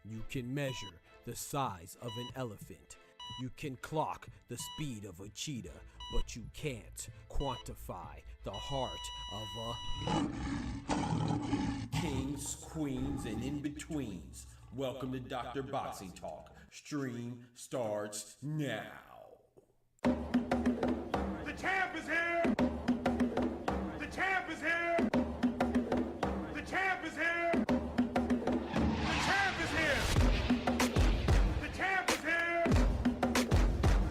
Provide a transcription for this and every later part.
You can measure the size of an elephant. You can clock the speed of a cheetah, but you can't quantify the heart of a kings, queens, and in-betweens. Welcome to Dr. Boxing Talk. Stream starts now. The champ is here! The champ is here! The champ is here! The champ is here! The champ is here!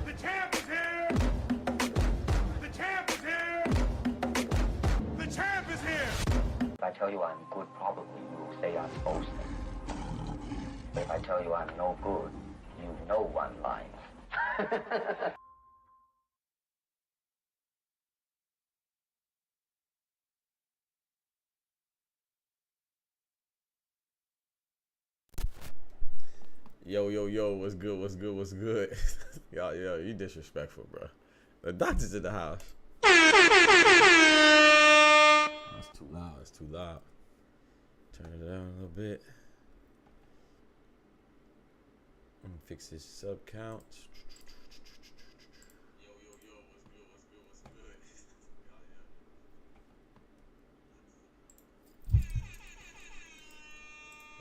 The champ is here! The champ is here! The champ is here! If I tell you I'm good, probably you will say I'm boasting. But if I tell you I'm no good, you know one line. Yo, what's good? Yo, you disrespectful, bro. The doctor's in the house. It's too loud. Turn it down a little bit. Let me fix this sub count. Yo, what's good?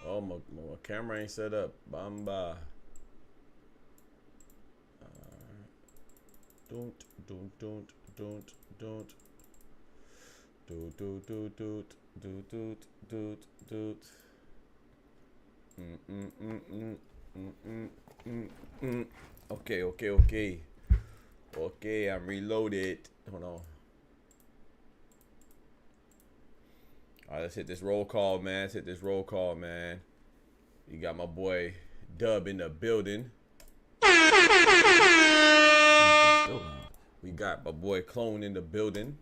Oh, my camera ain't set up. Bamba. Don't. Okay, I'm reloaded. Hold on. All right, let's hit this roll call, man. You got my boy Dub in the building. We got my boy Clone in the building.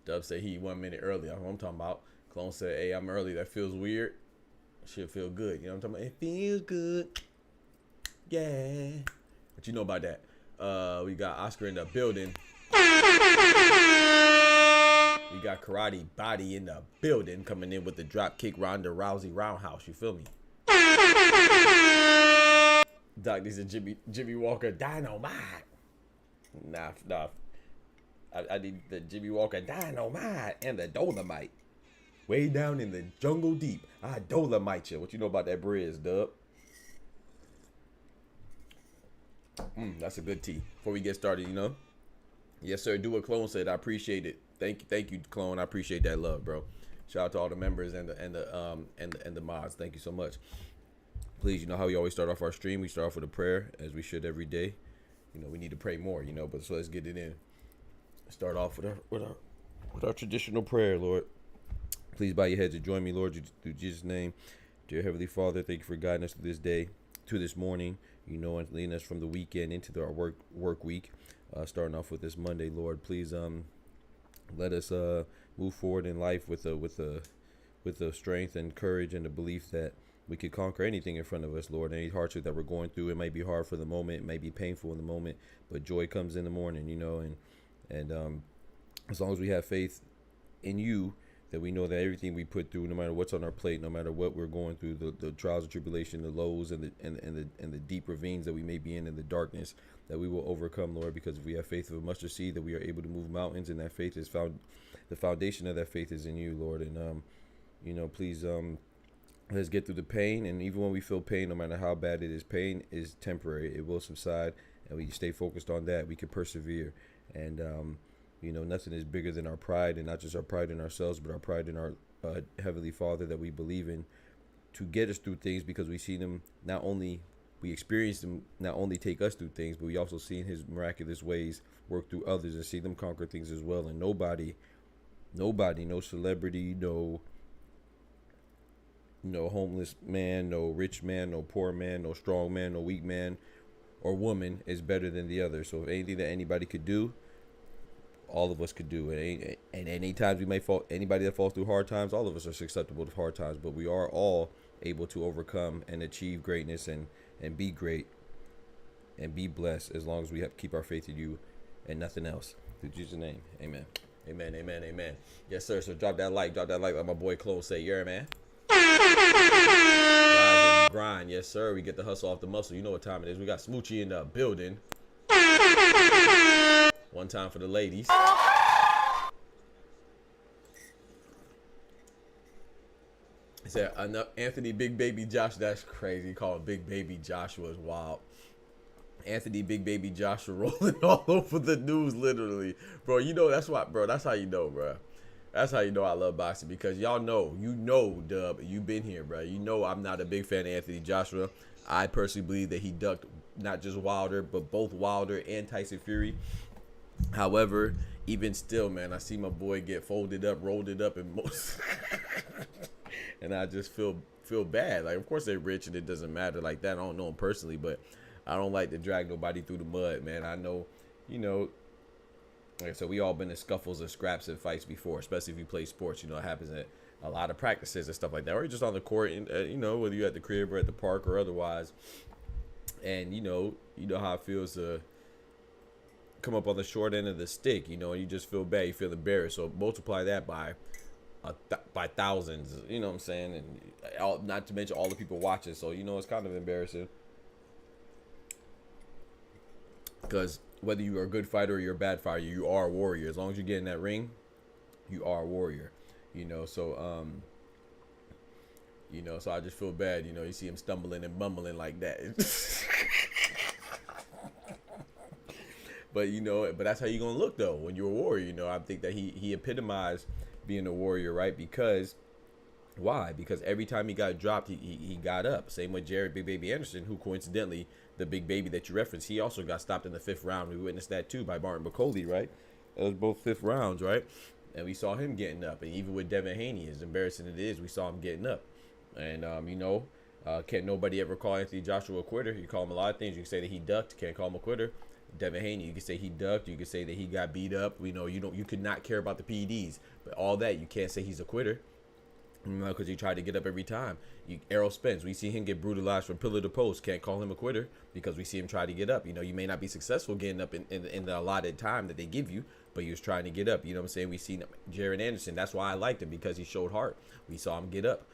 Dub said he 1 minute early. That's what I'm talking about. Clone said, hey, I'm early. That feels weird. Should feel good. You know what I'm talking about? It feels good. Yeah. What you know about that? We got Oscar in the building. We got Karate Body in the building, coming in with the drop kick Ronda Rousey roundhouse. You feel me? Doc, these are Jimmy Walker Dynamite. Nah. I need the Jimmy Walker Dynamite and the Dolomite. Way down in the jungle deep, I Dolomite you. What you know about that Briz, Dub? That's a good tea. Before we get started, you know. Yes, sir. Do what Clone said. I appreciate it. Thank you, Clone. I appreciate that love, bro. Shout out to all the members and the mods. Thank you so much. Please, you know how we always start off our stream. We start off with a prayer, as we should every day. You know, we need to pray more, you know. But so let's get it in. Start off with our traditional prayer, Lord. Please bow your heads and join me, Lord, through Jesus' name. Dear Heavenly Father, thank you for guiding us through this day, to this morning, and leading us from the weekend into our work week, starting off with this Monday, Lord. Please let us move forward in life with the strength and courage and the belief that we could conquer anything in front of us, Lord. Any hardship that we're going through, it might be hard for the moment, it might be painful in the moment, but joy comes in the morning, and as long as we have faith in you, that we know that everything we put through, no matter what's on our plate, no matter what we're going through, the trials and tribulation, the lows and the deep ravines that we may be in the darkness, that we will overcome, Lord, because if we have faith of a mustard seed, that we are able to move mountains, and that faith is found, the foundation of that faith is in you, Lord. And please let's get through the pain, and even when we feel pain, no matter how bad it is, pain is temporary. It will subside, and we stay focused on that. We can persevere, and nothing is bigger than our pride, and not just our pride in ourselves, but our pride in our Heavenly Father that we believe in to get us through things, because we see them we experience them not only take us through things, but we also see in His miraculous ways work through others and see them conquer things as well. And nobody, no celebrity, no homeless man, no rich man, no poor man, no strong man, no weak man or woman is better than the other. So if anything that anybody could do, all of us could do. And any times we may fall, anybody that falls through hard times, all of us are susceptible to hard times, but we are all able to overcome and achieve greatness and be great and be blessed, as long as we keep our faith in you and nothing else. In Jesus' name, amen. Amen, amen, amen. Yes, sir. So drop that like my boy Chloe say, yeah, man. Rise and grind, yes, sir. We get the hustle off the muscle. You know what time it is. We got Smoochie in the building. One time for the ladies. He said, Anthony Big Baby Josh. That's crazy. He called Big Baby Joshua is wild. Anthony Big Baby Joshua rolling all over the news, literally. Bro, that's why, bro. That's how you know, bro. That's how you know I love boxing, because y'all know, Dub, you've been here, bro. You know I'm not a big fan of Anthony Joshua. I personally believe that he ducked not just Wilder, but both Wilder and Tyson Fury. However, even still, man, I see my boy get folded up, rolled it up, and most, and I just feel bad. Like, of course they're rich and it doesn't matter like that. I don't know him personally, but I don't like to drag nobody through the mud, man. I know, like I said, we all been in scuffles and scraps and fights before, especially if you play sports. It happens at a lot of practices and stuff like that, or just on the court, and whether you're at the crib or at the park or otherwise. And you know how it feels to come up on the short end of the stick, and you just feel bad, you feel embarrassed. So multiply that by thousands, you know what I'm saying, and not to mention all the people watching. So it's kind of embarrassing, because whether you are a good fighter or you're a bad fighter, you are a warrior. As long as you get in that ring, you are a warrior. So so I just feel bad. You see him stumbling and mumbling like that. But but that's how you're gonna look though when you're a warrior. I think that he epitomized being a warrior, right? Because why? Because every time he got dropped, he got up. Same with Jared Big Baby Anderson, who coincidentally, the Big Baby that you referenced, he also got stopped in the 5th round. We witnessed that too by Martin McCauley, right? That was both 5th rounds, right? And we saw him getting up. And even with Devin Haney, as embarrassing it is, we saw him getting up. And can't nobody ever call Anthony Joshua a quitter. You call him a lot of things. You can say that he ducked, can't call him a quitter. Devin Haney, you can say he ducked, you can say that he got beat up. You could not care about the PEDs, but all that, you can't say he's a quitter, because he tried to get up every time. Errol Spence, we see him get brutalized from pillar to post, can't call him a quitter, because we see him try to get up. You may not be successful getting up in the allotted time that they give you, but he was trying to get up. You know what I'm saying? We see Jared Anderson. That's why I liked him, because he showed heart. We saw him get up.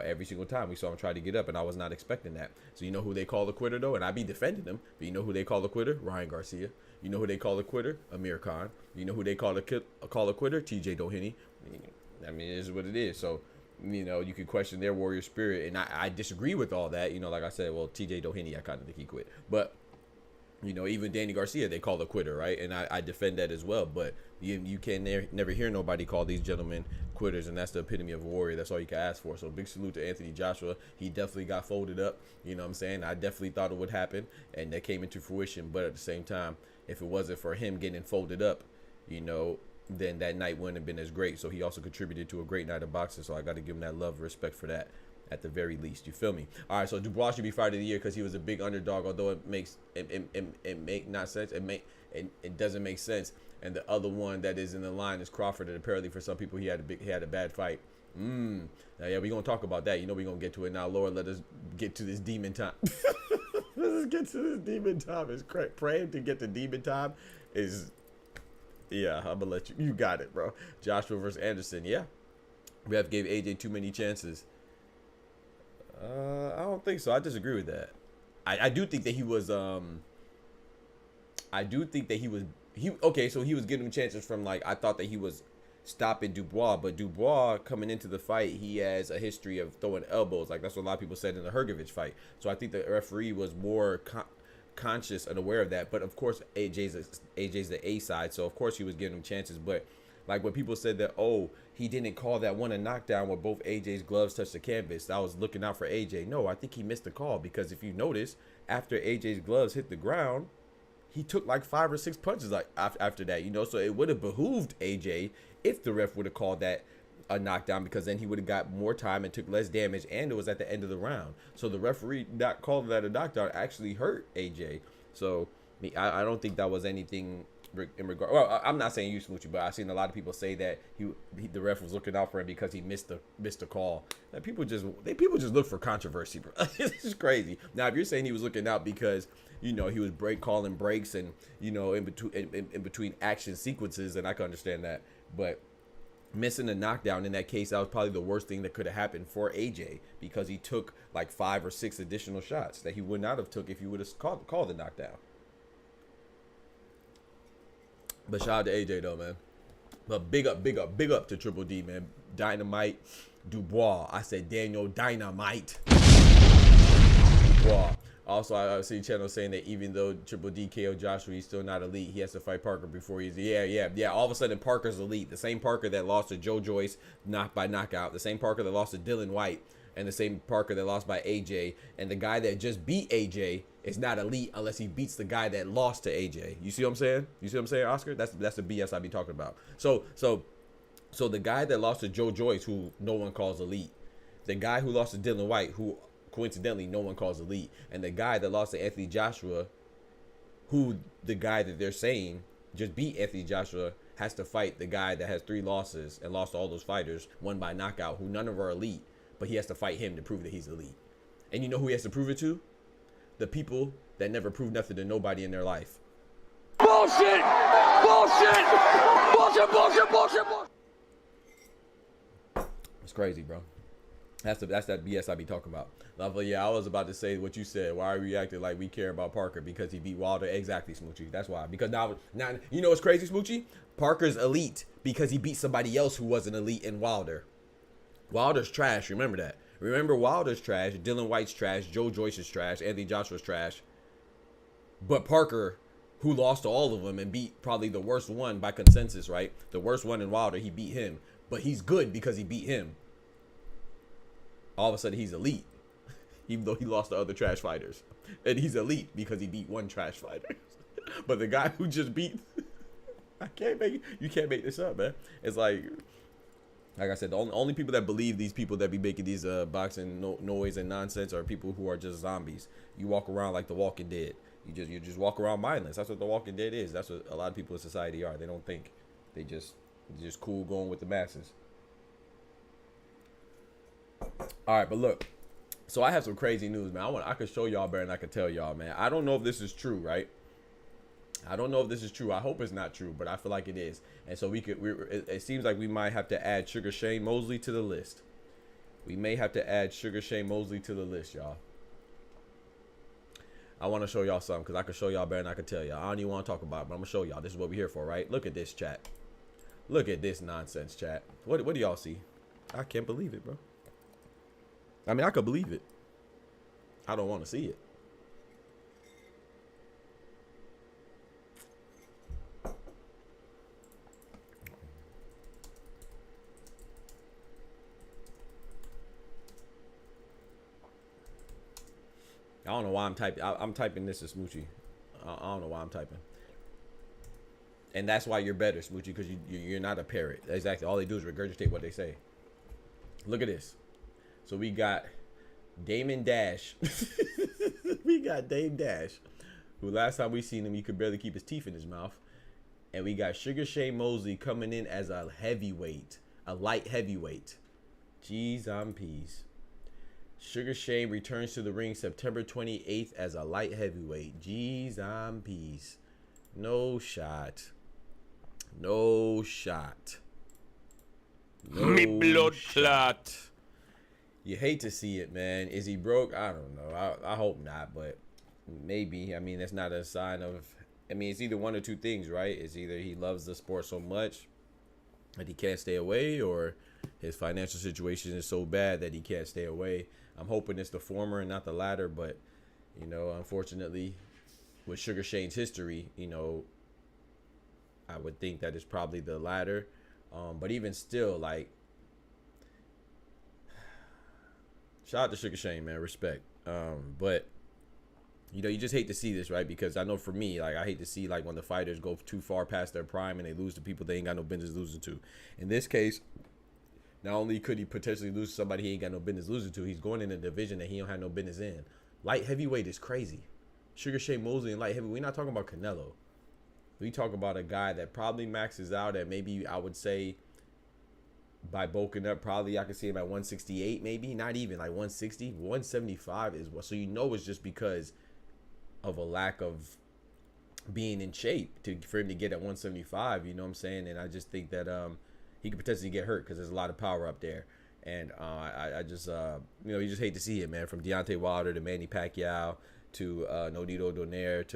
Every single time we saw him try to get up, and I was not expecting that. So who they call the quitter though? And I be defending him, but who they call the quitter? Ryan Garcia. Who they call the quitter? Amir Khan. Who they call a quitter? TJ Doheny. I mean, it is what it is. So you could question their warrior spirit, and I disagree with all that. Like I said, well, TJ Doheny, I kind of think he quit, but even Danny Garcia, they call a quitter, right? And I defend that as well. But you can never hear nobody call these gentlemen quitters, and that's the epitome of a warrior. That's all you can ask for. So big salute to Anthony Joshua. He definitely got folded up. You know what I'm saying? I definitely thought it would happen, and that came into fruition. But at the same time, if it wasn't for him getting folded up, then that night wouldn't have been as great. So he also contributed to a great night of boxing. So I got to give him that love and respect for that at the very least. You feel me? All right, so Dubois should be fighter of the year because he was a big underdog, although it makes it make not sense. It doesn't make sense. And the other one that is in the line is Crawford, and apparently for some people he had a bad fight. Now, yeah, we're gonna talk about that. You know we're gonna get to it now. Lord, let us get to this demon time. Let's get to this demon time. It's praying to get to demon time is, yeah, I'm gonna let you got it, bro. Joshua versus Anderson. Yeah, Ref gave AJ too many chances. I don't think so. I disagree with that. I do think that he was okay, so he was giving him chances from, like, I thought that he was stopping Dubois, but Dubois coming into the fight, he has a history of throwing elbows. Like, that's what a lot of people said in the Hrgovic fight. So I think the referee was more conscious and aware of that. But of course, AJ's the A side, so of course he was giving him chances. But like when people said that, oh, he didn't call that one a knockdown where both AJ's gloves touched the canvas, I was looking out for AJ. No, I think he missed the call, because if you notice, after AJ's gloves hit the ground, he took like 5 or 6 punches like after that, you know. So it would have behooved AJ if the ref would have called that a knockdown, because then he would have got more time and took less damage, and it was at the end of the round. So the referee not calling that a knockdown actually hurt AJ. So I don't think that was anything in regard. Well, I'm not saying you, Smoochie, but I've seen a lot of people say that the ref was looking out for him because he missed the call. Like, people just look for controversy, bro. It's just crazy. Now, if you're saying he was looking out because, you know, he was calling breaks and, you know, in between action sequences, and I can understand that. But missing a knockdown in that case, that was probably the worst thing that could have happened for AJ, because he took like 5 or 6 additional shots that he would not have took if he would have called the knockdown. But shout out to AJ though, man. But big up to Triple D, man. Dynamite Dubois. I said Daniel Dynamite Dubois. Also, I see channel saying that even though Triple D KO Joshua, he's still not elite. He has to fight Parker before he's yeah. All of a sudden, Parker's elite. The same Parker that lost to Joe Joyce by knockout. The same Parker that lost to Dylan White, and the same Parker that lost by AJ. And the guy that just beat AJ is not elite unless he beats the guy that lost to AJ. You see what I'm saying? You see what I'm saying, Oscar? That's the BS I be talking about. So the guy that lost to Joe Joyce, who no one calls elite, the guy who lost to Dylan White, who coincidentally no one calls elite, and the guy that lost to Anthony Joshua, who the guy that they're saying just beat Anthony Joshua, has to fight the guy that has 3 losses and lost to all those fighters, one by knockout, who none of are elite, but he has to fight him to prove that he's elite. And you know who he has to prove it to? The people that never proved nothing to nobody in their life. Bullshit! Bullshit! Bullshit! It's crazy, bro. That's that BS I be talking about. But yeah, I was about to say what you said. Why are we acting like we care about Parker because he beat Wilder? Exactly, Smoochie. That's why. Because now you know what's crazy, Smoochie? Parker's elite because he beat somebody else who wasn't elite in Wilder. Wilder's trash. Remember that. Remember, Wilder's trash. Dylan White's trash. Joe Joyce's trash. Anthony Joshua's trash. But Parker, who lost to all of them and beat probably the worst one by consensus, right? The worst one in Wilder, he beat him. But he's good because he beat him. All of a sudden, he's elite. Even though he lost to other trash fighters. And he's elite because he beat one trash fighter. But the guy who just beat... You can't make this up, man. It's like I said, the only people that believe these people that be making these boxing noise and nonsense are people who are just zombies. You walk around like the Walking Dead. You just walk around mindless. That's what the Walking Dead is. That's what a lot of people in society are. They don't think. They're just cool going with the masses. All right, but look. So I have some crazy news, man. I could show y'all better than I could tell y'all, man. I don't know if this is true, right? I don't know if this is true. I hope it's not true, but I feel like it is. And so it seems like we might have to add Sugar Shane Mosley to the list. We may have to add Sugar Shane Mosley to the list, y'all. I want to show y'all something because I can show y'all better than I can tell y'all. I don't even want to talk about it, but I'm going to show y'all. This is what we're here for, right? Look at this, chat. Look at this nonsense, chat. What do y'all see? I can't believe it, bro. I mean, I could believe it. I don't want to see it. I don't know why I'm typing. I'm typing this as Smoochie. I don't know why I'm typing. And that's why you're better, Smoochie, because you're not a parrot. Exactly. All they do is regurgitate what they say. Look at this. So we got Damon Dash. We got Dame Dash, who last time we seen him, he could barely keep his teeth in his mouth. And we got Sugar Shane Mosley coming in as a heavyweight, a light heavyweight. G's on peas. Sugar Shane returns to the ring September 28th as a light heavyweight. G's on peas. No shot. No shot. No Me blood shot. clot. You hate to see it, man. Is he broke? I don't know. I hope not, but maybe. I mean, that's not a sign of... I mean, it's either one or two things, right? It's either he loves the sport so much that he can't stay away, or his financial situation is so bad that he can't stay away. I'm hoping it's the former and not the latter, but, you know, unfortunately, with Sugar Shane's history, you know, I would think that it's probably the latter. But even still, like, shout out to Sugar Shane, man. Respect. But, you know, you just hate to see this, right? Because I know for me, like, I hate to see, like, when the fighters go too far past their prime and they lose to people they ain't got no business losing to. In this case, not only could he potentially lose to somebody he ain't got no business losing to, he's going in a division that he don't have no business in. Light heavyweight is crazy. Sugar Shane Mosley and light heavyweight, we're not talking about Canelo. We talk about a guy that probably maxes out at, maybe I would say, by bulking up, probably I could see him at 168, maybe. Not even, like 160. 175 is what. So you know it's just because of a lack of being in shape for him to get at 175, you know what I'm saying? And I just think that he could potentially get hurt because there's a lot of power up there. And I just, you know, you just hate to see it, man. From Deontay Wilder to Manny Pacquiao to Nonito Donaire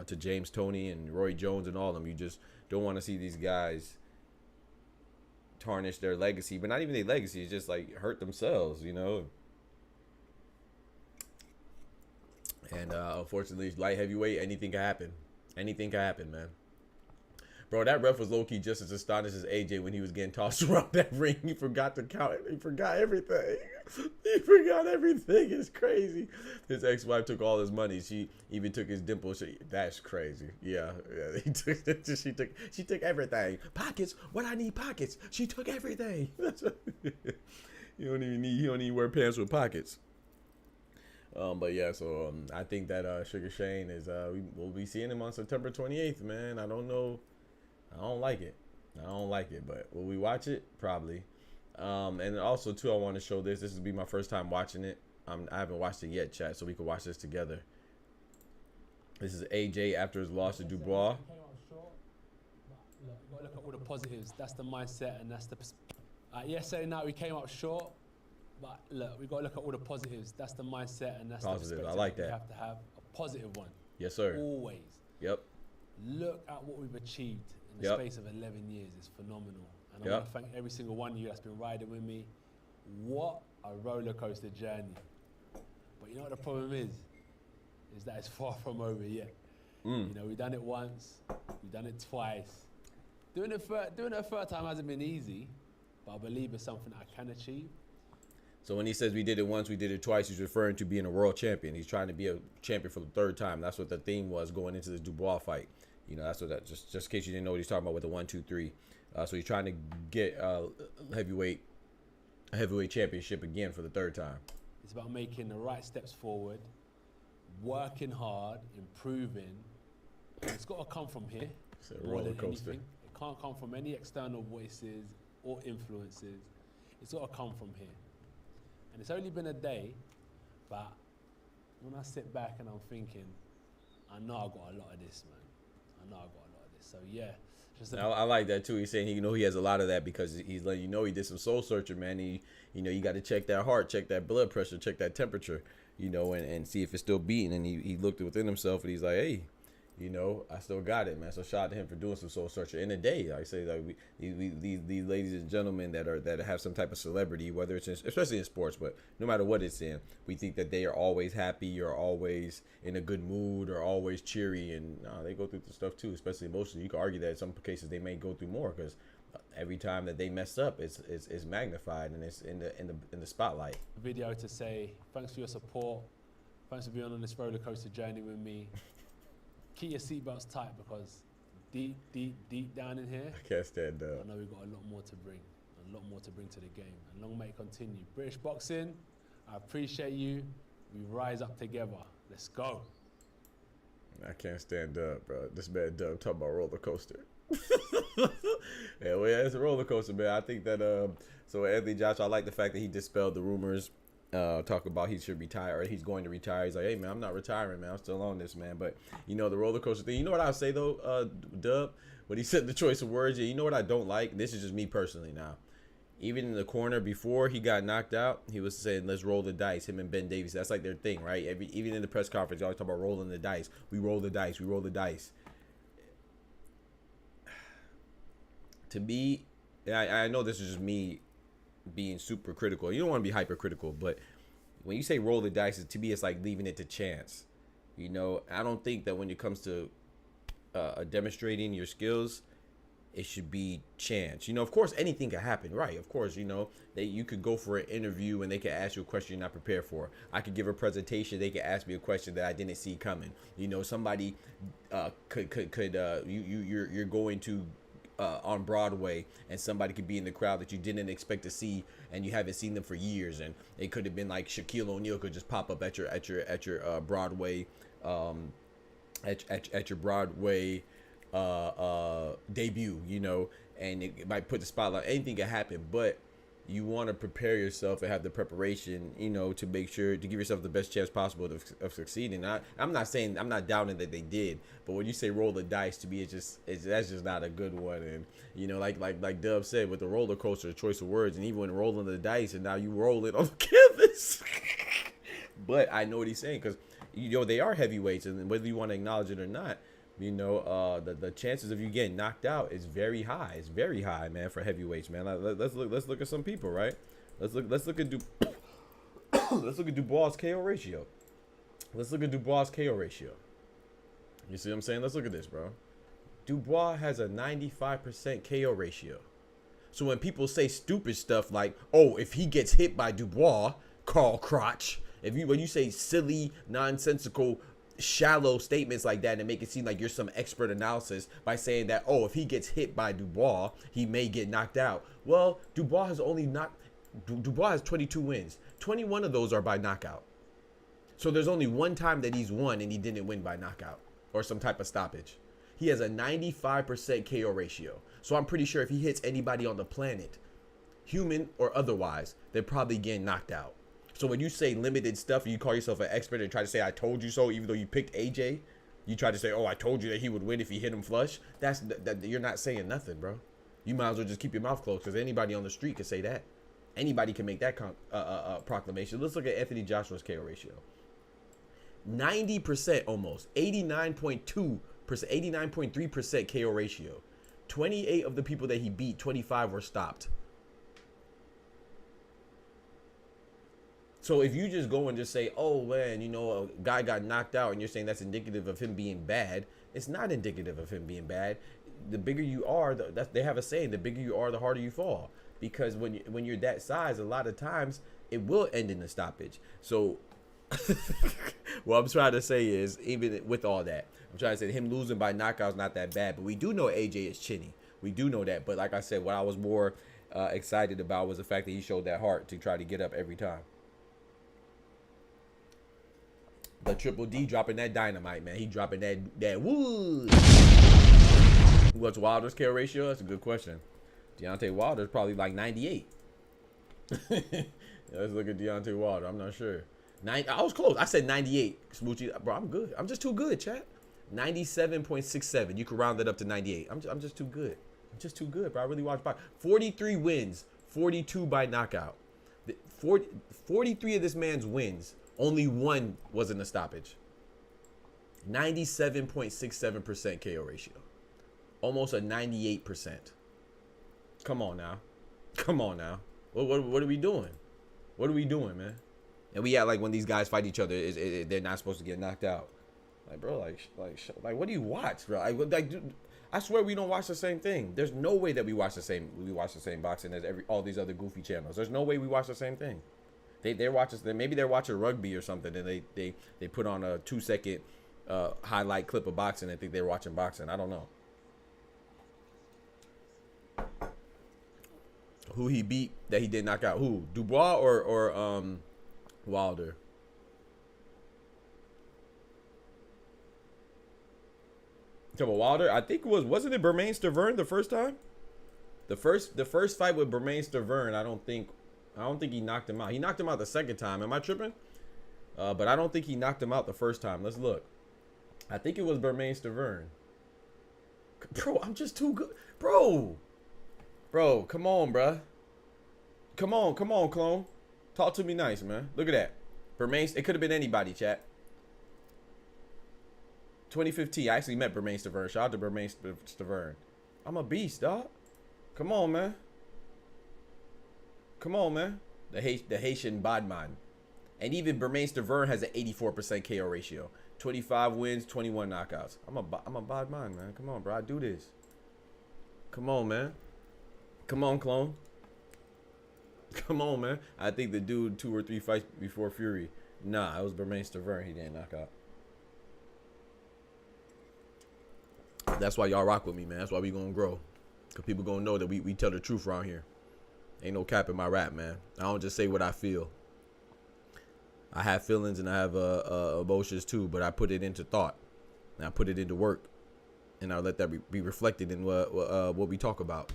to James Toney and Roy Jones and all of them. You just don't want to see these guys tarnish their legacy, but not even their legacy. It's just like hurt themselves, you know. And unfortunately, light heavyweight, anything can happen. Anything can happen, man. Bro, that ref was low-key just as astonished as AJ when he was getting tossed around that ring. He forgot to count it. He forgot everything. He forgot everything. It's crazy. His ex-wife took all his money. She even took his dimple. That's crazy. Yeah. She took everything. Pockets. What I need pockets. She took everything. You don't even wear pants with pockets. But yeah, so I think that Sugar Shane is we'll be seeing him on September 28th, man. I don't know. I don't like it. But will we watch it? Probably. And also too, I want to show this. This will be my first time watching it. I haven't watched it yet, chat, so we can watch this together. This is AJ after his loss to Dubois. Look at all the positives. That's the mindset, and that's the. Yesterday night we came up short, but look, we got to look at all the positives. That's the mindset, and that's the perspective. I like that. We have to have a positive one. Yes, sir. Always. Yep. Look at what we've achieved in the space of 11 years. It's phenomenal. And I want to thank every single one of you that's been riding with me. What a roller coaster journey. But you know what the problem is? Is that it's far from over yet. You know, we've done it once, we've done it twice. Doing it a third time hasn't been easy, but I believe it's something I can achieve. So when he says we did it once, we did it twice, he's referring to being a world champion. He's trying to be a champion for the third time. That's what the theme was going into this Dubois fight. You know, that's what that, just in case you didn't know what he's talking about with the 1, 2, 3. So he's trying to get a heavyweight championship again for the third time. It's about making the right steps forward, working hard, improving. And it's got to come from here. It's a roller coaster. It can't come from any external voices or influences. It's got to come from here. And it's only been a day, but when I sit back and I'm thinking, I know I got a lot of this, man. I know I got a lot of this. So yeah. I like that too. He's saying he has a lot of that because he's letting you know he did some soul searching, man. You got to check that heart, check that blood pressure, check that temperature, and see if it's still beating. And he looked within himself and he's like, hey, I still got it, man. So shout out to him for doing some soul searching in a day. Like I say, like these ladies and gentlemen that have some type of celebrity, whether it's especially in sports, but no matter what it's in, we think that they are always happy or always in a good mood or always cheery, and they go through the stuff too, especially emotionally. You could argue that in some cases they may go through more because every time that they mess up, it's magnified and it's in the spotlight. Video to say thanks for your support, thanks for being on this roller coaster journey with me. keep your seatbelts tight because deep down in here, I can't stand up. I know we've got a lot more to bring. A lot more to bring to the game. And long may it continue. British boxing, I appreciate you. We rise up together. Let's go. I can't stand up, bro. This man Dub talking about roller coaster. Yeah, well, yeah, it's a roller coaster, man. I think that so Anthony Joshua, I like the fact that he dispelled the rumors. Talk about he should retire or he's going to retire. He's like, hey man, I'm not retiring, man. I'm still on this, man. But you know, the roller coaster thing. You know what I'll say though, Dub, when he said the choice of words. Yeah, you know what I don't like. This is just me personally now. Even in the corner before he got knocked out, he was saying, let's roll the dice, him and Ben Davies. That's like their thing, right? Even in the press conference, they always talk about rolling the dice. We roll the dice. We roll the dice. To me, I know this is just me being super critical. You don't want to be hypercritical, but when you say roll the dice, to me, it's like leaving it to chance. You know, I don't think that when it comes to demonstrating your skills, it should be chance. You know, of course, anything can happen, right? Of course, you know, you could go for an interview and they could ask you a question you're not prepared for. I could give a presentation, they could ask me a question that I didn't see coming. You know, somebody you're going to on Broadway and somebody could be in the crowd that you didn't expect to see and you haven't seen them for years, and it could have been like Shaquille O'Neal could just pop up at your Broadway at your Broadway debut, you know, and it might put the spotlight. Anything can happen, but you want to prepare yourself and have the preparation, you know, to make sure to give yourself the best chance possible of succeeding. I'm not saying, I'm not doubting that they did, but when you say roll the dice, to me, that's just not a good one. And you know, like Dub said, with the roller coaster, the choice of words, and even when rolling the dice, and now you roll it on the canvas. But I know what he's saying, because you know they are heavyweights, and whether you want to acknowledge it or not, you know, the chances of you getting knocked out is very high. It's very high, man, for heavyweights, man. Let's look at some people, right? Let's look at Dubois' KO ratio. Let's look at Dubois' KO ratio. You see what I'm saying? Let's look at this, bro. Dubois has a 95% KO ratio. So when people say stupid stuff like, "Oh, if he gets hit by Dubois, Carl Crotch," when you say silly, nonsensical, shallow statements like that and make it seem like you're some expert analysis by saying that, oh, if he gets hit by Dubois, he may get knocked out. Well, Dubois has 22 wins. 21 of those are by knockout. So there's only one time that he's won and he didn't win by knockout or some type of stoppage. He has a 95% KO ratio. So I'm pretty sure if he hits anybody on the planet, human or otherwise, they're probably getting knocked out. So when you say limited stuff and you call yourself an expert and try to say, I told you so, even though you picked AJ, you try to say, oh, I told you that he would win if he hit him flush. You're not saying nothing, bro. You might as well just keep your mouth closed, because anybody on the street can say that. Anybody can make that proclamation. Let's look at Anthony Joshua's KO ratio. 90% almost. 89.2%, 89.3% KO ratio. 28 of the people that he beat, 25 were stopped. So if you just go and just say, oh, man, you know, a guy got knocked out and you're saying that's indicative of him being bad, it's not indicative of him being bad. The bigger you are, they have a saying, the bigger you are, the harder you fall. Because when you're that size, a lot of times it will end in a stoppage. So what I'm trying to say is, even with all that, I'm trying to say him losing by knockout is not that bad. But we do know AJ is chinny. We do know that. But like I said, what I was more excited about was the fact that he showed that heart to try to get up every time. But Triple D dropping that dynamite, man. He dropping that wood. What's Wilder's KO ratio? That's a good question. Deontay Wilder's probably like 98. Let's look at Deontay Wilder. I'm not sure. I was close. I said 98. Smoochie, bro, I'm good. I'm just too good, chat. 97.67. You can round it up to 98. I'm just too good. I'm just too good, bro. I really watch boxing. 43 wins, 42 by knockout. 43 of this man's wins. Only one wasn't a stoppage. 97.67% KO ratio. Almost a 98%. Come on now. Come on now. What are we doing? What are we doing, man? And we act like when these guys fight each other, they're not supposed to get knocked out. Like, bro, like, what do you watch, bro? I swear we don't watch the same thing. There's no way that we watch the same boxing as all these other goofy channels. There's no way we watch the same thing. Maybe they're watching rugby or something, and they put on a 2-second highlight clip of boxing and think they're watching boxing. I don't know. Who he beat that he did knock out? Who? Dubois or Wilder? Talking about Wilder? I think wasn't it Bermain Stavern the first time? The first fight with Bermain Stavern, I don't think he knocked him out. He knocked him out the second time. Am I tripping? But I don't think he knocked him out the first time. Let's look. I think it was Bermain Stavern. Bro, I'm just too good. Bro, come on, bruh. Come on, clone. Talk to me nice, man. Look at that. Bermain, it could have been anybody, chat. 2015, I actually met Bermain Stavern. Shout out to Bermain Stavern. I'm a beast, dog. Come on, man. The Haitian Badman. And even Bermain Stavern has an 84% KO ratio. 25 wins, 21 knockouts. I'm a Badman, man. Come on, bro. I do this. Come on, man. Come on, clone. Come on, man. I think the dude 2 or 3 fights before Fury. Nah, it was Bermain Stavern. He didn't knock out. That's why y'all rock with me, man. That's why we gonna grow. Because people gonna know that we tell the truth around here. Ain't no cap in my rap, man. I don't just say what I feel. I have feelings and I have emotions too, but I put it into thought. And I put it into work. And I let that be reflected in what we talk about.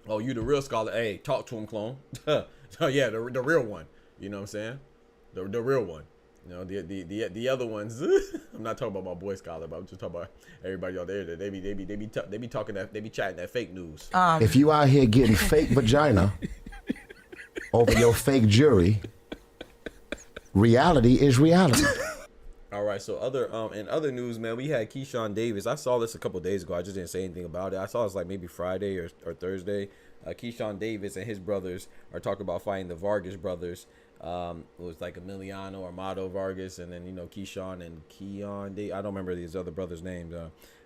Oh, you the real scholar. Hey, talk to him, clone. Oh, yeah, the real one. You know what I'm saying? The real one. You know, the other ones. I'm not talking about my boy scholar, but I'm just talking about everybody out there. They be talking that, they be chatting that fake news. If you out here getting fake vagina over your fake jury, reality is reality. All right, so in other news, man, we had Keyshawn Davis. I saw this a couple days ago. I just didn't say anything about it. I saw this like maybe Friday or Thursday. Keyshawn Davis and his brothers are talking about fighting the Vargas brothers. It was like Emiliano Armado Vargas, and then Keyshawn and Keon. I don't remember these other brothers' names.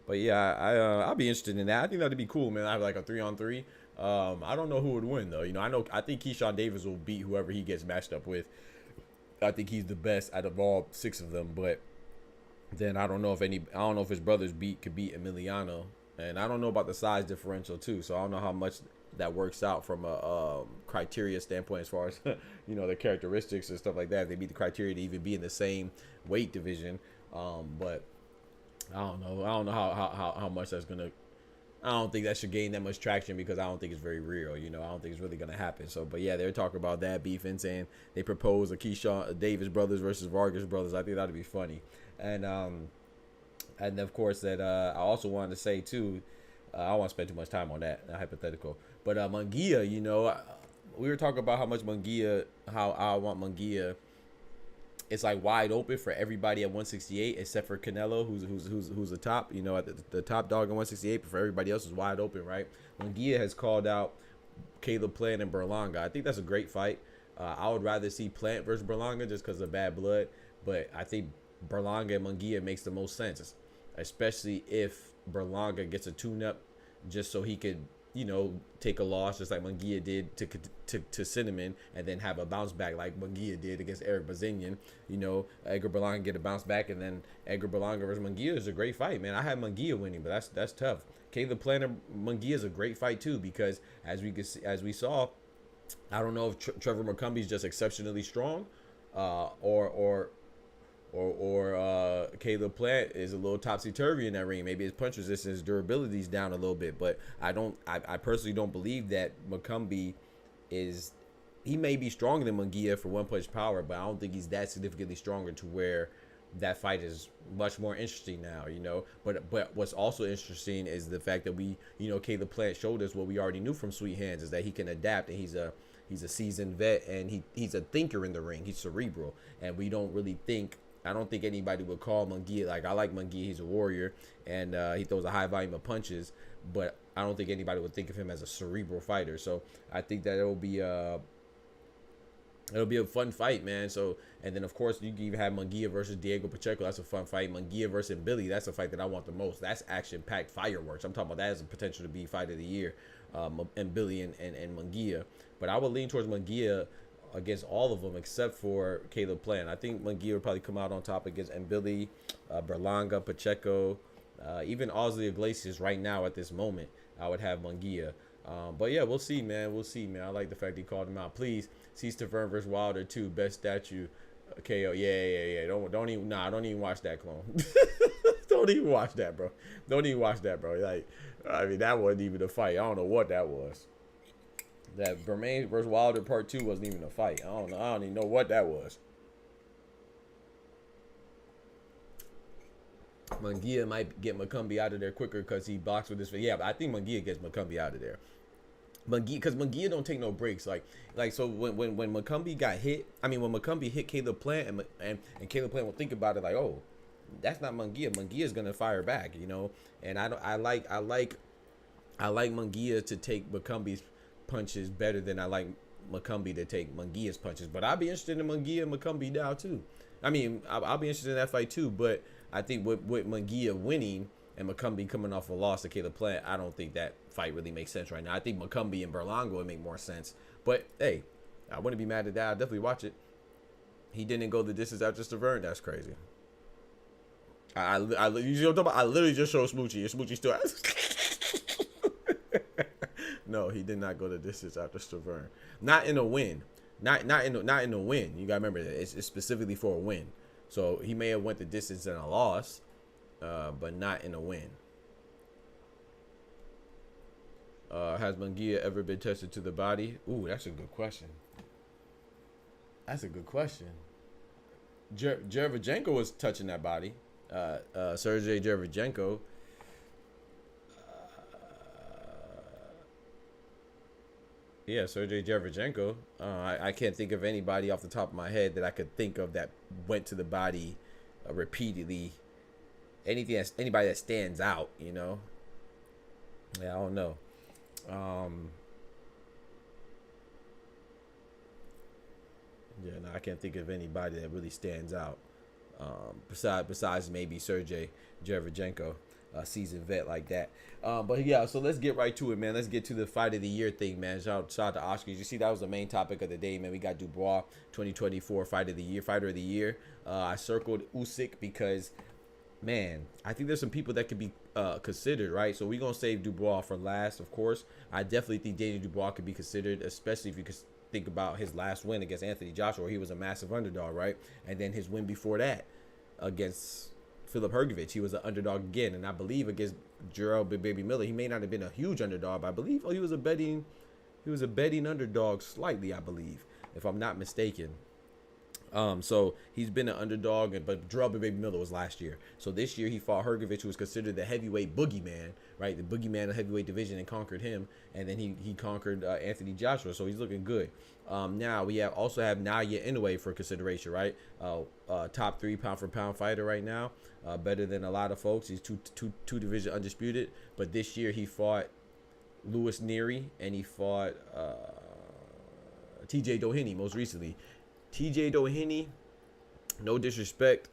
But yeah, I'll be interested in that. I think that'd be cool, man. I have like a 3-on-3. I don't know who would win though. I think Keyshawn Davis will beat whoever he gets matched up with. I think he's the best out of all 6 of them, but then I don't know if his brothers could beat Emiliano, and I don't know about the size differential too. So I don't know how much that works out from a criteria standpoint as far as their characteristics and stuff like that. If they meet the criteria to even be in the same weight division, but I don't know how much that's gonna. I don't think that should gain that much traction because I don't think it's very real. I don't think it's really going to happen. So, but yeah, they're talking about that beef and saying they propose a Keyshawn Davis brothers versus Vargas brothers. I think that'd be funny. And of course that I also wanted to say too, I don't want to spend too much time on that, hypothetical. But Munguia, we were talking about how I want Munguia. It's like wide open for everybody at 168 except for Canelo, who's the top, at the top dog at 168. But for everybody else is wide open, right? Munguia has called out Caleb Plant and Berlanga. I think that's a great fight. I would rather see Plant versus Berlanga just because of bad blood, but I think Berlanga and Munguia makes the most sense, especially if Berlanga gets a tune-up just so he could take a loss just like Munguia did to Cinnamon and then have a bounce back like Munguia did against Eric Bazinian. Edgar Berlanga get a bounce back, and then Edgar Berlanga versus Munguia is a great fight, man. I had Munguia winning, but that's tough. Caleb Plant and Munguia is a great fight too because as we saw, I don't know if Trevor McCumbee is just exceptionally strong, or Caleb Plant is a little topsy-turvy in that ring. Maybe his punch resistance, his durability is down a little bit, but I personally don't believe that McCumbee he may be stronger than Munguia for one-punch power, but I don't think he's that significantly stronger to where that fight is much more interesting now, But what's also interesting is the fact that Caleb Plant showed us what we already knew from Sweet Hands, is that he can adapt, and he's a seasoned vet, and he's a thinker in the ring. He's cerebral, and I don't think anybody would call Munguia, I like Munguia, he's a warrior, and he throws a high volume of punches, but I don't think anybody would think of him as a cerebral fighter. So I think that it'll be a fun fight, man. So, and then of course you can even have Munguia versus Diego Pacheco. That's a fun fight. Munguia versus Billy. That's a fight that I want the most. That's action-packed fireworks. I'm talking about that as a potential to be fight of the year, and Billy and Munguia. But I would lean towards Munguia against all of them except for Caleb Plant. I think Munguia will probably come out on top against Mbili, Berlanga, Pacheco, even Osley Iglesias right now at this moment. I would have Munguia. But yeah, we'll see, man. We'll see, man. I like the fact he called him out. Please see Stavern versus Wilder too. Best statue. KO. Yeah. Don't even watch that, clone. Don't even watch that, bro. Don't even watch that, bro. Like, I mean, that wasn't even a fight. I don't know what that was. That Bermain versus Wilder part 2 wasn't even a fight. I don't know. I don't even know what that was. Munguia might get McCumbee out of there quicker because he boxed with his face. Yeah, but I think Munguia gets McCumbee out of there. Because Munguia don't take no breaks. Like so when McCumbee got hit, I mean when McCumbee hit Caleb Plant and Caleb Plant will think about it like, oh, that's not Munguia. Munguia's gonna fire back, you know. And I like Munguia to take McCumbee's punches better than I like McCumbee to take Munguia's punches. But I'll be interested in Munguia and McCumbee now too. I mean, I'll be interested in that fight too. But I think with Munguia winning and McCumbee coming off a loss to Caleb Plant, I don't think that fight really makes sense right now. I think McCumbee and Berlanga would make more sense. But hey, I wouldn't be mad at that. I'll definitely watch it. He didn't go the distance after Stavern. That's crazy. I literally just showed Smoochie. And Smoochie still has. No, he did not go the distance after Stavern. Not in a win. Not in a win. You gotta remember that it's specifically for a win. So he may have went the distance in a loss, but not in a win. Has Munguia ever been tested to the body? Ooh, that's a good question. That's a good question. Gervonta was touching that body. Sergey Gervonta. Yeah, Sergey Gervonta. I can't think of anybody off the top of my head that I could think of that went to the body repeatedly. Anybody that stands out, you know? Yeah, I don't know. Yeah, no, I can't think of anybody that really stands out. Besides maybe Sergey Gervonta, a seasoned vet like that. But yeah, so let's get right to it, man. Let's get to the fight of the year thing, man. Shout out to Oscars. You see, that was the main topic of the day, man. We got Dubois 2024 fighter of the year. I circled Usyk because, man, I think there's some people that could be considered, right? So we're gonna save Dubois for last, of course. I definitely think Daniel Dubois could be considered, especially if you could think about his last win against Anthony Joshua, where he was a massive underdog, right? And then his win before that against Philip Hrgović, he was an underdog again, and I believe against Gerald Baby Miller, he may not have been a huge underdog, but I believe he was a betting underdog slightly, I believe, if I'm not mistaken. So he's been an underdog, but Gerald Baby Miller was last year. So this year he fought Hrgović, who was considered the heavyweight boogeyman, right? The boogeyman of the heavyweight division, and conquered him. And then he conquered Anthony Joshua. So he's looking good. Now we also have Naoya Inoue for consideration, right? Top 3 pound for pound fighter right now. Better than a lot of folks. He's two division undisputed. But this year he fought Louis Neary and he fought TJ Doheny most recently. TJ Doheny, no disrespect,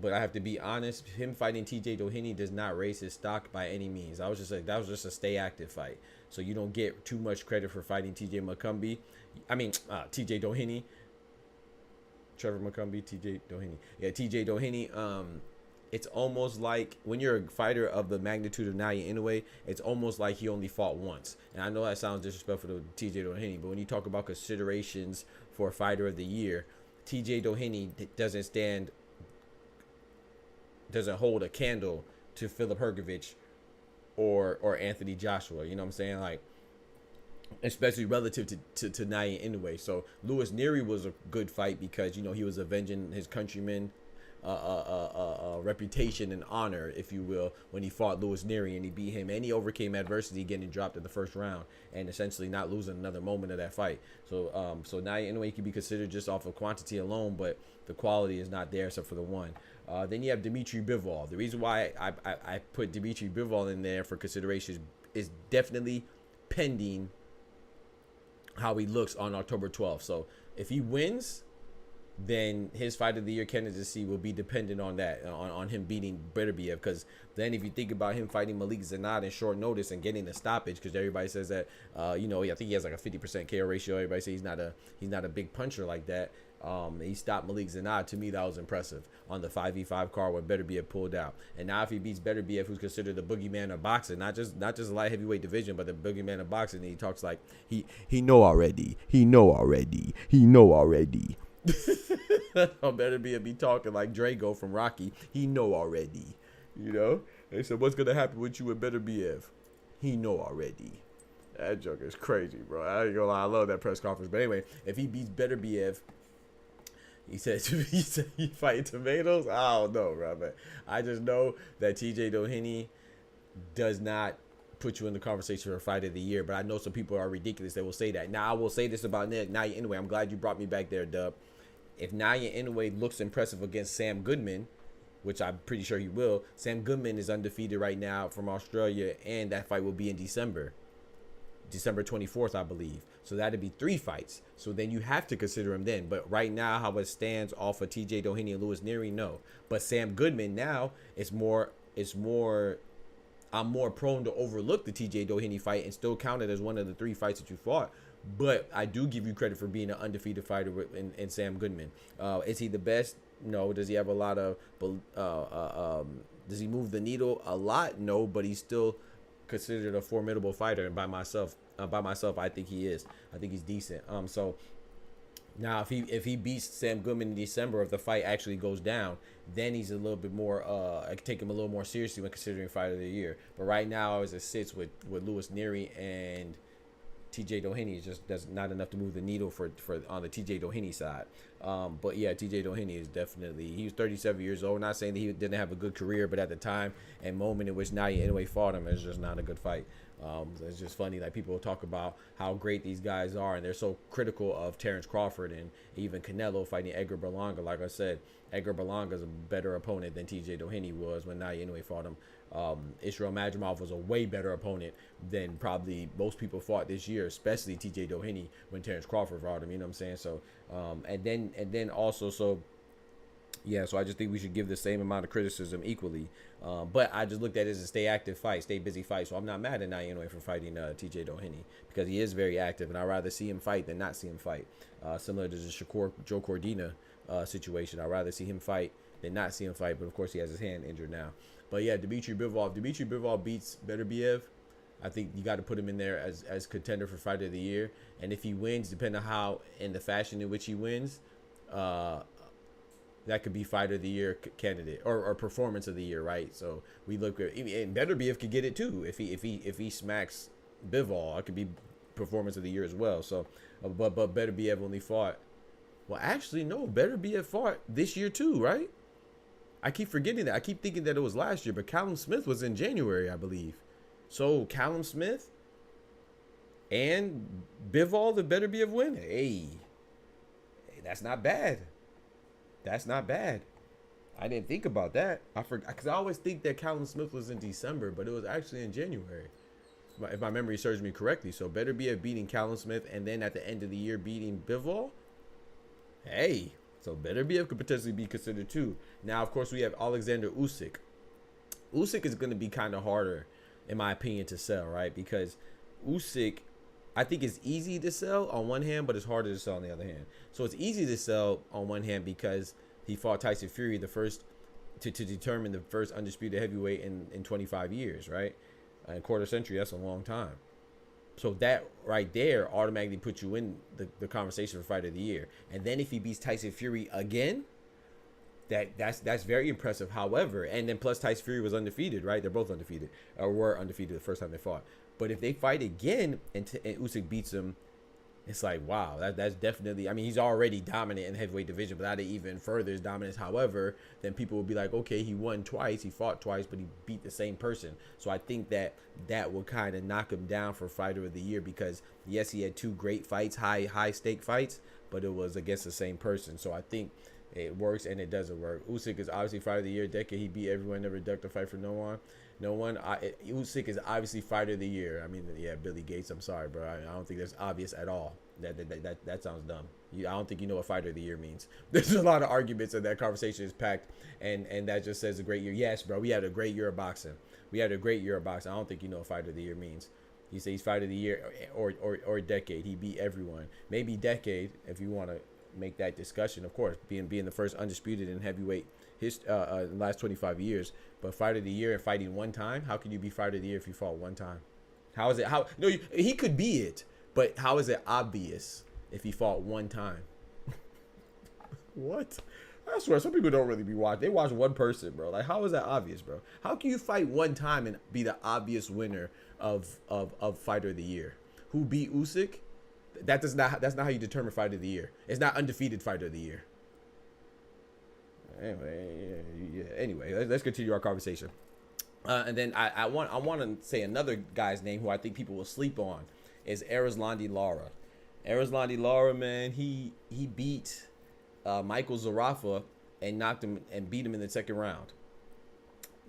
but I have to be honest, him fighting TJ Doheny does not raise his stock by any means. I was just like, that was just a stay active fight. So you don't get too much credit for fighting TJ Doheny. Trevor McCumbee, TJ Doheny. Yeah, TJ Doheny. It's almost like when you're a fighter of the magnitude of Naoya Inoue, it's almost like he only fought once. And I know that sounds disrespectful to TJ Doheny, but when you talk about considerations for fighter of the year, TJ Doheny doesn't hold a candle to Philip Hrgović or Anthony Joshua. You know what I'm saying? Like, especially relative to Naoya Inoue. So Louis Neary was a good fight because, you know, he was avenging his countrymen reputation and honor, if you will, when he fought Louis Neary and he beat him, and he overcame adversity, getting dropped in the first round and essentially not losing another moment of that fight. So Naoya Inoue can be considered just off of quantity alone, but the quality is not there except for the one. Then you have Dmitry Bivol. The reason why I put Dmitry Bivol in there for consideration is definitely pending how he looks on October 12th. So if he wins, then his fight of the year candidacy will be dependent on that, on him beating Beterbiev. Because then if you think about him fighting Malik Zanat in short notice and getting the stoppage, because everybody says that, I think he has like a 50% KO ratio. Everybody says he's not a big puncher like that. He stopped Malik Zanat. To me, that was impressive on the 5v5 card when Beterbiev pulled out. And now if he beats Beterbiev, who's considered the boogeyman of boxing, not just the light heavyweight division, but the boogeyman of boxing, and he talks like he know already. Beterbiev be talking like Drago from Rocky. He know already. They said, what's gonna happen with you and Beterbiev? He know already. That joke is crazy, bro. I ain't gonna lie, I love that press conference. But anyway, if he beats Beterbiev, he said he fighting tomatoes. I don't know, bro. But I just know that TJ Doheny does not put you in the conversation for fight of the year. But I know some people are ridiculous that will say that. Now I will say this about Naya Inoue. I'm glad you brought me back there, Dub. If Naya Inoue looks impressive against Sam Goodman, which I'm pretty sure he will, Sam Goodman is undefeated right now from Australia, and that fight will be in December 24th, I believe. So that'd be 3 fights. So then you have to consider him then. But right now, how it stands off of TJ Doheny and Louis Neary, no. But Sam Goodman now, I'm more prone to overlook the TJ Doheny fight and still count it as one of the 3 fights that you fought. But I do give you credit for being an undefeated fighter in Sam Goodman. Is he the best? No. Does he have a lot of does he move the needle a lot? No, but he's still considered a formidable fighter, and by myself I think he is. I think he's decent. So now if he beats Sam Goodman in December, if the fight actually goes down, then he's a little bit more I can take him a little more seriously when considering fight of the year. But right now, as it sits with Louis Neary and TJ Doheny, that's not enough to move the needle for on the TJ Doheny side. But yeah, TJ Doheny is definitely, he was 37 years old. Not saying that he didn't have a good career, but at the time and moment in which Naya Inoue fought him, it's just not a good fight. It's just funny, like people talk about how great these guys are, and they're so critical of Terrence Crawford and even Canelo fighting Edgar Berlanga. Like I said, Edgar Berlanga is a better opponent than TJ Doheny was when Naya Inoue fought him. Israel Madrimov was a way better opponent than probably most people fought this year, especially TJ Doheny when Terrence Crawford fought him. You know what I'm saying? So, and then also, so yeah, so I just think we should give the same amount of criticism equally. But I just looked at it as a stay active fight, stay busy fight. So I'm not mad at Naya Inoue for fighting TJ Doheny, because he is very active, and I'd rather see him fight than not see him fight. Similar to the Joe Cordina situation. I'd rather see him fight than not see him fight. But of course, he has his hand injured now. But yeah, Dmitry Bivol beats Beterbiev, I think you got to put him in there as contender for fight of the year. And if he wins, depending on how in the fashion in which he wins, that could be fight of the year candidate or performance of the year, right? So we look at, and Beterbiev could get it too if he smacks Bivol. It could be performance of the year as well. So, but Beterbiev only fought. Well, actually, no, Beterbiev fought this year too, right? I keep forgetting that. I keep thinking that it was last year, but Callum Smith was in January, I believe. So Callum Smith and Bivol, the Beterbiev win. Hey, that's not bad. That's not bad. I didn't think about that. I forgot, because I always think that Callum Smith was in December, but it was actually in January, if my memory serves me correctly. So Beterbiev beating Callum Smith, and then at the end of the year beating Bivol. Hey, so Beterbiev could potentially be considered too. Now, of course, we have Alexander Usyk. Usyk is going to be kind of harder, in my opinion, to sell, right? Because Usyk, I think it's easy to sell on one hand, but it's harder to sell on the other hand. So it's easy to sell on one hand because he fought Tyson Fury, the first to determine the first undisputed heavyweight in 25 years, right? A quarter century, that's a long time. So that right there automatically puts you in the conversation for fight of the year. And then if he beats Tyson Fury again, that's very impressive. However, and then plus Tyson Fury was undefeated, right? They're both undefeated, or were undefeated the first time they fought. But if they fight again and Usyk beats him, it's like, wow, that's definitely, I mean, he's already dominant in the heavyweight division, but that even further his dominance. However, then people will be like, okay, he won twice, he fought twice, but he beat the same person. So I think that will kind of knock him down for fighter of the year, because yes, he had two great fights, high stake fights, but it was against the same person. So I think it works and it doesn't work. Usyk is obviously fighter of the year decade. He beat everyone, never ducked a fight for no one. No one. Usyk is obviously fighter of the year. I mean, yeah, Billy Gates. I'm sorry, bro. I don't think that's obvious at all. That sounds dumb. I don't think you know what fighter of the year means. There's a lot of arguments, and that conversation is packed, and that just says a great year. Yes, bro. We had a great year of boxing. I don't think you know what fighter of the year means. He says he's fighter of the year or decade. He beat everyone. Maybe decade if you want to make that discussion. Of course, being the first undisputed in heavyweight in the last 25 years. But fighter of the year and fighting one time. How can you be fighter of the year if you fought one time? How is it? He could be it, but how is it obvious if he fought one time? What? I swear, some people don't really be watching. They watch one person, bro. Like, how is that obvious, bro? How can you fight one time and be the obvious winner of fighter of the year? Who beat Usyk? That's not how you determine fighter of the year. It's not undefeated fighter of the year. Anyway, let's continue our conversation. And then I want to say another guy's name who I think people will sleep on is Erislandy Lara. Erislandy Lara, man, he beat Michael Zarafa and knocked him and beat him in the second round.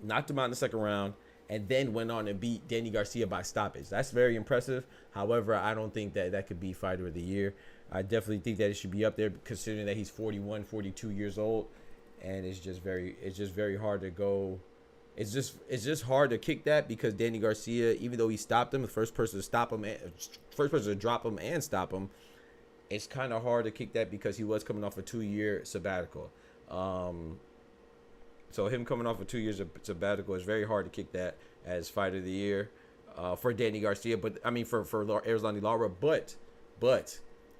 Knocked him out in the second round, and then went on and beat Danny Garcia by stoppage. That's very impressive. However, I don't think that could be fighter of the year. I definitely think that it should be up there, considering that he's 41, 42 years old, and it's just very hard to go. It's just hard to kick that, because Danny Garcia, even though he stopped him, the first person to drop him and stop him, it's kind of hard to kick that because he was coming off a 2-year sabbatical. So him coming off a 2 years of sabbatical is very hard to kick that as fighter of the year for Danny Garcia. But I mean for Erislandy Lara, but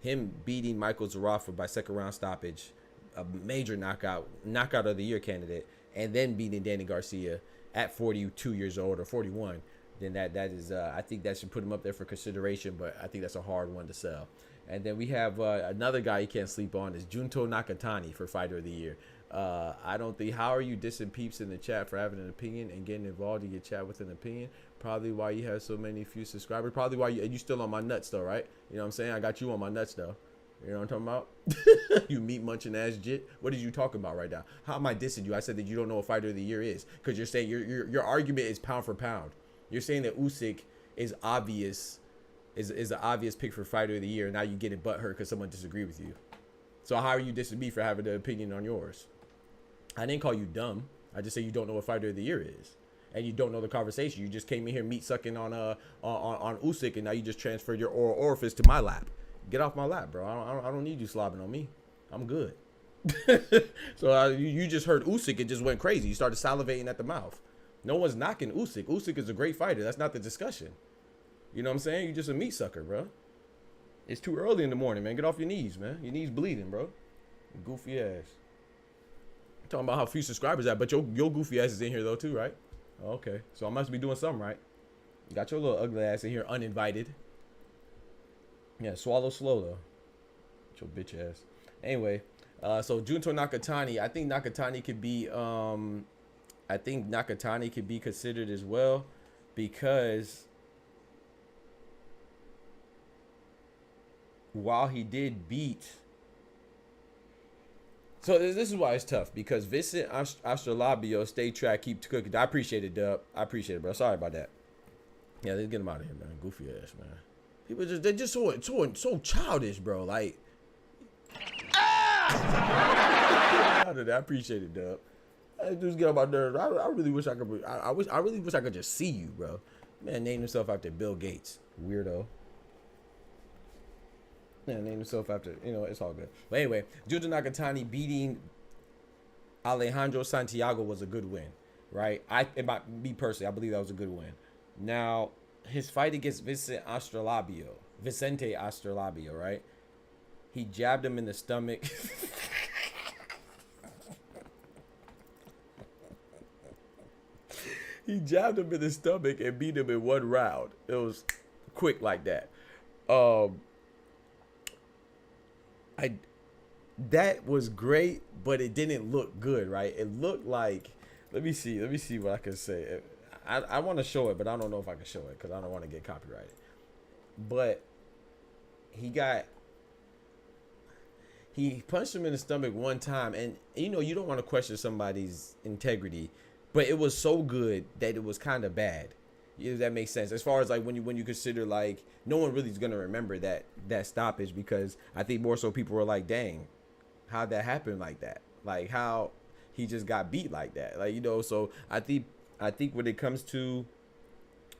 him beating Michael Zarafa by second round stoppage, a major knockout of the year candidate, and then beating Danny Garcia at 42 years old or 41, then that is I think that should put him up there for consideration. But I think that's a hard one to sell. And then we have another guy you can't sleep on is Junto Nakatani for fighter of the year. I don't think, how are you dissing peeps in the chat for having an opinion and getting involved in your chat with an opinion? Probably why you have so few subscribers. Probably why you still on my nuts though, right? You know what I'm saying? I got you on my nuts though. You know what I'm talking about? You meat munching ass jit. What are you talking about right now? How am I dissing you? I said that you don't know what fighter of the year is, because you're saying your argument is pound for pound. You're saying that Usyk is obvious. Is the obvious pick for fighter of the year. Now you get it butthurt because someone disagreed with you. So how are you dissing me for having an opinion on yours? I didn't call you dumb. I just say you don't know what fighter of the year is, and you don't know the conversation. You just came in here meat sucking on Usyk, and now you just transferred your oral orifice to my lap. Get off my lap, bro. I don't need you slobbing on me. I'm good. So you just heard Usyk and just went crazy. You started salivating at the mouth. No one's knocking Usyk. Usyk is a great fighter. That's not the discussion. You know what I'm saying? You're just a meat sucker, bro. It's too early in the morning, man. Get off your knees, man. Your knees bleeding, bro. Goofy ass. I'm talking about how few subscribers at, but your goofy ass is in here though too, right? Okay, so I must be doing something right. You got your little ugly ass in here uninvited. Yeah, swallow slow though. Your bitch ass. Anyway, so Junto Nakatani, I think Nakatani could be considered as well, because while he did beat, so this is why it's tough, because Vincent Astrolabio, stay track, keep cooking. I appreciate it, Dub. I appreciate it, bro. Sorry about that. Yeah, let's get him out of here, man. Goofy ass, man. People they're just so childish, bro. Like, I appreciate it, Dub. I just get on my nerves. I really wish I could. I really wish I could just see you, bro. Man, named himself after Bill Gates, weirdo. Yeah, named himself after, it's all good. But anyway, Junto Nakatani beating Alejandro Santiago was a good win, right? Me personally, I believe that was a good win. Now, his fight against Vicente Astrolabio, right? He jabbed him in the stomach. He jabbed him in the stomach and beat him in one round. It was quick like that. That was great, but it didn't look good, right? It looked like, let me see what I can say. I want to show it, but I don't know if I can show it because I don't want to get copyrighted. But he punched him in the stomach one time, and you don't want to question somebody's integrity but it was so good that it was kind of bad. If that makes sense. As far as like when you consider like no one really is gonna remember that stoppage, because I think more so people were like, dang, how'd that happen like that? Like how he just got beat like that. Like, you know, so I think when it comes to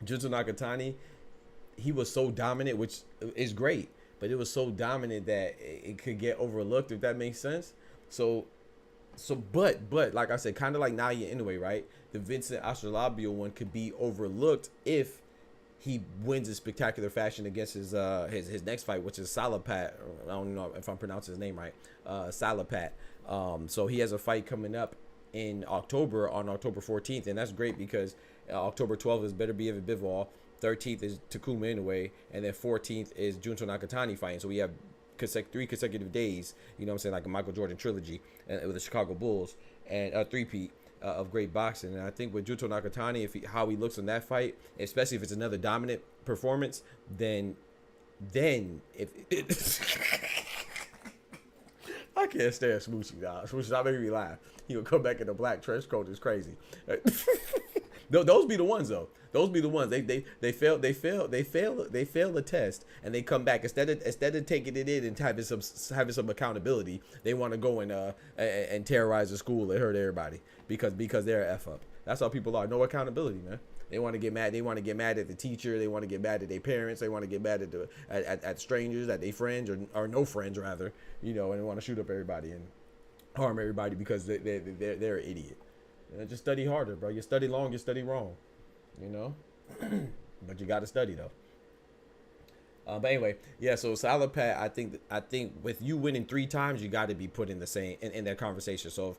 Junto Nakatani, he was so dominant, which is great, but it was so dominant that it could get overlooked, if that makes sense. So but like I said, kind of like Naya Inoue, right? The Vincent Astrolabio one could be overlooked if he wins in spectacular fashion against his next fight, which is Salapat. I don't know if I'm pronouncing his name right. Salapat. So he has a fight coming up in October, on October 14th, and that's great because October 12th is Better Be Evan Bivol, 13th is Takuma Inoue, and then 14th is Junto Nakatani fighting. So we have 3 consecutive days, you know what I'm saying, like a Michael Jordan trilogy with the Chicago Bulls, and a three-peat of great boxing. And I think with Junto Nakatani, how he looks in that fight, especially if it's another dominant performance, then if I can't stand Smoochie, dog. Smoochie not making me laugh. He will come back in a black trench coat. It's crazy. Those be the ones though. Those be the ones. They fail the test, and they come back instead of taking it in and having some accountability. They want to go and terrorize the school and hurt everybody because they're a F up. That's how people are. No accountability, man. They want to get mad. They want to get mad at the teacher. They want to get mad at their parents. They want to get mad at strangers, at their friends or no friends rather. You know, and they want to shoot up everybody and harm everybody because they're an idiot. You know, just study harder, bro. You study long, you study wrong. You know, but you got to study though. But anyway, yeah. So Salapat, I think with you winning 3 times, you got to be put in the same in that conversation. So,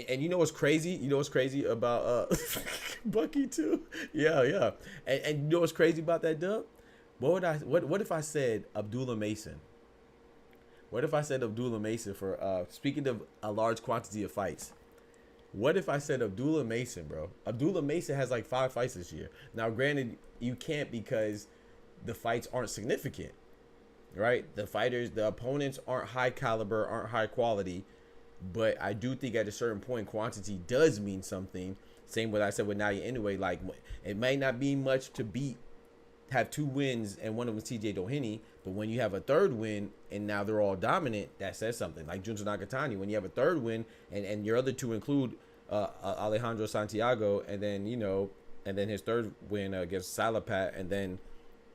and you know what's crazy? You know what's crazy about Bucky too? Yeah. And you know what's crazy about that, Dub? What if I said Abdullah Mason? What if I said Abdullah Mason for speaking of a large quantity of fights? What if I said Abdullah Mason, bro? Abdullah Mason has like 5 fights this year. Now, granted, you can't because the fights aren't significant, right? The opponents aren't high caliber, aren't high quality. But I do think at a certain point, quantity does mean something. Same what I said with Naya Inoue. Like, it might not be much to have 2 wins and one of them TJ Doheny, but when you have a 3rd win and now they're all dominant, that says something. Like Junto Nakatani, when you have a 3rd win and your other 2 include Alejandro Santiago, and then his 3rd win against Salapat, and then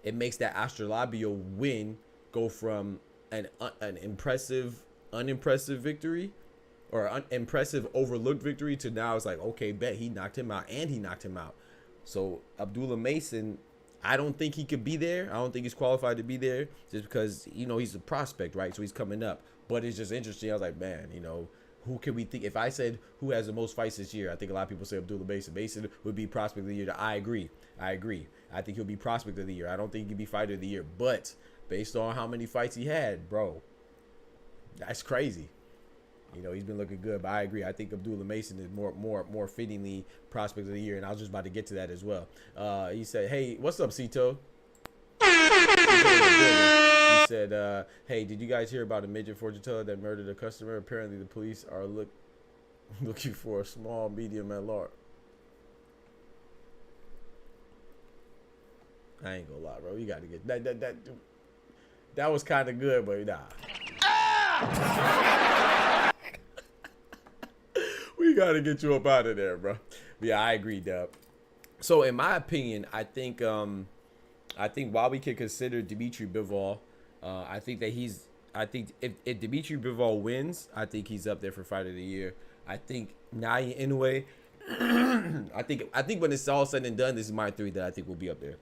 it makes that Astrolabio win go from an unimpressive victory or impressive overlooked victory to now it's like, okay, bet he knocked him out and he knocked him out. So Abdullah Mason, I don't think he could be there. I don't think he's qualified to be there just because, you know, he's a prospect, right? So he's coming up. But it's just interesting. I was like, man, you know, who can we think? If I said who has the most fights this year, I think a lot of people say Abdullah Mason. Mason would be prospect of the year. I agree. I think he'll be prospect of the year. I don't think he could be fighter of the year. But based on how many fights he had, bro, that's crazy. You know, he's been looking good, but I agree. I think Abdullah Mason is more fittingly prospect of the year, and I was just about to get to that as well. He said, "Hey, what's up, Cito?" He said, "Hey, did you guys hear about a midget fortune teller that murdered a customer? Apparently, the police are looking for a small, medium, and large." I ain't gonna lie, bro. You gotta get that. That was kind of good, but nah. We gotta get you up out of there, bro. But yeah, I agree, Dub. So in my opinion, I think while we can consider Dimitri Bivol, I think if Dimitri Bivol wins, I think he's up there for fight of the year. I think Naya Inoue, I think when it's all said and done, this is my 3 that I think will be up there.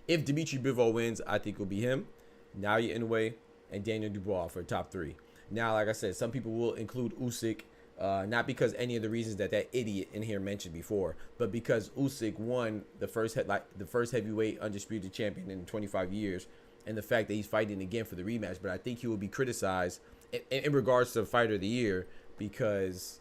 If Dimitri Bivol wins, I think it'll be him, Naya Inoue, and Daniel Dubois for top 3. Now, like I said, some people will include Usyk, not because any of the reasons that idiot in here mentioned before, but because Usyk won the first heavyweight undisputed champion in 25 years, and the fact that he's fighting again for the rematch. But I think he will be criticized in regards to fighter of the year because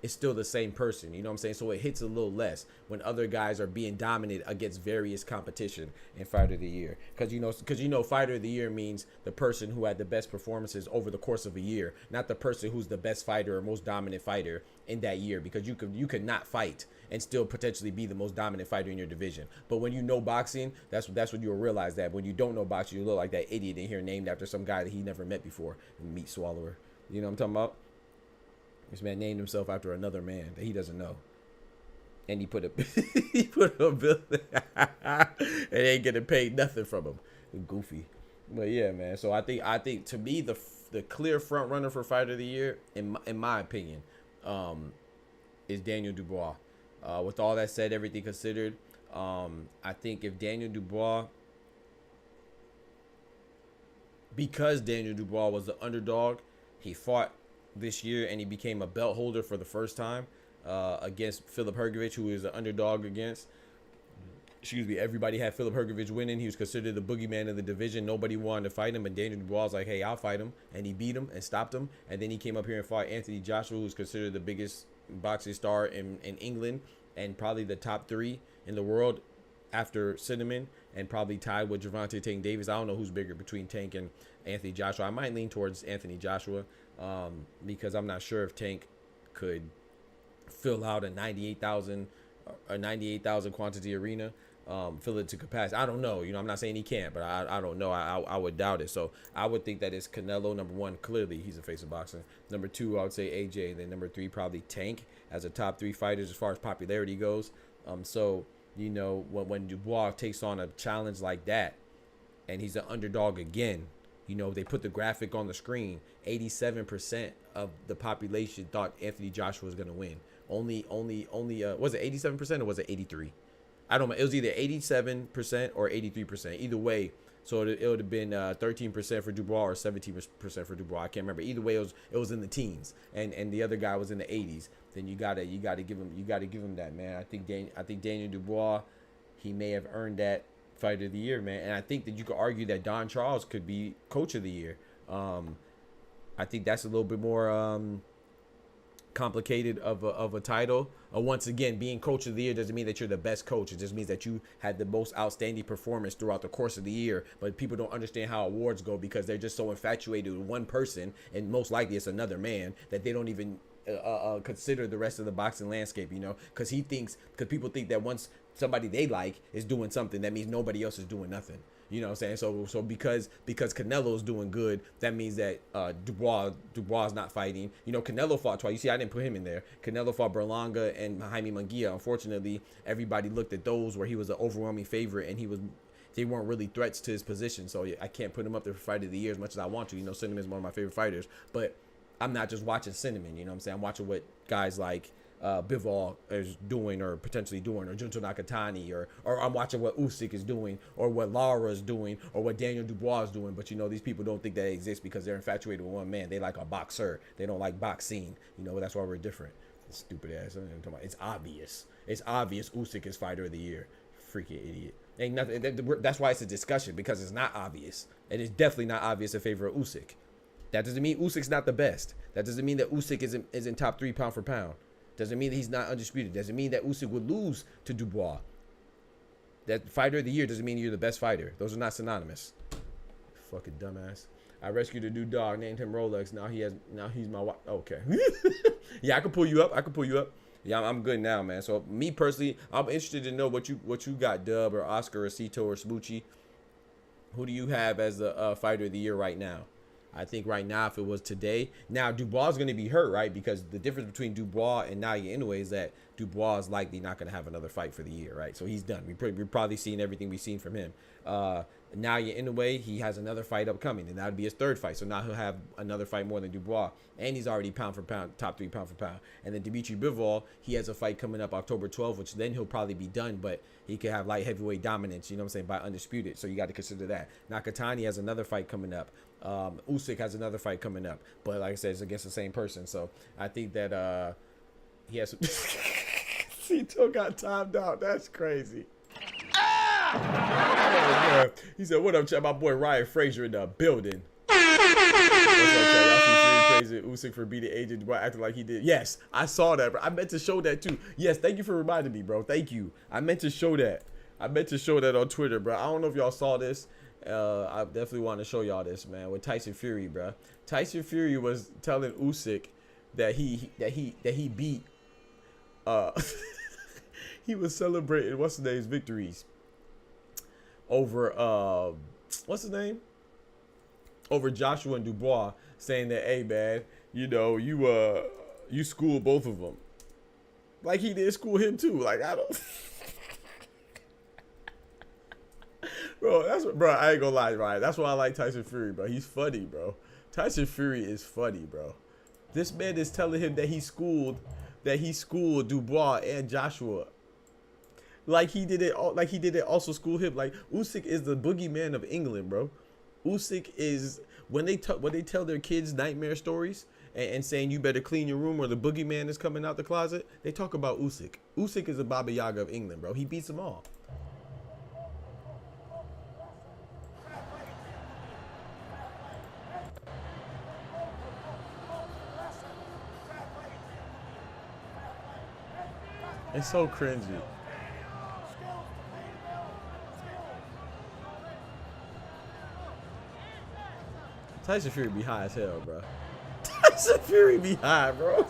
is still the same person. You know what I'm saying? So it hits a little less when other guys are being dominant against various competition in Fighter of the Year. Because you know, Fighter of the Year means the person who had the best performances over the course of a year, not the person who's the best fighter or most dominant fighter in that year. Because you could not fight and still potentially be the most dominant fighter in your division. But when you know boxing, that's when you'll realize that. When you don't know boxing, you look like that idiot in here named after some guy that he never met before, meat swallower. You know what I'm talking about? This man named himself after another man that he doesn't know, and he put a bill and they ain't getting paid nothing from him. Goofy, but yeah, man. So I think to me the clear front runner for Fighter of the Year, in my opinion, is Daniel Dubois. With all that said, everything considered, I think if Daniel Dubois, because Daniel Dubois was the underdog, he fought this year and he became a belt holder for the first time against Filip Hrgović, who is an underdog against. Excuse me, everybody had Filip Hrgović winning. He was considered the boogeyman of the division. Nobody wanted to fight him, and Daniel Dubois was like, hey, I'll fight him. And he beat him and stopped him. And then he came up here and fought Anthony Joshua, who's considered the biggest boxing star in England and probably the top 3 in the world after Cinnamon, and probably tied with Gervonta Tank Davis. I don't know who's bigger between Tank and Anthony Joshua. I might lean towards Anthony Joshua because I'm not sure if Tank could fill out a 98,000 quantity arena, fill it to capacity. I don't know. You know, I'm not saying he can't, but I don't know. I would doubt it. So I would think that it's Canelo. Number 1, clearly he's a face of boxing. Number 2, I would say AJ. And then number 3, probably Tank as a top 3 fighters as far as popularity goes. So, you know, when Dubois takes on a challenge like that and he's an underdog again, you know, they put the graphic on the screen. 87% of the population thought Anthony Joshua was going to win. Only was it 87% or was it 83? I don't know. It was either 87% or 83%. Either way, so it would have been 13% for Dubois or 17% for Dubois. I can't remember. Either way, it was in the teens, and the other guy was in the 80s. Then you gotta give him that, man. I think Daniel Dubois, he may have earned that Fighter of the Year, man. And I think that you could argue that Don Charles could be Coach of the Year. I think that's a little bit more complicated of a title. Once again, being Coach of the Year doesn't mean that you're the best coach. It just means that you had the most outstanding performance throughout the course of the year. But people don't understand how awards go because they're just so infatuated with one person, and most likely it's another man, that they don't even consider the rest of the boxing landscape, you know, because people think that once somebody they like is doing something, that means nobody else is doing nothing. You know what I'm saying? So because Canelo's doing good, that means that Dubois is not fighting. You know, Canelo fought twice. You see, I didn't put him in there. Canelo fought Berlanga and Jaime Munguia. Unfortunately, everybody looked at those where he was an overwhelming favorite and they weren't really threats to his position. So I can't put him up there for Fight of the Year as much as I want to. You know, Cinnamon is one of my favorite fighters, but I'm not just watching Cinnamon. You know what I'm saying? I'm watching what guys like Bivol is doing or potentially doing, or Junto Nakatani, or I'm watching what Usyk is doing, or what Lara is doing, or what Daniel Dubois is doing. But you know, these people don't think that exists because they're infatuated with one man. They like a boxer. They don't like boxing. You know, that's why we're different. Stupid ass. It's obvious. It's obvious Usyk is Fighter of the Year. Freaking idiot. Ain't nothing. That's why it's a discussion, because it's not obvious. It is definitely not obvious in favor of Usyk. That doesn't mean Usyk's not the best. That doesn't mean that Usyk isn't top 3 pound for pound. Doesn't mean that he's not undisputed. Doesn't mean that Usyk would lose to Dubois. That Fighter of the Year doesn't mean you're the best fighter. Those are not synonymous. Fucking dumbass. I rescued a new dog, named him Rolex. Now he's my wife. Okay. Yeah, I can pull you up. Yeah, I'm good now, man. So me personally, I'm interested to know what you got, Dub or Oscar or Cito or Smoochie. Who do you have as the Fighter of the Year right now? I think right now, if it was today, now Dubois is going to be hurt, right? Because the difference between Dubois and Naoya Inoue is that Dubois is likely not going to have another fight for the year, right? So he's done. We've probably seen everything we've seen from him. Naoya Inoue, he has another fight upcoming, and that would be his 3rd fight. So now he'll have another fight more than Dubois, and he's already pound for pound, top 3 pound for pound. And then Dimitri Bivol, he has a fight coming up October 12th, which then he'll probably be done, but he could have light heavyweight dominance, you know what I'm saying, by undisputed. So you got to consider that. Nakatani has another fight coming up. Usyk has another fight coming up, but like I said, it's against the same person. So I think that he has. Cito got timed out. That's crazy. Oh, he said, "What up, chat? My boy Ryan Frazier in the building." What's up, chat? Y'all see praising Usyk for beating AJ Dubois, acting like he did. Yes, I saw that, bro. I meant to show that too. Yes, thank you for reminding me, bro. Thank you. I meant to show that. I meant to show that on Twitter, bro. I don't know if y'all saw this. I definitely want to show y'all this, man, with Tyson Fury, bro. Tyson Fury was telling Usyk that he beat. He was celebrating what's his name's victories over what's his name? Over Joshua and Dubois, saying that, hey man, you know, you schooled both of them. Like he did school him too. Like I don't Bro, I ain't gonna lie, right? That's why I like Tyson Fury, bro. He's funny, bro. Tyson Fury is funny, bro. This man is telling him that he schooled Dubois and Joshua. Like he did it also school him. Like Usyk is the boogeyman of England, bro. Usyk is when they tell their kids nightmare stories and saying you better clean your room or the boogeyman is coming out the closet, they talk about Usyk. Usyk is the Baba Yaga of England, bro. He beats them all. It's so cringy. Tyson Fury be high as hell, bro. Tyson Fury be high, bro.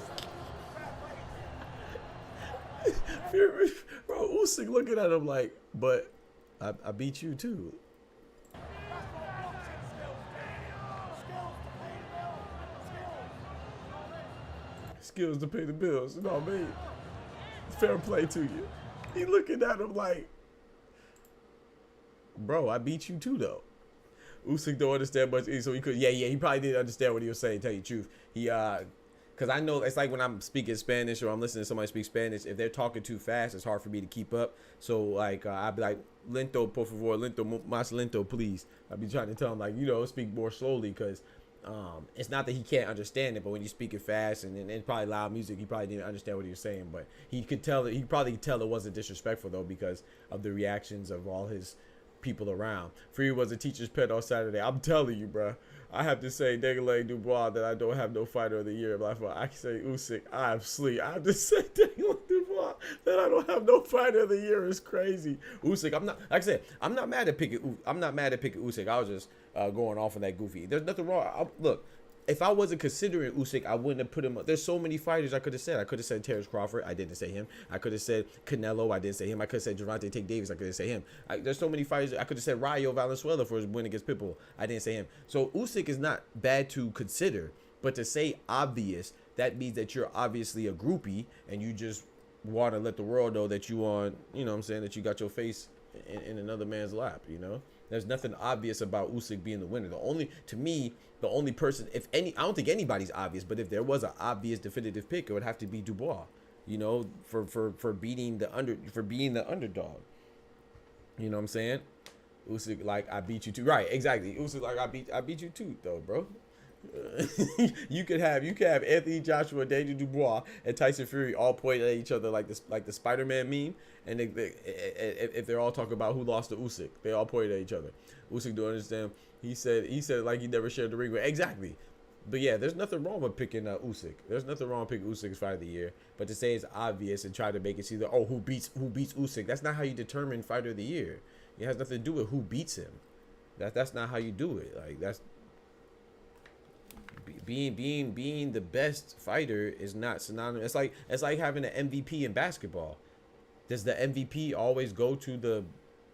Fury, bro, Usyk looking at him like, but I beat you too. Skills to pay the bills. You know what I mean? Fair play to you. He looking at him like, bro, I beat you too though. Usyk don't understand much, so he could, he probably didn't understand what he was saying, tell you the truth. He, cause I know it's like when I'm speaking Spanish or I'm listening to somebody speak Spanish, if they're talking too fast, it's hard for me to keep up. So like, I'd be like, lento, por favor, lento, más lento, please. I'd be trying to tell him like, you know, speak more slowly, cause it's not that he can't understand it, but when you speak it fast and probably loud music, he probably didn't understand what he was saying. But he could tell that he probably could tell it wasn't disrespectful though because of the reactions of all his people around. Fury was a teacher's pet on Saturday. I'm telling you, bro. I have to say Daniel Dubois that I don't have no fighter of the year. But I can say Usyk, I'm sleep. I have to say Daniel Dubois that I don't have no fighter of the year is crazy. Usyk, I'm not, like I said, I'm not mad at picking Usyk. I was just going off on that goofy. There's nothing wrong. Look, if I wasn't considering Usyk, I wouldn't have put him up. There's so many fighters I could have said. I could have said Terrence Crawford. I didn't say him. I could have said Canelo. I didn't say him. I could have said Gervonta Tank Davis. I couldn't say him. There's so many fighters. I could have said Rayo Valenzuela for his win against Pitbull. I didn't say him. So Usyk is not bad to consider, but to say obvious, that means that you're obviously a groupie and you just want to let the world know that you on, you know what I'm saying, that you got your face in another man's lap, you know? There's nothing obvious about Usyk being the winner. The only person, if any, I don't think anybody's obvious, but if there was an obvious definitive pick, it would have to be Dubois, you know, for being the underdog. You know what I'm saying? Usyk, like, I beat you too. Right, exactly. Usyk, like, I beat you too, though, bro. you could have Anthony Joshua, Daniel Dubois, and Tyson Fury all point at each other like the Spider-Man meme, and if they're all talking about who lost to Usyk, they all point at each other. Usyk don't understand. He said like he never shared the ring with. Exactly. But yeah, there's nothing wrong with picking Usyk. There's nothing wrong with picking Usyk's fight of the year. But to say it's obvious and try to make it see that, oh, who beats Usyk, that's not how you determine fighter of the year. It has nothing to do with who beats him. That's not how you do it. Like, that's being the best fighter is not synonymous. It's like having an MVP in basketball. Does the MVP always go to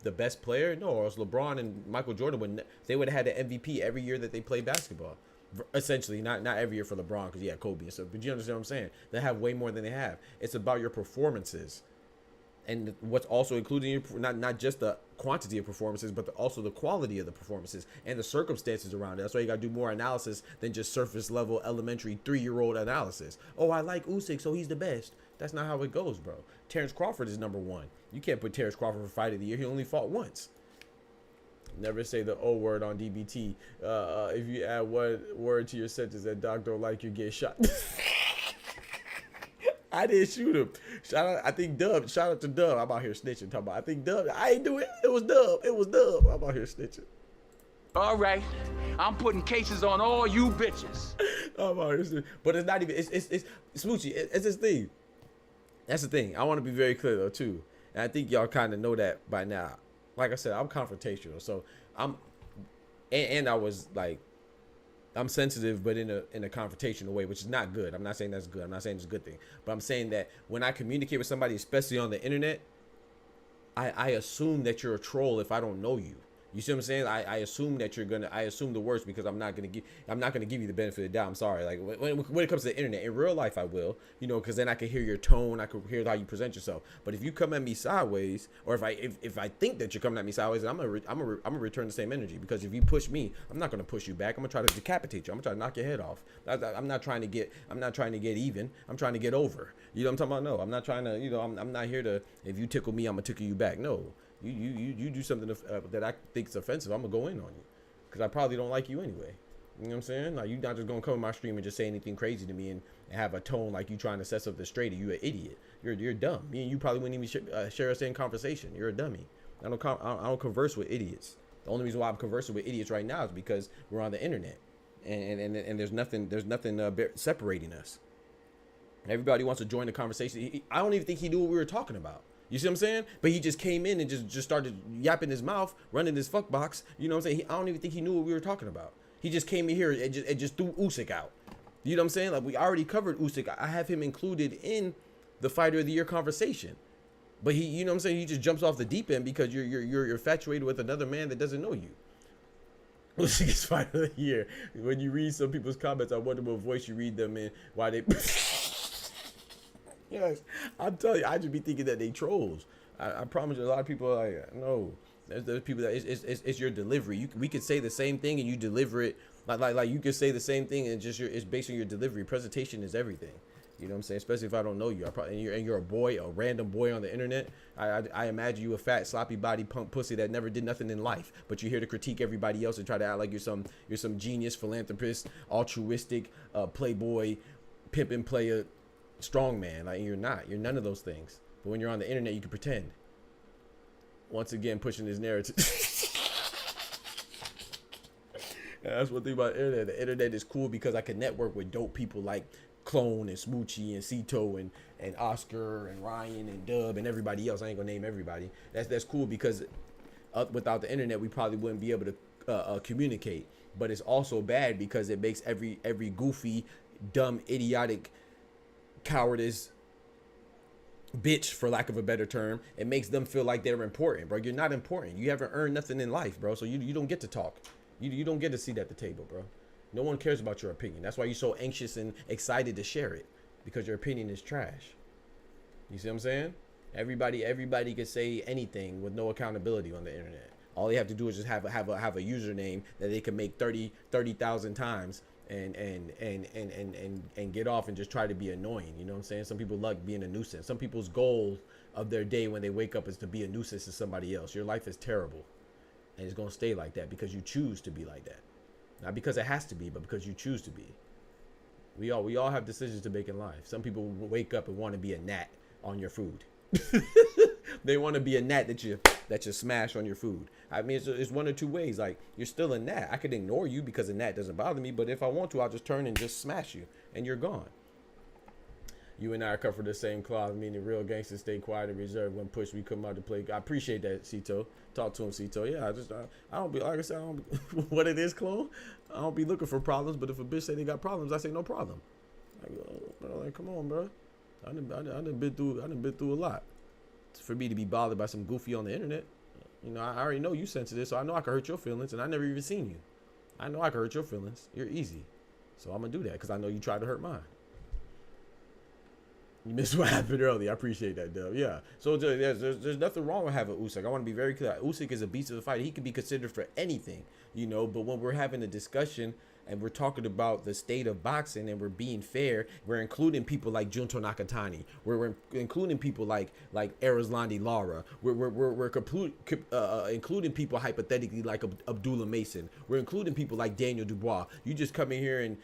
the best player? No, or else LeBron and Michael Jordan would have had an MVP every year that they play basketball. Essentially, not every year for LeBron because Kobe and stuff. But you understand what I'm saying? They have way more than they have. It's about your performances. And what's also including not just the quantity of performances, but also the quality of the performances and the circumstances around it. That's why you got to do more analysis than just surface level elementary 3-year-old analysis. Oh, I like Usyk, so he's the best. That's not how it goes, bro. Terrence Crawford is number one. You can't put Terrence Crawford for fight of the year. He only fought once. Never say the O word on DBT. If you add one word to your sentence that Doc don't like, you get shot. I didn't shoot him. Shout out, I think Dub. Shout out to Dub. I'm out here snitching. Talking about, I think Dub. I ain't do it. It was Dub. I'm out here snitching. All right, I'm putting cases on all you bitches. Oh my, but it's not even. It's Smoochie. It's this thing. That's the thing. I want to be very clear though too, and I think y'all kind of know that by now. Like I said, I'm confrontational, so and I was like, I'm sensitive, but in a confrontational way, which is not good. I'm not saying that's good. I'm not saying it's a good thing, but I'm saying that when I communicate with somebody, especially on the internet, I assume that you're a troll if I don't know you. You see what I'm saying? I assume that I assume the worst because I'm not gonna give you the benefit of the doubt. I'm sorry. Like when it comes to the internet, in real life I will, because then I can hear your tone, I can hear how you present yourself. But if you come at me sideways, or if I think that you're coming at me sideways, I'm gonna return the same energy, because if you push me, I'm not gonna push you back. I'm gonna try to decapitate you. I'm gonna try to knock your head off. I'm not trying to get even. I'm trying to get over. You know what I'm talking about? No, I'm not trying to. I'm not here to. If you tickle me, I'm gonna tickle you back. No. You do something that I think is offensive, I'm gonna go in on you, because I probably don't like you anyway. You know what I'm saying? Like, you're not just gonna come in my stream and just say anything crazy to me and have a tone like you trying to set something straight. You an idiot. You're dumb. Me and you probably wouldn't even share a same conversation. You're a dummy. I don't converse with idiots. The only reason why I'm conversing with idiots right now is because we're on the internet, and there's nothing separating us. Everybody wants to join the conversation. I don't even think he knew what we were talking about. You see what I'm saying? But he just came in and just started yapping his mouth, running his fuck box. You know what I'm saying? I don't even think he knew what we were talking about. He just came in here and just threw Usyk out. You know what I'm saying? Like, we already covered Usyk. I have him included in the Fighter of the Year conversation. But he, you know what I'm saying? He just jumps off the deep end because you're infatuated with another man that doesn't know you. Usyk is Fighter of the Year. When you read some people's comments, I wonder what voice you read them in. Why they... Yes, I'm telling you, I just be thinking that they trolls. I promise you, a lot of people are like, no. There's people that it's your delivery. We could say the same thing and you deliver it like you could say the same thing and it's based on your delivery. Presentation is everything. You know what I'm saying? Especially if I don't know you. And you're a boy, a random boy on the internet. I imagine you a fat, sloppy body punk pussy that never did nothing in life, but you're here to critique everybody else and try to act like you're some genius, philanthropist, altruistic, playboy, pimpin' player, strong man. Like, you're not. You're none of those things. But when you're on the internet, you can pretend. Once again, pushing this narrative. That's one thing about the internet. The internet is cool because I can network with dope people like Clone and Smoochie and Cito and Oscar and Ryan and Dub and everybody else. I ain't gonna name everybody. That's cool because without the internet, we probably wouldn't be able to communicate. But it's also bad because it makes every goofy, dumb, idiotic, cowardice bitch, for lack of a better term, it makes them feel like they're important, bro. You're not important. You haven't earned nothing in life, bro. So you don't get to talk. You don't get a seat at the table, bro. No one cares about your opinion. That's why you're so anxious and excited to share it, because your opinion is trash. You see what I'm saying? Everybody can say anything with no accountability on the internet. All they have to do is just have a username that they can make 30,000 times and get off and just try to be annoying. You know what I'm saying? Some people like being a nuisance. Some people's goal of their day when they wake up is to be a nuisance to somebody else. Your life is terrible, and it's gonna stay like that because you choose to be like that. Not because it has to be, but because you choose to be. We all have decisions to make in life. Some people wake up and want to be a gnat on your food. They want to be a gnat that you smash on your food. I mean, it's one or two ways. Like, you're still a gnat. I could ignore you because a gnat doesn't bother me, but if I want to, I'll just turn and just smash you, and you're gone. You and I are cut for the same cloth, meaning real gangsters stay quiet and reserved. When pushed, we come out to play. I appreciate that, Cito. Talk to him, Cito. Yeah, I don't be, like I said, I don't be, what it is, Clone? I don't be looking for problems, but if a bitch say they got problems, I say no problem. Like, come on, bro. I done been through a lot. For me to be bothered by some goofy on the internet, I already know you sensitive, so I know I can hurt your feelings, and I never even seen you. I know I can hurt your feelings. You're easy, so I'm gonna do that because I know you tried to hurt mine. You missed what happened earlier. I appreciate that, Dub. Yeah. So there's nothing wrong with having Usyk. I want to be very clear. Usyk is a beast of the fight. He can be considered for anything, But when we're having a discussion and we're talking about the state of boxing and we're being fair, we're including people like Junto Nakatani. We're including people like Erislandy Lara. We're including people hypothetically like Abdullah Mason. We're including people like Daniel Dubois. You just come in here and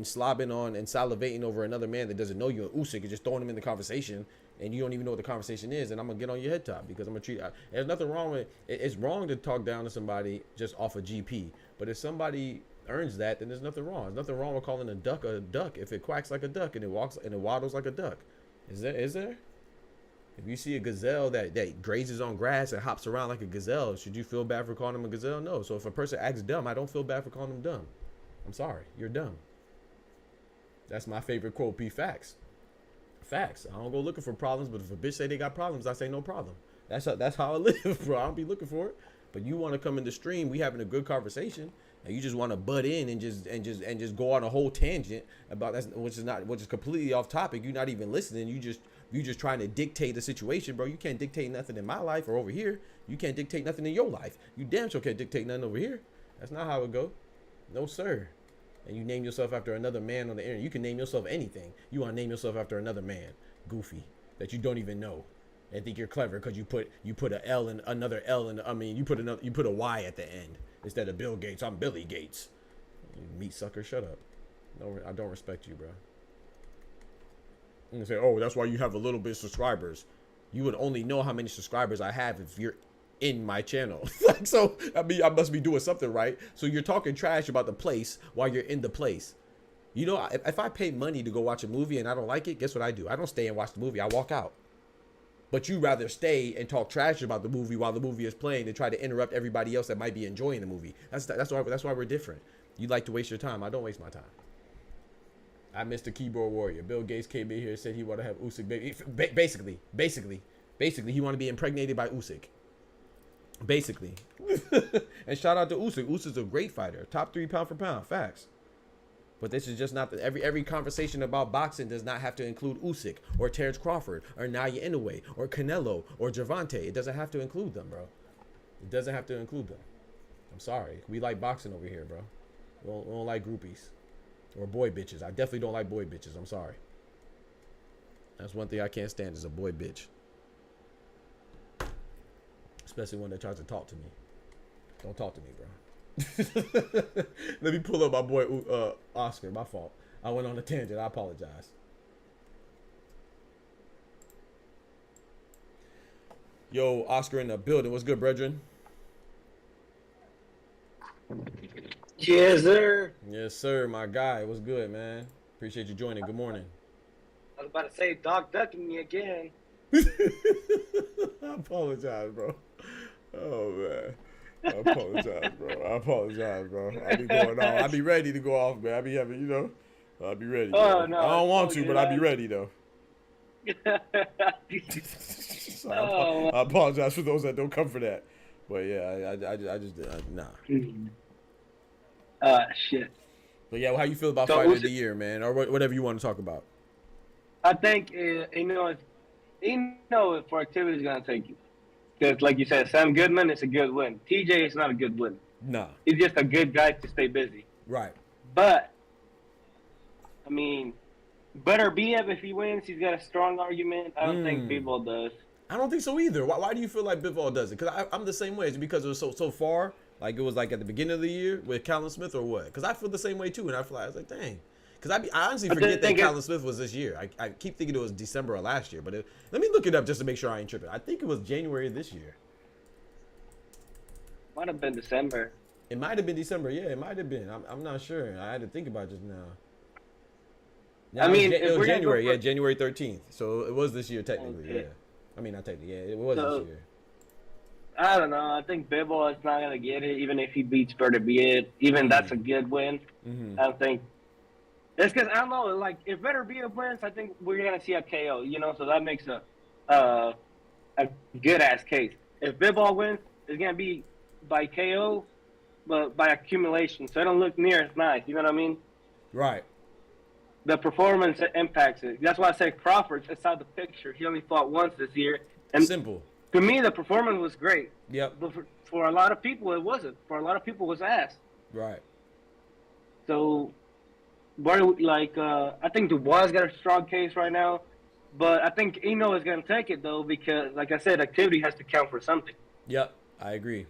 slobbing on and salivating over another man that doesn't know you, and Usyk, and just throwing him in the conversation. and you don't even know what the conversation is, and I'm gonna get on your head top because I'm gonna treat. There's nothing wrong with it. It's wrong to talk down to somebody just off a GP, but if somebody earns that, then there's nothing wrong. There's nothing wrong with calling a duck if it quacks like a duck and it walks and it waddles like a duck. Is there? If you see a gazelle that grazes on grass and hops around like a gazelle, should you feel bad for calling them a gazelle? No. So if a person acts dumb, I don't feel bad for calling them dumb. I'm sorry, you're dumb. That's my favorite quote. P facts. Facts. I don't go looking for problems, but if a bitch say they got problems, I say no problem. That's how I live, bro. I don't be looking for it. But you want to come in the stream, we having a good conversation, and you just want to butt in and just go on a whole tangent about that, which is completely off topic. You're not even listening. You just trying to dictate the situation, bro. You can't dictate nothing in my life or over here. You can't dictate nothing in your life. You damn sure can't dictate nothing over here. That's not how it go. No, sir. And you name yourself after another man on the internet. You can name yourself anything. You want to name yourself after another man, goofy, that you don't even know, and think you're clever because you put a L and another L in. You put a Y at the end instead of Bill Gates. I'm Billy Gates. You meat sucker, shut up. No, I don't respect you, bro. I'm gonna say, oh, that's why you have a little bit of subscribers. You would only know how many subscribers I have if you're in my channel. Like, so I mean, I must be doing something right. So you're talking trash about the place while you're in the place. You know, if I pay money to go watch a movie and I don't like it, guess what I do? I don't stay and watch the movie. I walk out. But you rather stay and talk trash about the movie while the movie is playing and try to interrupt everybody else that might be enjoying the movie. That's why we're different. You like to waste your time. I don't waste my time. I missed the keyboard warrior. Bill Gates came in here and said he want to have Usyk baby. Basically, he want to be impregnated by Usyk. Basically. And shout out to Usyk. Usyk's a great fighter. Top 3 pound for pound. Facts. But this is just not every conversation about boxing does not have to include Usyk or Terrence Crawford or Naya Inoue or Canelo or Gervonta. It doesn't have to include them, bro. It doesn't have to include them. I'm sorry. We like boxing over here, bro. We don't like groupies or boy bitches. I definitely don't like boy bitches. I'm sorry. That's one thing I can't stand is a boy bitch. Especially when they try to talk to me. Don't talk to me, bro. Let me pull up my boy Oscar. My fault. I went on a tangent. I apologize. Yo, Oscar in the building. What's good, brethren? Yes, sir. Yes, sir. My guy. What's good, man? Appreciate you joining. Good morning. I was about to say, Doc ducking me again. I apologize, bro. Oh, man. I apologize, bro. I be going on. I be ready to go off, man. I be having, you know, I be ready. Oh, bro. no, I don't want to, but I be ready, though. So I apologize for those that don't come for that. But, yeah, I just, nah. Shit. But, yeah, how you feel about fighter of the year, man? Or whatever you want to talk about. I think, for activity is going to take you. Because, like you said, Sam Goodman is a good win. TJ is not a good win. Nah. He's just a good guy to stay busy. Right. But, I mean, better BF if he wins. He's got a strong argument. I don't think Bivol does. I don't think so either. Why do you feel like Bivol does it? Because I'm the same way. Is it because it was so far? Like, it was like at the beginning of the year with Callum Smith or what? Because I feel the same way, too. And I feel like, I was like, dang. Because I honestly forget that Callum Smith was this year. I keep thinking it was December of last year. But let me look it up just to make sure I ain't tripping. I think it was January of this year. Might have been December. It might have been December. Yeah, it might have been. I'm not sure. I had to think about it just now. I mean, it was January. Yeah, January 13th. So it was this year technically. Okay. Yeah. I mean, not technically. Yeah, it was this year. I don't know. I think Bivol is not going to get it, even if he beats Better Be It. Even that's a good win. I don't think. It's because, I don't know, like, if Better Be It wins, I think we're going to see a KO, you know? So that makes a good-ass case. If Bivol wins, it's going to be by KO, but by accumulation. So it don't look near as nice. You know what I mean? Right. The performance impacts it. That's why I said Crawford's outside the picture. He only fought once this year. And simple. To me, the performance was great. Yep. But for a lot of people, it wasn't. For a lot of people, it was ass. Right. So, I think Dubois got a strong case right now. But I think Eno is going to take it, though, because, like I said, activity has to count for something. Yep, I agree.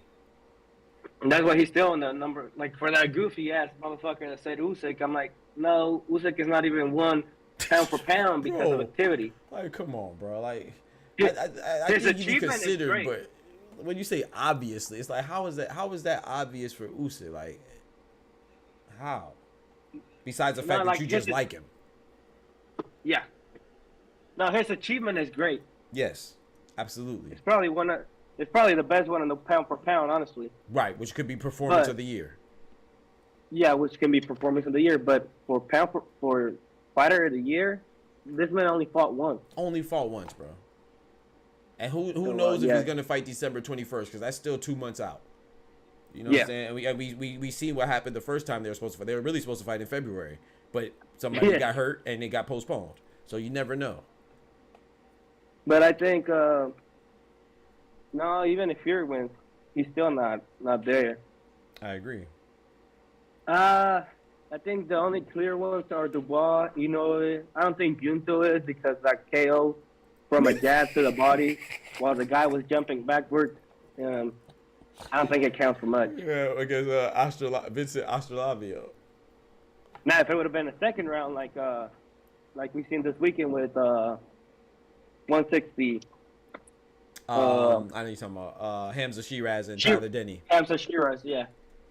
And that's why he's still in the number. Like, for that goofy-ass motherfucker that said Usyk, I'm like, no, Usyk is not even one pound for pound because of activity. Like, come on, bro. Like, His I think you be achievement is considered, great. but when you say obviously, it's like, how is that obvious for Usyk? Like, how? Besides the fact that you just like him. Yeah. No, his achievement is great. Yes, absolutely. It's probably the best one in the pound for pound, honestly. Right, which could be performance of the year. Yeah, which can be performance of the year, but for fighter of the year, this man only fought once. Only fought once, bro. And who knows if he's gonna fight December 21st? Because that's still 2 months out. You know what I'm saying? And we seen what happened the first time they were supposed to fight. They were really supposed to fight in February, but somebody got hurt and it got postponed. So you never know. But I think no, even if Fury wins, he's still not there. I agree. I think the only clear ones are Dubois. You know, I don't think Junto is because that KO from a jab to the body while the guy was jumping backwards. I don't think it counts for much. Yeah, against Vincent Astrolabio. Now, if it would have been a second round, like we've seen this weekend with 160. I know you're talking about Hamza Shiraz and Tyler Denny. Hamza Shiraz, yeah.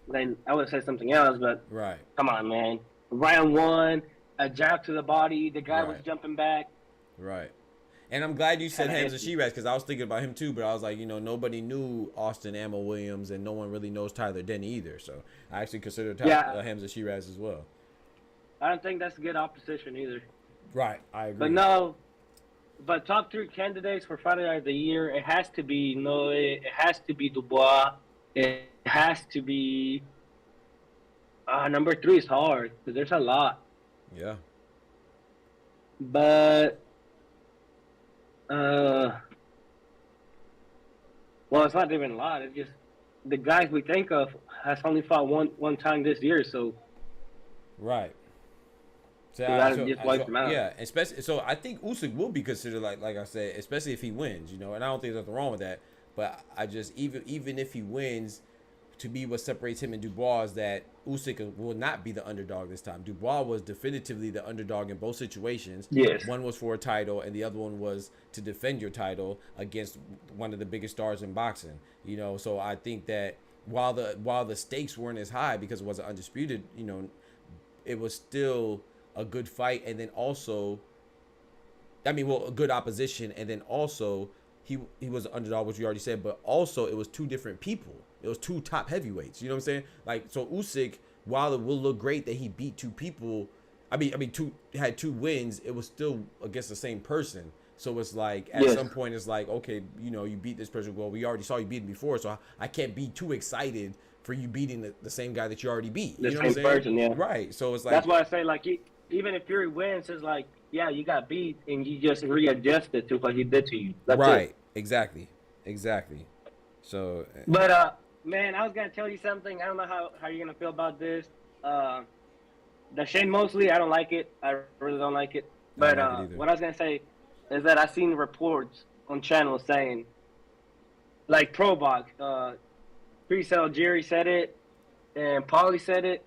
Then I would have said something else, but right. Come on, man. Round one, a jab to the body. The guy was jumping back. Right. And I'm glad you said Hamza Shiraz because I was thinking about him too, but I was like, nobody knew Austin Ammo Williams and no one really knows Tyler Denny either. So I actually considered Hamza Shiraz as well. I don't think that's a good opposition either. Right, I agree. But no, top 3 candidates for Fighter of the Year, it has to be Noe, it has to be Dubois, it has to be number 3 is hard because there's a lot. Yeah. But well, it's not even a lot. It's just the guys we think of has only fought one time this year, so right. So just wipe them out. Yeah, especially. So I think Usyk will be considered like I said, especially if he wins. And I don't think there's nothing wrong with that. But I just even if he wins, to me, what separates him and Dubois is that Usyk will not be the underdog this time. Dubois was definitively the underdog in both situations. Yes. One was for a title, and the other one was to defend your title against one of the biggest stars in boxing. So I think that while the stakes weren't as high because it wasn't undisputed, it was still a good fight, and then also, a good opposition, and then also he was an underdog, which we already said, but also it was 2 different people. It was 2 top heavyweights. You know what I'm saying? Like, so Usyk, while it will look great that he beat 2 people, had 2 wins, it was still against the same person. So it's like at some point it's like, okay, you beat this person. Well, we already saw you beat him before, so I can't be too excited for you beating the same guy that you already beat. The same person, yeah. Right. So it's like that's why I say even if Fury wins, it's like, yeah, you got beat and you just readjusted to what he did to you. That's right. It. Exactly. So. But man, I was gonna tell you something. I don't know how you're gonna feel about this. The Shane Mosley, I don't like it. I really don't like it. But what I was gonna say is that I've seen reports on channels saying, like Pro Box, Pre-Sell Jerry said it, and Paulie said it.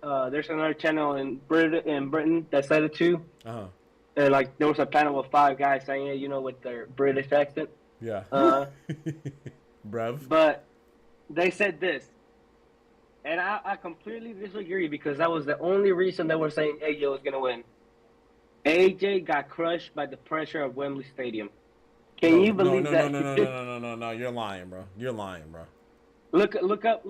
There's another channel in Britain that said it too. And like there was a panel of 5 guys saying it, with their British accent. Yeah. Bruv. But they said this, and I completely disagree because that was the only reason they were saying AJ was gonna win. AJ got crushed by the pressure of Wembley Stadium. Can you believe that? No. You're lying, bro. Look up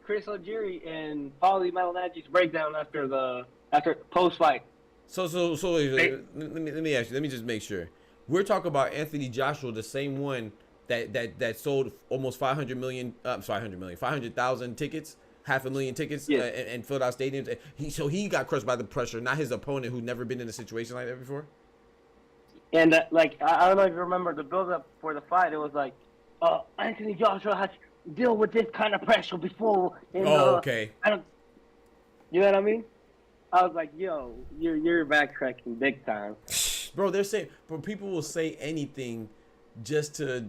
Chris Algieri and Paulie Malignaggi's breakdown after post fight. So let me ask you. Let me just make sure. We're talking about Anthony Joshua, the same one that sold almost 500,000 tickets, 500,000 tickets, and filled out stadiums. He got crushed by the pressure, not his opponent who'd never been in a situation like that before. And I don't know if you remember the build up for the fight. It was like, Anthony Joshua has to deal with this kind of pressure before. Okay. You know what I mean? I was like, yo, you're backtracking big time. Bro, they're saying, but people will say anything just to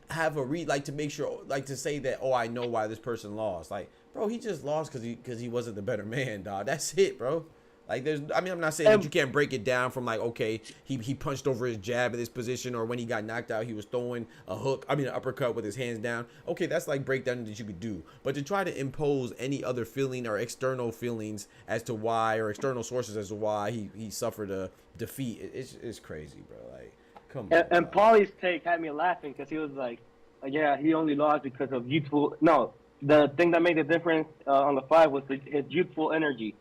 have a to make sure, to say that, oh, I know why this person lost. Like, bro, he just lost because he wasn't the better man, dog. That's it, bro. Like I'm not saying that you can't break it down from like, okay, he punched over his jab in this position, or when he got knocked out, he was throwing an uppercut with his hands down. Okay, that's like breakdown that you could do. But to try to impose any other feeling or external feelings as to why, or external sources as to why he suffered a defeat, it's crazy, bro. Like, come on. And Paulie's take had me laughing because he was like, yeah, he only lost because of youthful. No, the thing that made the difference on the 5 was his youthful energy.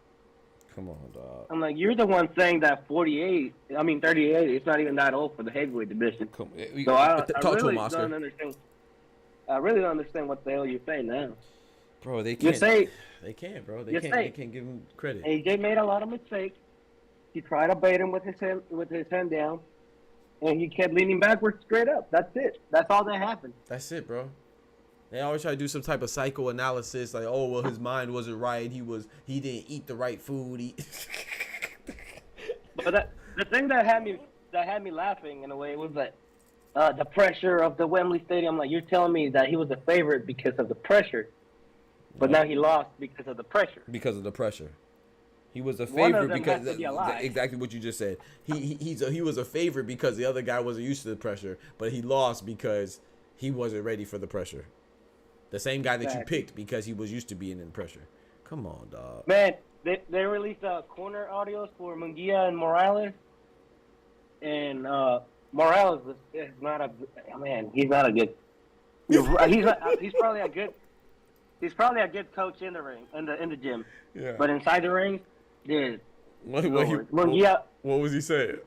Come on, dog. I'm like, you're the one saying that 38, it's not even that old for the heavyweight division. So I really don't understand. I really don't understand what the hell you're saying now. Bro, they can't. They can't, bro. They can't give him credit. AJ made a lot of mistakes. He tried to bait him with his hand down, and he kept leaning backwards straight up. That's it. That's all that happened. That's it, bro. They always try to do some type of psychoanalysis, like, oh, well, his mind wasn't right. He didn't eat the right food. But the thing that had me laughing in a way was that the pressure of the Wembley Stadium. Like, you're telling me that he was a favorite because of the pressure, but now he lost because of the pressure. Because of the pressure. He was a favorite because exactly what you just said. He was a favorite because the other guy wasn't used to the pressure, but he lost because he wasn't ready for the pressure. The same guy that you picked because he was used to being in pressure. Come on, dog. Man, they released corner audios for Munguia and Morales, and Morales is not a man. He's not a good. He's probably a good coach in the ring, in the gym. Yeah. But inside the ring, dude. What was he saying,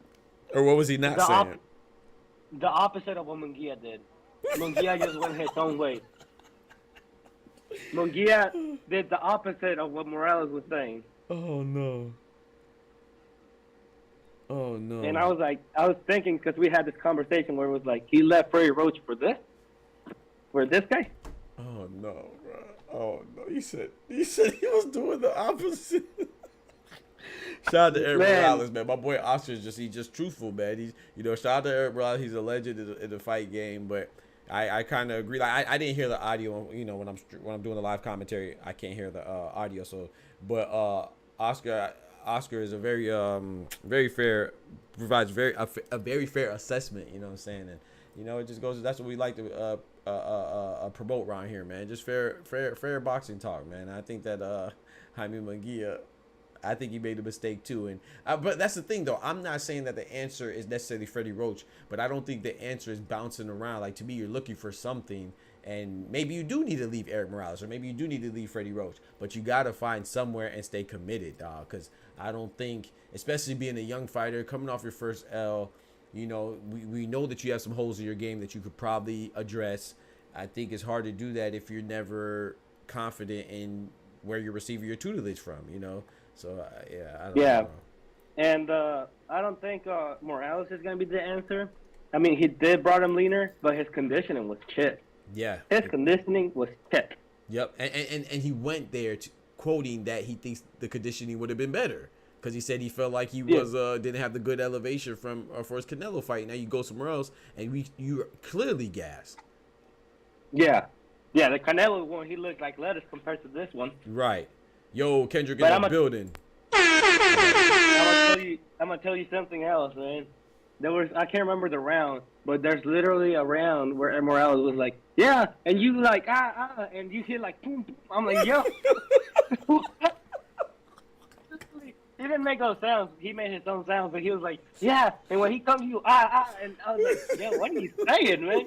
or what was he not saying? The opposite of what Munguia did. Munguia just went his own way. Munguia did the opposite of what Morales was saying. Oh no. Oh no. And I was thinking, because we had this conversation where it was like, he left Freddie Roach for this guy. Oh no, bro. Oh no. He said he was doing the opposite. Shout out to Eric Morales, man. My boy Oscar is just truthful, man. Shout out to Eric Morales. He's a legend in the fight game, but I kind of agree. Like I didn't hear the audio. When I'm doing the live commentary, I can't hear the audio. So, but Oscar is a very fair, provides a very fair assessment. You know what I'm saying? And it just goes. That's what we like to promote around here, man. Just fair boxing talk, man. I think that Jaime Munguia, I think he made a mistake too, and but that's the thing though. I'm not saying that the answer is necessarily Freddie Roach, but I don't think the answer is bouncing around. Like, to me, you're looking for something, and maybe you do need to leave Eric Morales, or maybe you do need to leave Freddie Roach, but you gotta find somewhere and stay committed, dog. Because I don't think, especially being a young fighter coming off your first L, we know that you have some holes in your game that you could probably address. I think it's hard to do that if you're never confident in where you're receiving your tutelage from, So, I don't know. And I don't think Morales is going to be the answer. I mean, he did brought him leaner, but his conditioning was shit. Yeah. His conditioning was shit. Yep. And he went there quoting that he thinks the conditioning would have been better, because he said he felt like he was didn't have the good elevation for his Canelo fight. Now you go somewhere else, and you're clearly gassed. Yeah. Yeah, the Canelo one, he looked like lettuce compared to this one. Right. Yo, Kendrick in the building. I'm gonna tell you something else, man. I can't remember the round, but there's literally a round where Morales was like, yeah, and you like, and you hear like, boom, boom. I'm like, yo. He didn't make those sounds. He made his own sounds, but he was like, yeah. And when he comes to you, and I was like, yeah, what are you saying, man?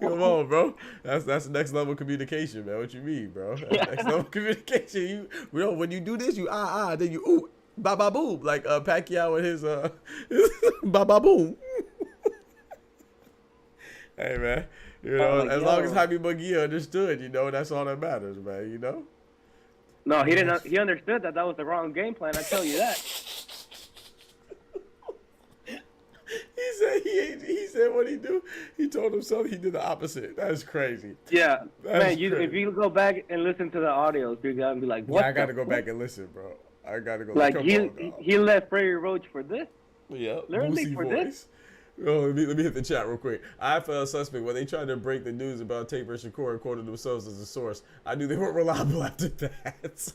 Come on, bro. That's next level communication, man. What you mean, bro? That's next level communication. When you do this, you then you ooh, ba ba boom, like Pacquiao with his ba ba boom. Hey, man. As long as Jaime Munguia understood, that's all that matters, man. No, he didn't. He understood that was the wrong game plan. I tell you that. He said what he do. He told himself he did the opposite. That's crazy. Yeah, man. If you go back and listen to the audios, you're gonna be like, "What?" Yeah, I gotta go back and listen, bro. I gotta go. Like he left Freddie Roach for this. Yeah, literally Boosie for voice. this. Oh, let me hit the chat real quick. IFL suspect, when they tried to break the news about Tate versus Shakur, quoted themselves as a source. I knew they weren't reliable after that.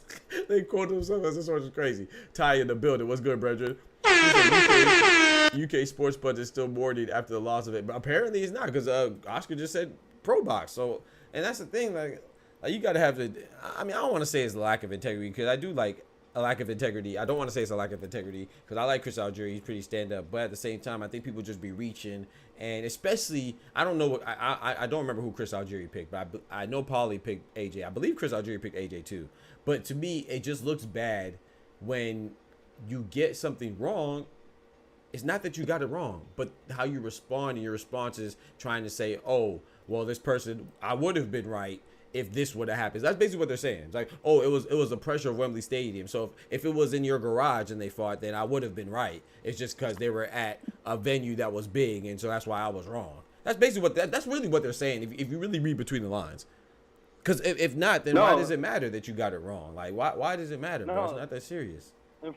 They quoted themselves as a source. It's crazy. Ty in the building. What's good, brethren? UK sports budget is still mourning after the loss of it. But apparently it's not, because Oscar just said pro box. So, and that's the thing. Like you got to have the, I mean, I don't want to say it's a lack of integrity, because I do like a lack of integrity. I don't want to say it's a lack of integrity, because I like Chris Algieri. He's pretty stand up. But at the same time, I think people just be reaching, and especially, I don't know what I don't remember who Chris Algieri picked, but I know Paulie picked AJ. I believe Chris Algieri picked AJ too. But to me, it just looks bad when you get something wrong. It's not that you got it wrong, but how you respond, and your response is trying to say, oh, well, this person, I would have been right if this would have happened. That's basically what they're saying. It's like, oh, it was the pressure of Wembley Stadium. So if it was in your garage and they fought, then I would have been right. It's just because they were at a venue that was big, and so that's why I was wrong. That's basically that's really what they're saying, if you really read between the lines. Because if not, then why does it matter that you got it wrong? Like, why does it matter, bro? It's not that serious. And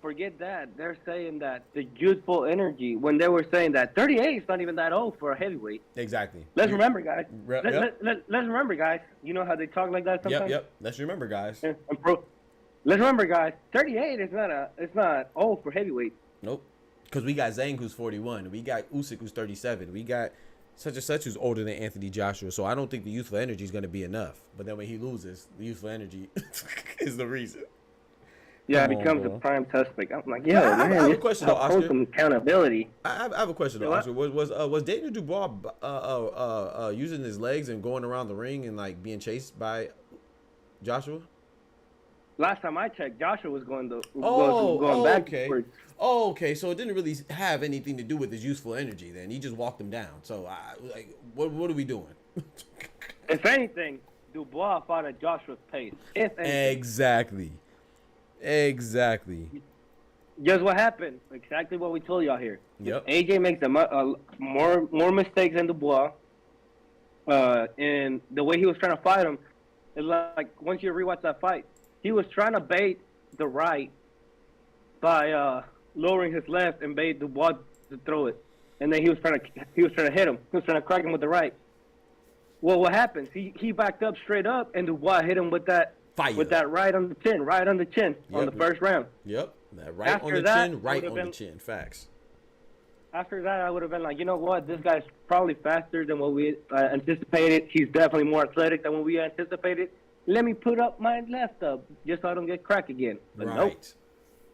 forget that. They're saying that the youthful energy, when they were saying that 38 is not even that old for a heavyweight. Exactly. Let's remember, guys. Let's remember, guys. You know how they talk like that sometimes? Yep. Let's remember, guys. Let's remember, guys. 38 is not old for heavyweight. Nope. Because we got Zhang, who's 41. We got Usyk, who's 37. We got such and such who's older than Anthony Joshua. So I don't think the youthful energy is going to be enough. But then when he loses, the youthful energy is the reason. Yeah, it becomes a prime suspect. I'm like, man, I have a question though, Oscar. Some accountability. I have a question though, Oscar. Was Daniel Dubois using his legs and going around the ring and like being chased by Joshua? Last time I checked, Joshua was going back. Okay. Oh, okay. So it didn't really have anything to do with his youthful energy. Then he just walked him down. So what are we doing? If anything, Dubois fought at Joshua's pace. If anything. Exactly. Guess what happened? Exactly what we told y'all here. Yep. AJ makes more mistakes than Dubois. And the way he was trying to fight him, it's like once you rewatch that fight, he was trying to bait the right by lowering his left and bait Dubois to throw it, and then he was trying to hit him. He was trying to crack him with the right. Well, what happens? He backed up straight up, and Dubois hit him with that. Fire. With that right on the chin on the first round. Yep. That right on the chin. Facts. After that, I would have been like, you know what? This guy's probably faster than what we anticipated. He's definitely more athletic than what we anticipated. Let me put up my left up just so I don't get cracked again. But nope.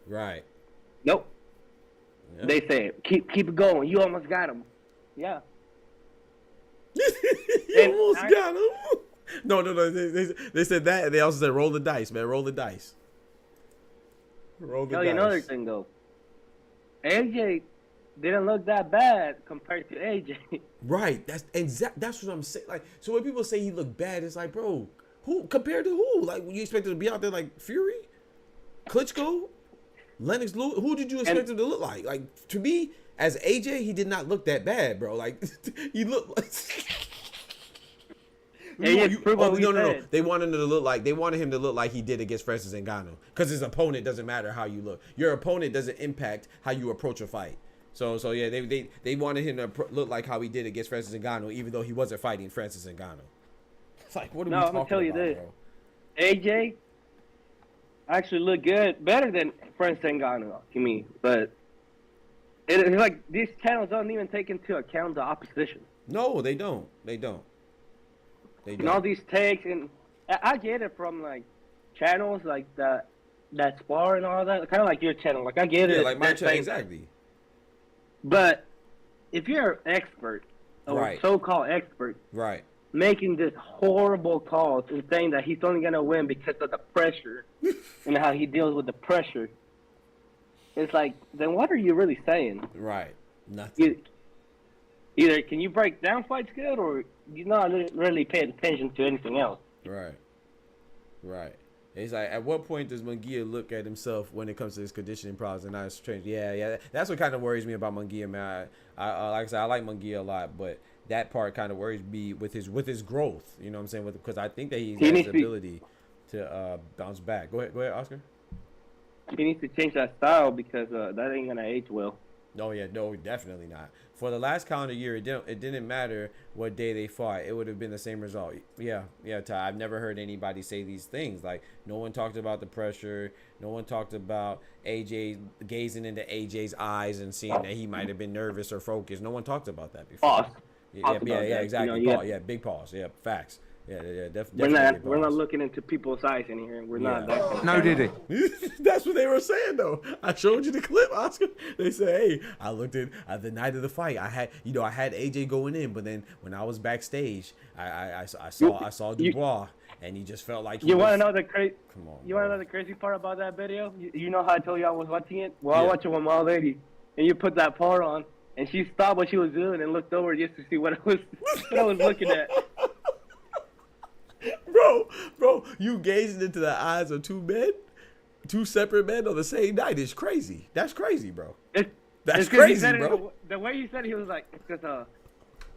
Right. Nope. Yep. They say, keep it going. You almost got him. Yeah. You almost got him. No. They said that, and they also said roll the dice, man. Roll the dice. Tell you another thing though. AJ didn't look that bad compared to AJ. Right. That's what I'm saying. Like, so when people say he looked bad, it's like, bro, who compared to who? Like, you expected to be out there like Fury, Klitschko, Lennox Lewis? Who did you expect him to look like? Like, to me, as AJ, he did not look that bad, bro. Like, he looked like. No. They wanted him to look like he did against Francis Ngannou, because his opponent doesn't matter how you look. Your opponent doesn't impact how you approach a fight. So yeah, they wanted him to look like how he did against Francis Ngannou, even though he wasn't fighting Francis Ngannou. It's like, what are we talking about? No, I'm gonna tell you this. Bro? AJ actually looked good, better than Francis Ngannou to me, but it's like these channels don't even take into account the opposition. No, they don't. And all these takes, and I get it from like channels like that spar and all that, kind of like your channel. Like I get it. Yeah, like my channel, exactly. But if you're an expert, or so-called expert, right, making this horrible calls and saying that he's only gonna win because of the pressure and how he deals with the pressure, it's like, then what are you really saying? Right, nothing. Either can you break down fights good, or you're not really paying attention to anything else. Right. It's like, at what point does Munguia look at himself when it comes to his conditioning problems and not his training? Yeah. That's what kind of worries me about Munguia, man. I like I said, I like Munguia a lot, but that part kind of worries me with his growth. You know what I'm saying? Because I think that he has the ability to bounce back. Go ahead, Oscar. He needs to change that style, because that ain't gonna age well. No, yeah, no, definitely not. For the last calendar year, it didn't matter what day they fought. It would have been the same result. Yeah, Ty. I've never heard anybody say these things. Like, no one talked about the pressure. No one talked about AJ gazing into AJ's eyes and seeing that he might have been nervous or focused. No one talked about that before. Pause. Yeah, exactly. You know, yeah, big pause. Yeah, facts. Yeah, definitely. We're not looking into people's eyes in here. We're not. No, did he? That's what they were saying though. I showed you the clip, Oscar. They said, "Hey, I looked at the night of the fight. I had AJ going in, but then when I was backstage, I saw Dubois, and he just felt like he want to know the crazy? Come on. You want to know the crazy part about that video? You know how I told you I was watching it? Well, I watched it with my lady, and you put that part on, and she stopped what she was doing and looked over just to see what I was looking at. Bro, you gazing into the eyes of two separate men on the same night is crazy. That's crazy, bro. That's crazy, bro. The way he said it, he was like, because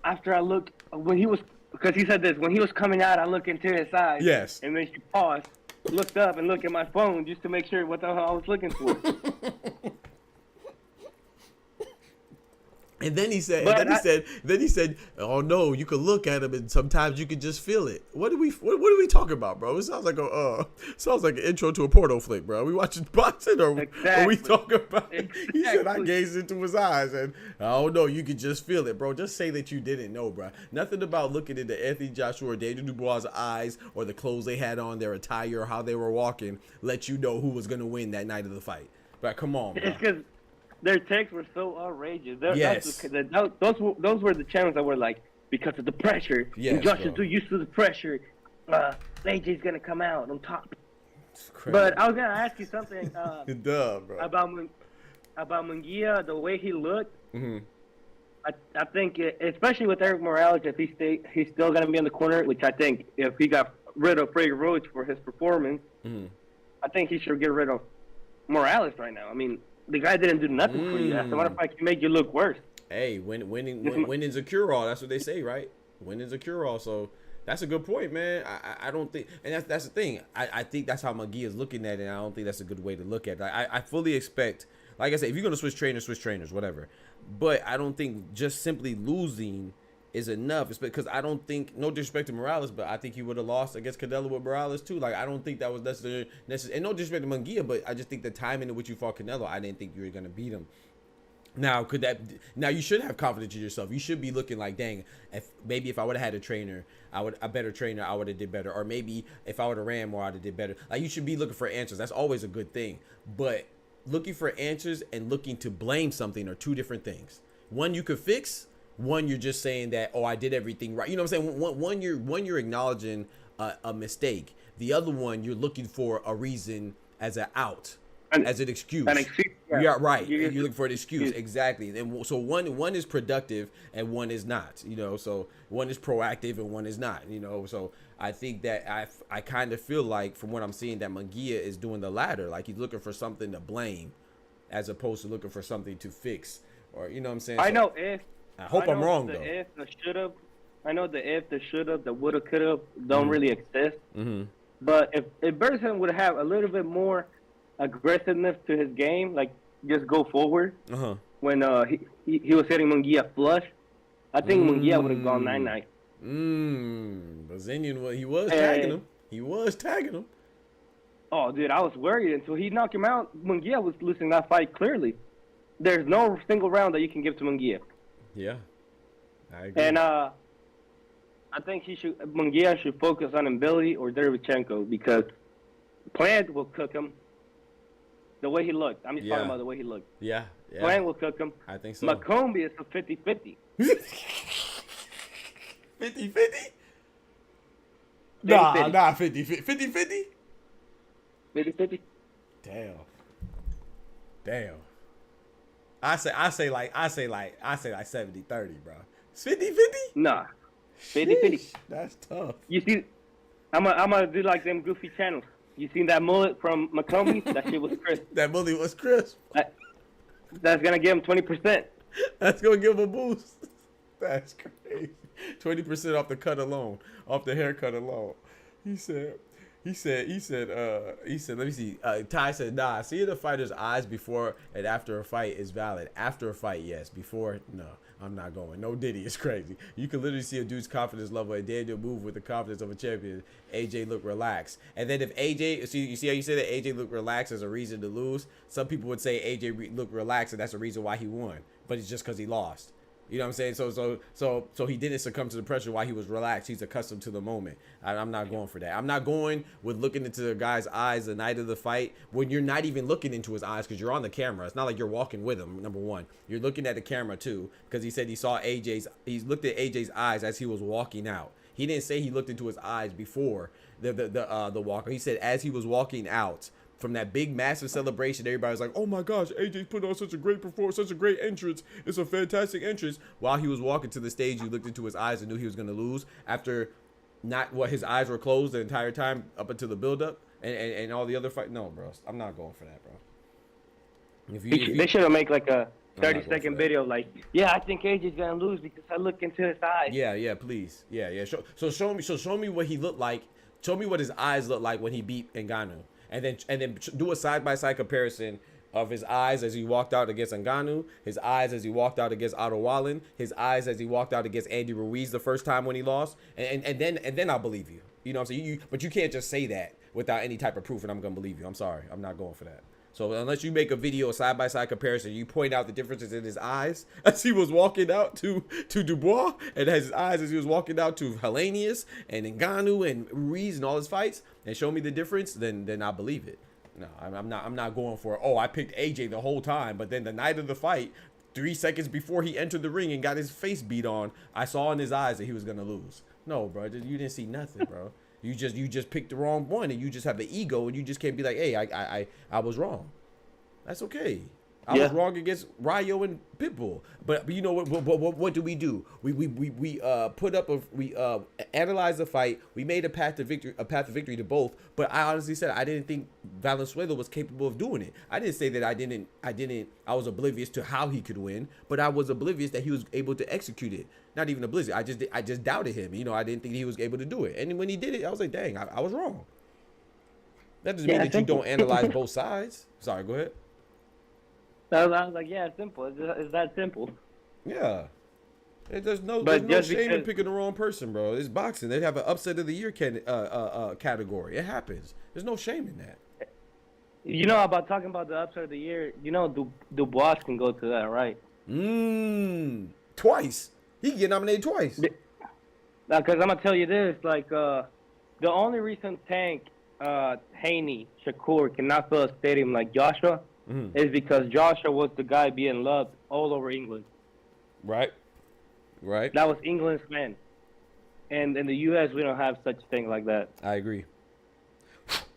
after I looked, because he said this, when he was coming out, I looked into his eyes. Yes. And then she paused, looked up, and looked at my phone just to make sure what the hell I was looking for. And then he said, "Oh no, you can look at him, and sometimes you can just feel it." What are we talking about, bro? It sounds like an intro to a porno flick, bro. Are we watching boxing, or are we talking about? Exactly. He said, "I gazed into his eyes, and oh no, you could just feel it, bro." Just say that you didn't know, bro. Nothing about looking into Anthony Joshua or Daniel Dubois' eyes, or the clothes they had on, their attire, or how they were walking, let you know who was gonna win that night of the fight. But come on, bro. It's because their takes were so outrageous. Yes. Those were the channels that were like, because of the pressure. Yes, Josh is too used to the pressure. AJ's going to come out on top. Crazy. But I was going to ask you something Duh, bro. about Munguia, the way he looked. Mm-hmm. I think, especially with Eric Morales, if he's still going to be in the corner, which I think if he got rid of Frank Roach for his performance, I think he should get rid of Morales right now. I mean, the guy didn't do nothing for you. As a matter of fact, he made you look worse. Hey, winning's a cure-all. That's what they say, right? Winning's a cure-all. So that's a good point, man. I don't think, and that's the thing. I think that's how Munguia is looking at it, and I don't think that's a good way to look at it. I fully expect, like I said, if you're going to switch trainers, whatever. But I don't think just simply losing is enough. It's because I don't think, no disrespect to Morales, but I think he would have lost against Canelo with Morales too. Like, I don't think that was necessary. And no disrespect to Munguia, but I just think the timing in which you fought Canelo, I didn't think you were going to beat him. Now, now you should have confidence in yourself. You should be looking like, dang, if I would have had a better trainer, I would have did better. Or maybe if I would have ran more, I would have did better. Like, you should be looking for answers. That's always a good thing. But looking for answers and looking to blame something are two different things. One you could fix. One, you're just saying that, oh, I did everything right. You know what I'm saying? One you're acknowledging a mistake. The other one, you're looking for a reason as an out, as an excuse. Yeah, right. You're looking for an excuse. Exactly. And so one is productive and one is not. You know, so one is proactive and one is not. You know, so I think that I kind of feel like, from what I'm seeing, that Munguia is doing the latter. Like, he's looking for something to blame, as opposed to looking for something to fix. Or, you know what I'm saying? I hope I'm wrong, though. I know the if, the should have, the would have, could have don't really exist. Mm-hmm. But if Berson would have a little bit more aggressiveness to his game, like just go forward, when he was hitting Munguia flush, I think Munguia would have gone 9-9. Brazilian, he was tagging him. He was tagging him. Oh, dude, I was worried until he knocked him out. Munguia was losing that fight clearly. There's no single round that you can give to Munguia. Yeah, I agree. And I think Munguia should focus on Mbili or Derevchenko, because Plant will cook him the way he looked. I'm just talking about the way he looked. Yeah. Plant will cook him. I think so. Macombi is a 50-50. 50-50? Nah, 50-50. 50-50? 50-50. Damn. I say like 70-30, bro. 50-50? Nah. 50-50. That's tough. You see, I'm gonna do like them goofy channels. You seen that mullet from Macombi? That shit was crisp. That mullet was crisp. That's gonna give him 20%. That's gonna give him a boost. That's crazy. 20% off the cut alone, off the haircut alone. He said, He said, let me see. Ty said, nah, seeing the fighter's eyes before and after a fight is valid. After a fight, yes. Before, no, I'm not going. No Diddy, it's crazy. You can literally see a dude's confidence level and Daniel move with the confidence of a champion. AJ look relaxed. And then if AJ, you see how you say that AJ look relaxed as a reason to lose? Some people would say AJ look relaxed and that's the reason why he won. But it's just because he lost. You know what I'm saying? So he didn't succumb to the pressure while he was relaxed. He's accustomed to the moment. I'm not going for that. I'm not going with looking into the guy's eyes the night of the fight when you're not even looking into his eyes because you're on the camera. It's not like you're walking with him, number one. You're looking at the camera, too, because he said he looked at AJ's eyes as he was walking out. He didn't say he looked into his eyes before the walker. He said as he was walking out. From that big, massive celebration, everybody's like, oh my gosh, AJ's put on such a great performance, such a great entrance. It's a fantastic entrance. While he was walking to the stage, you looked into his eyes and knew he was going to lose after his eyes were closed the entire time up until the buildup and all the other fight. No, bro, I'm not going for that, bro. They should have make like a 30-second video like, yeah, I think AJ's going to lose because I looked into his eyes. Yeah, please. Yeah. Show me what he looked like. Show me what his eyes looked like when he beat Ngannou. And then do a side-by-side comparison of his eyes as he walked out against Ngannou, his eyes as he walked out against Otto Wallen, his eyes as he walked out against Andy Ruiz the first time when he lost, and then I'll believe you. You know what I'm saying? But you can't just say that without any type of proof, and I'm gonna believe you. I'm sorry, I'm not going for that. So unless you make a video, a side-by-side comparison, you point out the differences in his eyes as he was walking out to Dubois, and his eyes as he was walking out to Helenius and Ngannou and Ruiz and all his fights, and show me the difference, then I believe it. No, I'm not going for, oh, I picked AJ the whole time, but then the night of the fight, 3 seconds before he entered the ring and got his face beat on, I saw in his eyes that he was gonna lose. No, bro, you didn't see nothing, bro. You just picked the wrong one, and you just have the ego, and you just can't be like, hey, I was wrong. That's okay. I was wrong against Ryo and Pitbull, but you know what do? We analyzed the fight. We made a path to victory to both. But I honestly said I didn't think Valenzuela was capable of doing it. I didn't say that I was oblivious to how he could win, but I was oblivious that he was able to execute it. Not even oblivious. I just doubted him. You know, I didn't think he was able to do it. And when he did it, I was like, dang, I was wrong. That doesn't mean that you don't analyze both sides. Sorry, go ahead. I was like, yeah, it's simple. It's that simple. Yeah. There's no shame in picking the wrong person, bro. It's boxing. They have an upset of the year category. It happens. There's no shame in that. You know about talking about the upset of the year, you know Dubois can go to that, right? Twice. He can get nominated twice. Now, because I'm going to tell you this, like, the only reason Tank, Haney, Shakur cannot fill a stadium like Joshua is because Joshua was the guy being loved all over England. Right. That was England's man. And in the U.S., we don't have such a thing like that. I agree.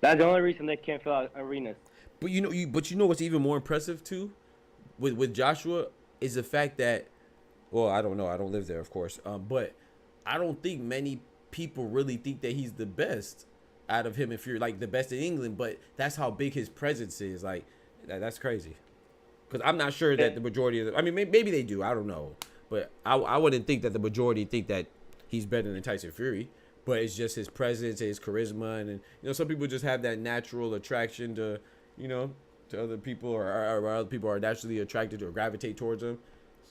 That's the only reason they can't fill out arenas. But you know what's even more impressive too, with Joshua is the fact that, well, I don't know, I don't live there, of course, but I don't think many people really think that he's the best out of him. If you're like the best in England, but that's how big his presence is. Like that's crazy. Because I'm not sure that the majority of I mean, maybe they do. I don't know, but I wouldn't think that the majority think that he's better than Tyson Fury. But it's just his presence, his charisma, and you know, some people just have that natural attraction to, you know, to other people, or other people are naturally attracted or gravitate towards him.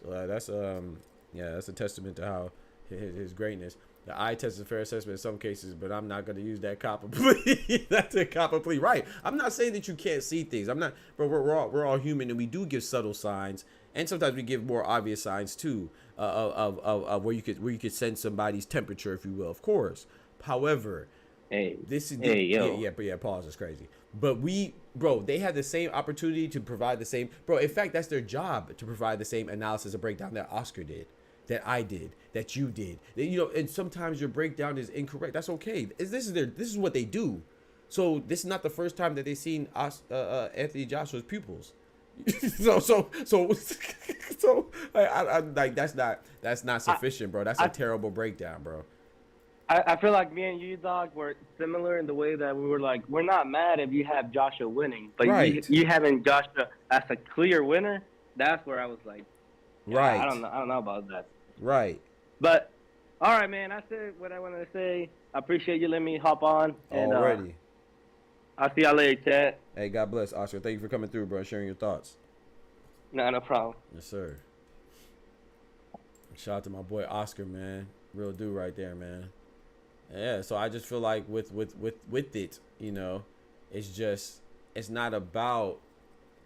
So that's a testament to how his greatness. The eye test is a fair assessment in some cases, but I'm not going to use that copper plea. That's a copper plea, right? I'm not saying that you can't see things. I'm not, but we're all human, and we do give subtle signs, and sometimes we give more obvious signs too, of where you could sense somebody's temperature, if you will, of course. However, pause is crazy. But they had the same opportunity to provide the same, in fact, that's their job, to provide the same analysis and breakdown that Oscar did, that I did, that you did. You know, and sometimes your breakdown is incorrect. That's okay. This is what they do. So this is not the first time that they've seen Anthony Joshua's pupils. so I like that's not sufficient, bro. That's a terrible breakdown, bro. I feel like me and you, dog, were similar in the way that we were like, we're not mad if you have Joshua winning, but you having Joshua as a clear winner, that's where I was like, right. I don't know about that. Right. But all right, man, I said what I wanted to say. I appreciate you letting me hop on. And, already. I'll see y'all later, Ted. Hey, God bless, Oscar. Thank you for coming through, bro, and sharing your thoughts. No problem. Yes, sir. Shout out to my boy Oscar, man. Real dude right there, man. Yeah, so I just feel like with it, you know, it's not about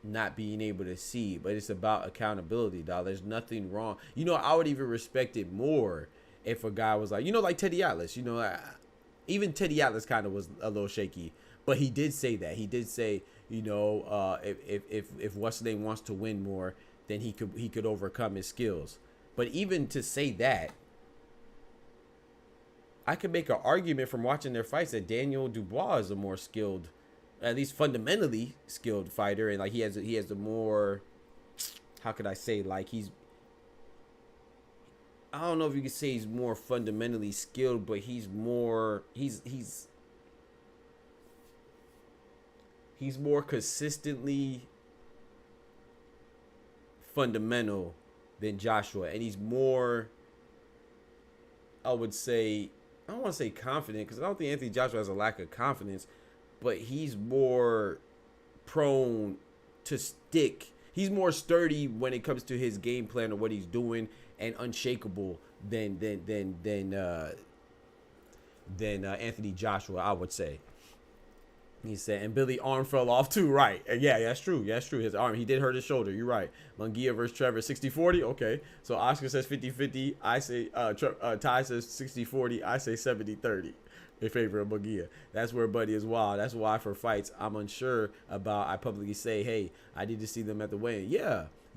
not being able to see, but it's about accountability, dog. There's nothing wrong. You know, I would even respect it more if a guy was like, you know, like Teddy Atlas, you know, even Teddy Atlas kind of was a little shaky, but he did say that. He did say, you know, if what's name wants to win more, then he could overcome his skills. But even to say that, I could make an argument from watching their fights that Daniel Dubois is a more skilled, at least fundamentally skilled fighter, and like he has a more, how could I say, like I don't know if you could say he's more fundamentally skilled, but he's more consistently fundamental than Joshua, and he's more, I would say, I don't want to say confident, because I don't think Anthony Joshua has a lack of confidence, but he's more prone to stick. He's more sturdy when it comes to his game plan or what he's doing, and unshakable than Anthony Joshua, I would say. He said, and Billy arm fell off too, right? Yeah, that's true. Yeah, that's true. His arm, he did hurt his shoulder. You're right. Munguia versus Trevor, 60-40. Okay. So Oscar says 50-50. I say, Ty says 60-40. I say 70-30 in favor of Munguia. That's where Buddy is wild. That's why for fights I'm unsure about, I publicly say, hey, I need to see them at the weigh-in.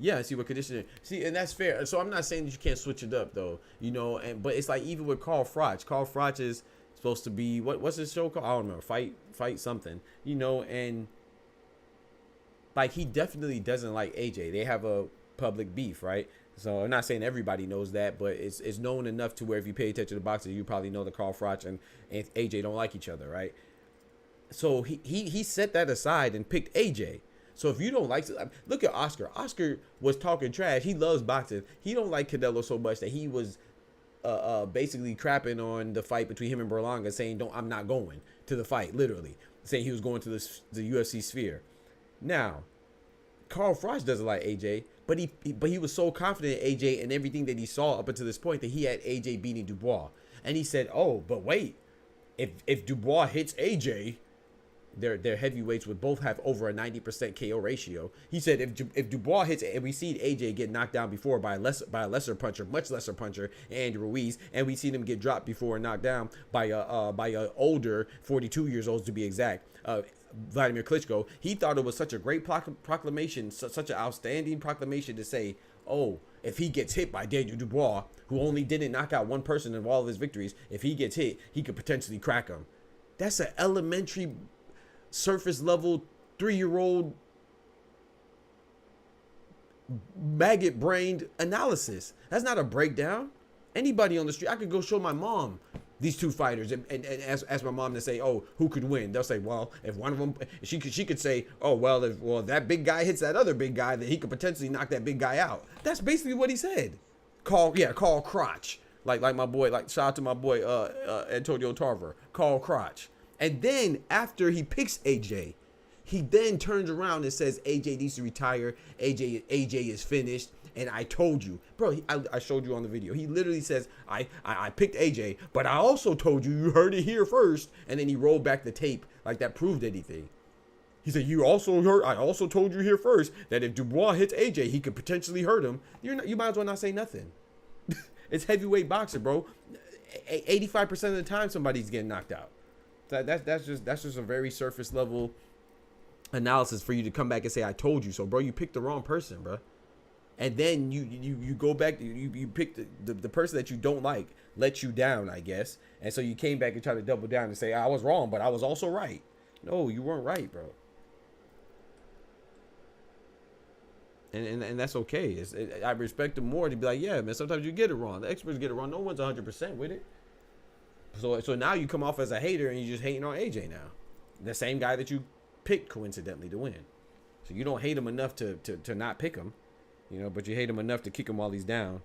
Yeah, see what conditioning. See, and that's fair. So I'm not saying that you can't switch it up, though. You know, but it's like even with Carl Froch. Carl Froch is supposed to be, what's his show called? I don't remember. Fight something, you know, and like he definitely doesn't like AJ. They have a public beef, right? So I'm not saying everybody knows that, but it's known enough to where if you pay attention to boxing, you probably know that Carl Froch and AJ don't like each other, right? So he set that aside and picked AJ. So if you don't like, look at Oscar. Oscar was talking trash. He loves boxing. He don't like Canelo so much that he was basically crapping on the fight between him and Berlanga, saying, I'm not going to the fight, literally. Saying he was going to the UFC sphere. Now, Carl Froch doesn't like AJ, but he was so confident in AJ and everything that he saw up until this point that he had AJ beating Dubois. And he said, oh, but wait, if Dubois hits AJ, their heavyweights would both have over a 90% KO ratio. He said if Dubois hits, and we seen AJ get knocked down before by a lesser puncher, much lesser puncher, Andy Ruiz, and we seen him get dropped before and knocked down by a older 42 years old to be exact, Vladimir Klitschko. He thought it was such a great proclamation, such an outstanding proclamation to say, oh, if he gets hit by Daniel Dubois, who only didn't knock out one person in all of his victories, if he gets hit, he could potentially crack him. That's an elementary, surface level 3-year-old maggot brained analysis. That's not a breakdown. Anybody on the street, I could go show my mom these two fighters and ask my mom to say, oh, who could win? They'll say, well, if one of them, she could say, oh, well, if that big guy hits that other big guy, then he could potentially knock that big guy out. That's basically what he said. Carl Crotch. Like my boy, like shout out to my boy Antonio Tarver, Carl Crotch. And then after he picks AJ, he then turns around and says AJ needs to retire. AJ is finished. And I told you, bro. I showed you on the video. He literally says, I picked AJ, but I also told you. You heard it here first. And then he rolled back the tape like that proved anything. He said, you also heard. I also told you here first that if Dubois hits AJ, he could potentially hurt him. You might as well not say nothing. It's heavyweight boxing, bro. 85% of the time, somebody's getting knocked out. That's just a very surface level analysis for you to come back and say I told you so, bro. You picked the wrong person, bro. And then you go back, you pick the person that you don't like, let you down, I guess. And so you came back and tried to double down and say I was wrong, but I was also right. No, you weren't right, bro. And that's okay. I respect them more to be like, yeah, man. Sometimes you get it wrong. The experts get it wrong. No one's 100% with it. So now you come off as a hater and you're just hating on AJ now. The same guy that you picked coincidentally to win. So you don't hate him enough to not pick him, you know, but you hate him enough to kick him while he's down,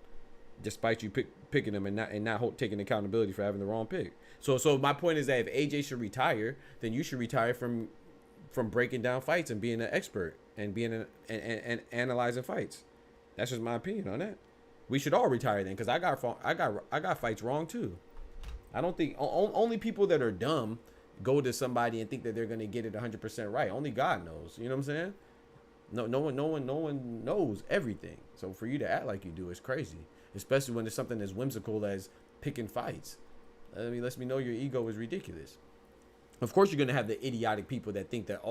despite you picking him and not taking accountability for having the wrong pick. So my point is that if AJ should retire, then you should retire from from breaking down fights and being an expert and being and analyzing fights. That's just my opinion on that. We should all retire then, because I got fights wrong too. I don't think only people that are dumb go to somebody and think that they're gonna get it 100% right. Only God knows. You know what I'm saying? No one knows everything. So for you to act like you do is crazy, especially when it's something as whimsical as picking fights. I mean, lets me know your ego is ridiculous. Of course, you're gonna have the idiotic people that think that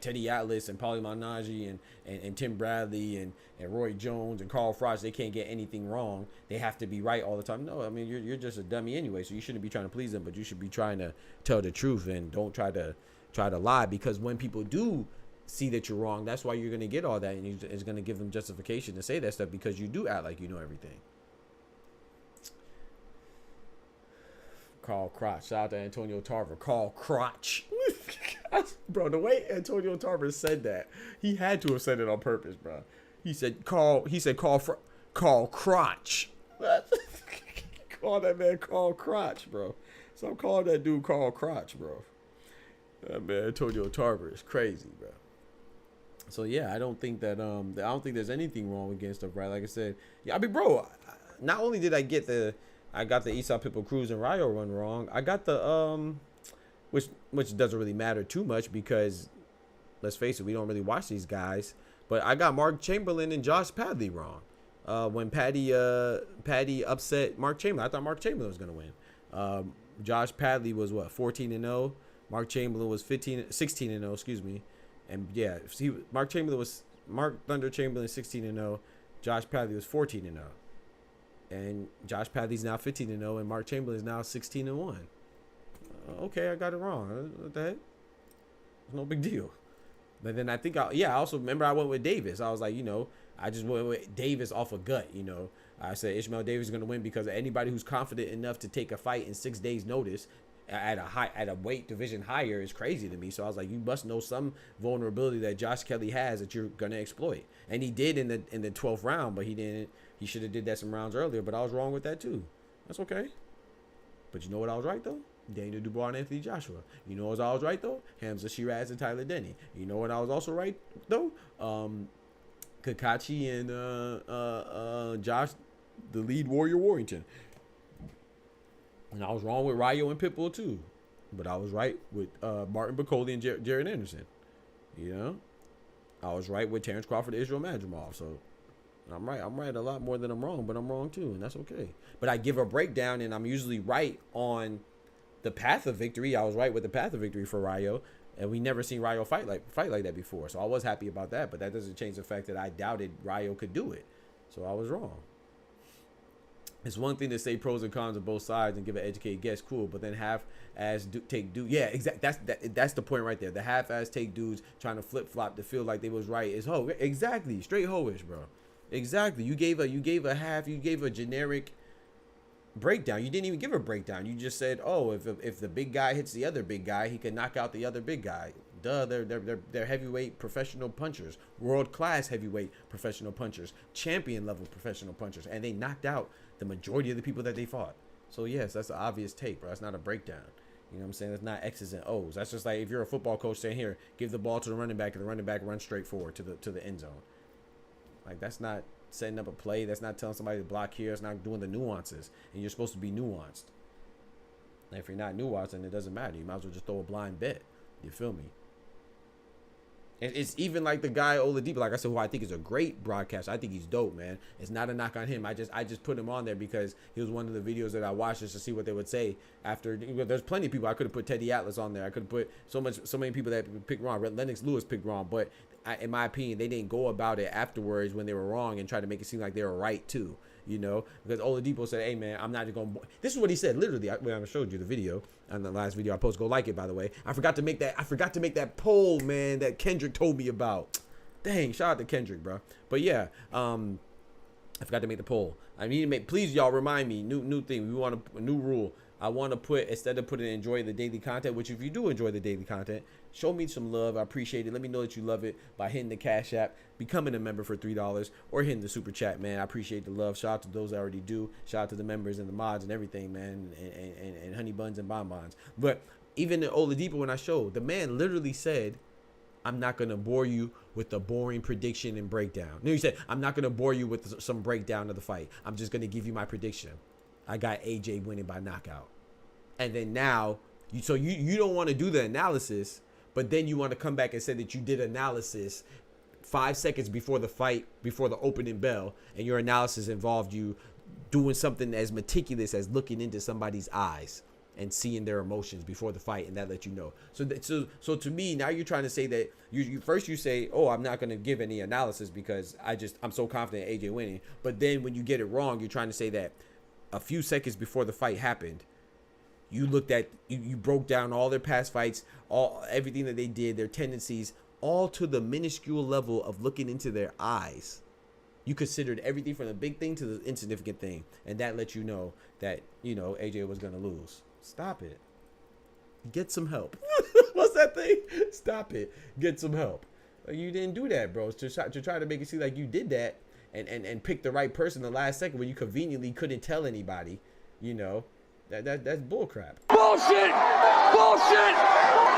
Teddy Atlas and Paulie Malignaggi and Tim Bradley and Roy Jones and Carl Frost, they can't get anything wrong. They have to be right all the time. No, I mean, you're just a dummy anyway, so you shouldn't be trying to please them, but you should be trying to tell the truth and don't try to lie, because when people do see that you're wrong, that's why you're going to get all that, and it's going to give them justification to say that stuff, because you do act like you know everything. Carl Crotch. Shout out to Antonio Tarver. Carl Crotch. Bro, the way Antonio Tarver said that, he had to have said it on purpose, bro. He said Carl Crotch. Call that man Carl Crotch, bro. So I'm calling that dude Carl Crotch, bro. That man Antonio Tarver is crazy, bro. So yeah, I don't think that I don't think there's anything wrong with getting stuff right. Like I said, yeah, I mean, bro, not only did I got the Esau Pitbull Cruz and Rayo run wrong, I got the which doesn't really matter too much, because let's face it, we don't really watch these guys. But I got Mark Chamberlain and Josh Padley wrong. When Paddy upset Mark Chamberlain, I thought Mark Chamberlain was gonna win. Josh Padley was what, 14-0. Mark Chamberlain was 16-0, excuse me. And yeah, Mark Thunder Chamberlain 16-0. Josh Padley was 14-0. And Josh Padley's now 15-0, and Mark Chamberlain is now 16-1. Okay, I got it wrong. What the heck? It's no big deal. But then I think I also remember I went with Davis. I was like, I just went with Davis off a gut. I said Ishmael Davis is going to win because anybody who's confident enough to take a fight in 6 days notice at a weight division higher is crazy to me. So I was like, you must know some vulnerability that Josh Kelly has that you're going to exploit. And he did in the 12th round, but he didn't. He should have did that some rounds earlier, but I was wrong with that too. That's okay. But you know what I was right though? Daniel Dubois and Anthony Joshua. You know what I was right though? Hamza Shiraz and Tyler Denny. You know what I was also right though? Kakachi and Josh, the lead Warrior Warrington. And I was wrong with Rayo and Pitbull too. But I was right with Martin Bacoli and Jared Anderson. I was right with Terrence Crawford and Israel Madrimov. So I'm right a lot more than I'm wrong, but I'm wrong too, and that's okay. But I give a breakdown, and I'm usually right on the path of victory. I was right with the path of victory for Rayo, and we never seen Rayo fight like that before. So I was happy about that, but that doesn't change the fact that I doubted Rayo could do it. So I was wrong. It's one thing to say pros and cons of both sides and give an educated guess, cool, but then half-ass take dudes. Yeah, exactly. That's the point right there. The half-ass take dudes trying to flip-flop to feel like they was right is ho. Exactly, straight hoish, bro. Exactly. You gave a generic breakdown. You didn't even give a breakdown. You just said, oh, if the big guy hits the other big guy, he can knock out the other big guy. Duh, they're heavyweight professional punchers, world-class heavyweight professional punchers, champion level professional punchers, and they knocked out the majority of the people that they fought. So yes, that's an obvious take, bro. That's not a breakdown. You know what I'm saying? That's not X's and O's. That's just like if you're a football coach saying, here, give the ball to the running back, and the running back runs straight forward to the end zone. Like, that's not setting up a play. That's not telling somebody to block here. It's not doing the nuances. And you're supposed to be nuanced. And if you're not nuanced, then it doesn't matter. You might as well just throw a blind bet. You feel me? And it's even like the guy Oladipo, like I said, who I think is a great broadcaster. I think he's dope, man. It's not a knock on him. I just put him on there because he was one of the videos that I watched just to see what they would say after. There's plenty of people. I could have put Teddy Atlas on there. I could have put so many people that picked wrong. Lennox Lewis picked wrong, but in my opinion, they didn't go about it afterwards when they were wrong and try to make it seem like they were right too. Because Oladipo said, hey, man, I'm not going to. This is what he said, literally. I showed you the video on the last video I posted. Go like it, by the way. I forgot to make that poll, man, that Kendrick told me about. Dang, shout out to Kendrick, bro. But yeah, I forgot to make the poll. I need to make, please, y'all, remind me, new thing. We want a new rule. I want to put, instead of putting enjoy the daily content, which if you do enjoy the daily content, show me some love. I appreciate it. Let me know that you love it by hitting the Cash App, becoming a member for $3, or hitting the Super Chat, man. I appreciate the love. Shout out to those that already do. Shout out to the members and the mods and everything, man, and honey buns and bonbons. But even in Oladipo, when I showed, the man literally said, I'm not going to bore you with the boring prediction and breakdown. No, he said, I'm not going to bore you with some breakdown of the fight. I'm just going to give you my prediction. I got AJ winning by knockout. And then now, you don't want to do the analysis, but then you want to come back and say that you did analysis 5 seconds before the fight, before the opening bell, and your analysis involved you doing something as meticulous as looking into somebody's eyes and seeing their emotions before the fight, and that let you know. So to me, now you're trying to say that you first you say, oh, I'm not going to give any analysis because I'm so confident in AJ winning. But then when you get it wrong, you're trying to say that a few seconds before the fight happened, you looked at, you broke down all their past fights, everything that they did, their tendencies, all to the minuscule level of looking into their eyes. You considered everything from the big thing to the insignificant thing, and that let you know that, AJ was going to lose. Stop it. Get some help. What's that thing? Stop it. Get some help. You didn't do that, bro. To try to make it seem like you did that and pick the right person the last second when you conveniently couldn't tell anybody, that's bullcrap. Bullshit! Bullshit!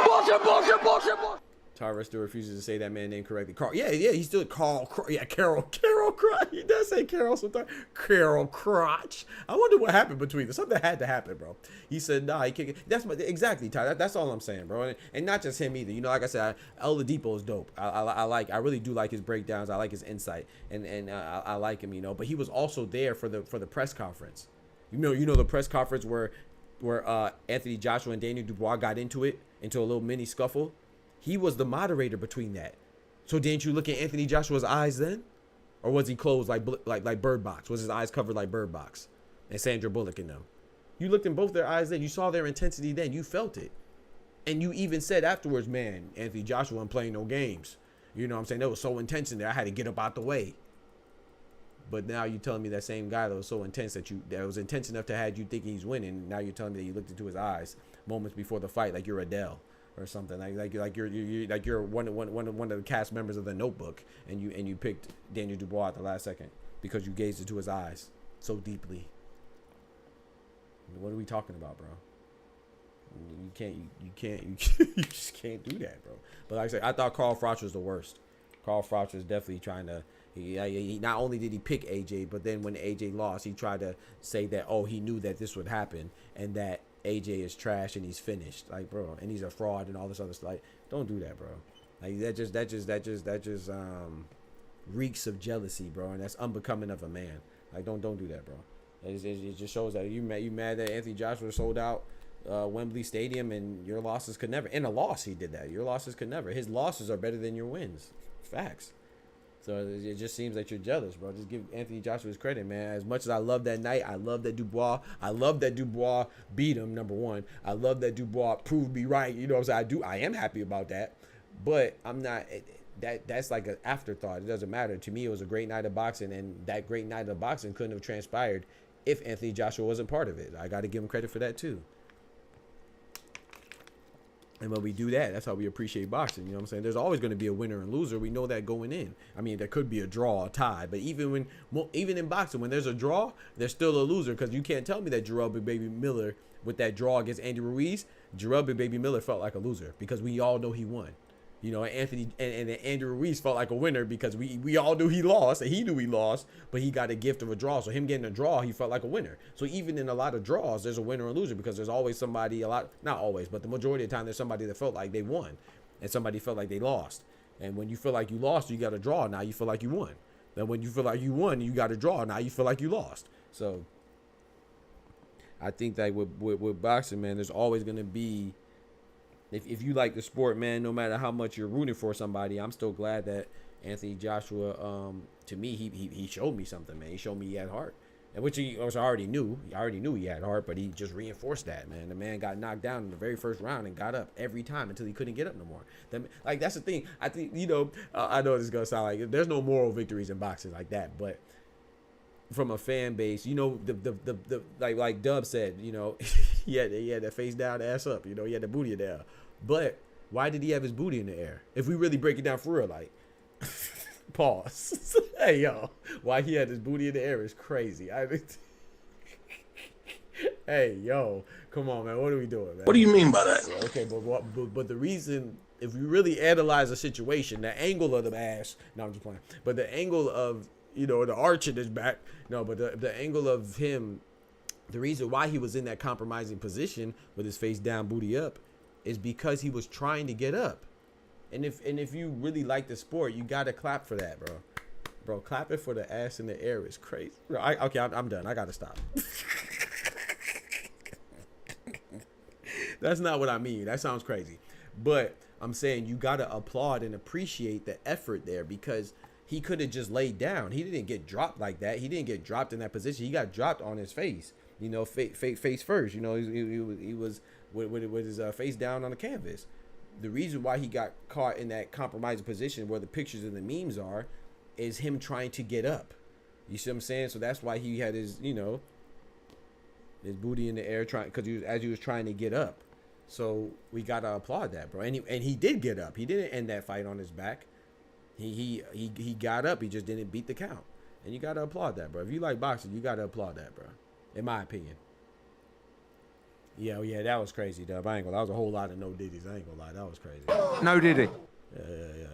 Bullshit, bullshit, bullshit, bullshit! Tara still refuses to say that man name correctly. Carl, yeah, he's still Carl. Yeah, Carol Crotch. He does say Carol sometimes. Carol Crotch. I wonder what happened between them. Something had to happen, bro. He said, nah, he can't. Exactly, Ty. That's all I'm saying, bro. And not just him either. Like I said, Oladipo is dope. I really do like his breakdowns. I like his insight, and I like him, But he was also there for the press conference. The press conference where Anthony Joshua and Daniel Dubois got into a little mini scuffle. He was the moderator between that. So didn't you look at Anthony Joshua's eyes then? Or was he closed like Bird Box? Was his eyes covered like Bird Box and Sandra Bullock in them? You looked in both their eyes then. You saw their intensity then. You felt it. And you even said afterwards, man, Anthony Joshua wasn't playing no games. You know what I'm saying? That was so intense in there. I had to get up out the way. But now you're telling me that same guy that was so intense that was intense enough to have you thinking he's winning. Now you're telling me that you looked into his eyes moments before the fight like you're Adele. Or something like you're one of the cast members of The Notebook, and you picked Daniel Dubois at the last second because you gazed into his eyes so deeply. What are we talking about, bro? You just can't do that, bro. But like I said, I thought Carl Froch was the worst. Carl Froch was definitely trying to. He not only did he pick AJ, but then when AJ lost, he tried to say that he knew that this would happen and that AJ is trash and he's finished, like, bro, and he's a fraud and all this other stuff. Like, don't do that, bro. Like, that just reeks of jealousy, bro, and that's unbecoming of a man. Like, don't do that, bro. It just shows that you mad that Anthony Joshua sold out Wembley Stadium, and your losses could never. In a loss, he did that. Your losses could never. His losses are better than your wins. Facts. So it just seems that you're jealous, bro. Just give Anthony Joshua his credit, man. As much as I love that night, I love that Dubois beat him, number one. I love that Dubois proved me right. You know what I'm saying? I am happy about that. But I'm not, that's like an afterthought. It doesn't matter. To me, it was a great night of boxing, and that great night of boxing couldn't have transpired if Anthony Joshua wasn't part of it. I got to give him credit for that, too. And when we do that, that's how we appreciate boxing. You know what I'm saying? There's always going to be a winner and loser. We know that going in. I mean, there could be a draw, a tie. But even in boxing, when there's a draw, there's still a loser. Because you can't tell me that Jarrell Big Baby Miller, with that draw against Andy Ruiz, Jarrell Big Baby Miller felt like a loser. Because we all know he won. You know, Anthony and Andy Ruiz felt like a winner because we all knew he lost, and he knew he lost, but he got a gift of a draw. So him getting a draw, he felt like a winner. So even in a lot of draws, there's a winner and loser because there's always somebody, not always, but the majority of the time there's somebody that felt like they won and somebody felt like they lost. And when you feel like you lost, you got a draw. Now you feel like you won. Then when you feel like you won, you got a draw. Now you feel like you lost. So I think that with boxing, man, there's always going to be, if you like the sport, man, no matter how much you're rooting for somebody, I'm still glad that Anthony Joshua, to me, he showed me something, man. He showed me he had heart, and which I already knew. I already knew he had heart, but he just reinforced that, man. The man got knocked down in the very first round and got up every time until he couldn't get up no more. That's the thing. I think, I know this is gonna sound like there's no moral victories in boxing like that, but from a fan base, the like Dub said, he had that face down, ass up, he had the booty in the air. But why did he have his booty in the air? If we really break it down for real, like, pause. Hey, yo, why he had his booty in the air is crazy. Hey, yo, come on, man. What are we doing, man? What do you mean by that? Okay, but the reason, if you really analyze the situation, the angle of the ass, no, I'm just playing, but the angle of, you know, the arch in his back, no, but the angle of him, the reason why he was in that compromising position with his face down, booty up, is because he was trying to get up. And if you really like the sport, you got to clap for that, bro. Bro, clapping for the ass in the air is crazy. Bro, I'm done. I got to stop. That's not what I mean. That sounds crazy. But I'm saying you got to applaud and appreciate the effort there, because he could have just laid down. He didn't get dropped like that. He didn't get dropped in that position. He got dropped on his face, you know, face first. You know, he was with his face down on the canvas. The reason why he got caught in that compromising position where the pictures and the memes are is him trying to get up. You see what I'm saying? So that's why he had his, you know, his booty in the air because he was trying to get up. So we gotta applaud that, bro. And he did get up. He didn't end that fight on his back. He got up. He just didn't beat the count. And you gotta applaud that, bro. If you like boxing, you gotta applaud that, bro. In my opinion. Yeah, that was crazy, dub. I ain't gonna lie. That was a whole lot of no diddies. I ain't gonna lie. That was crazy. No diddy. Yeah.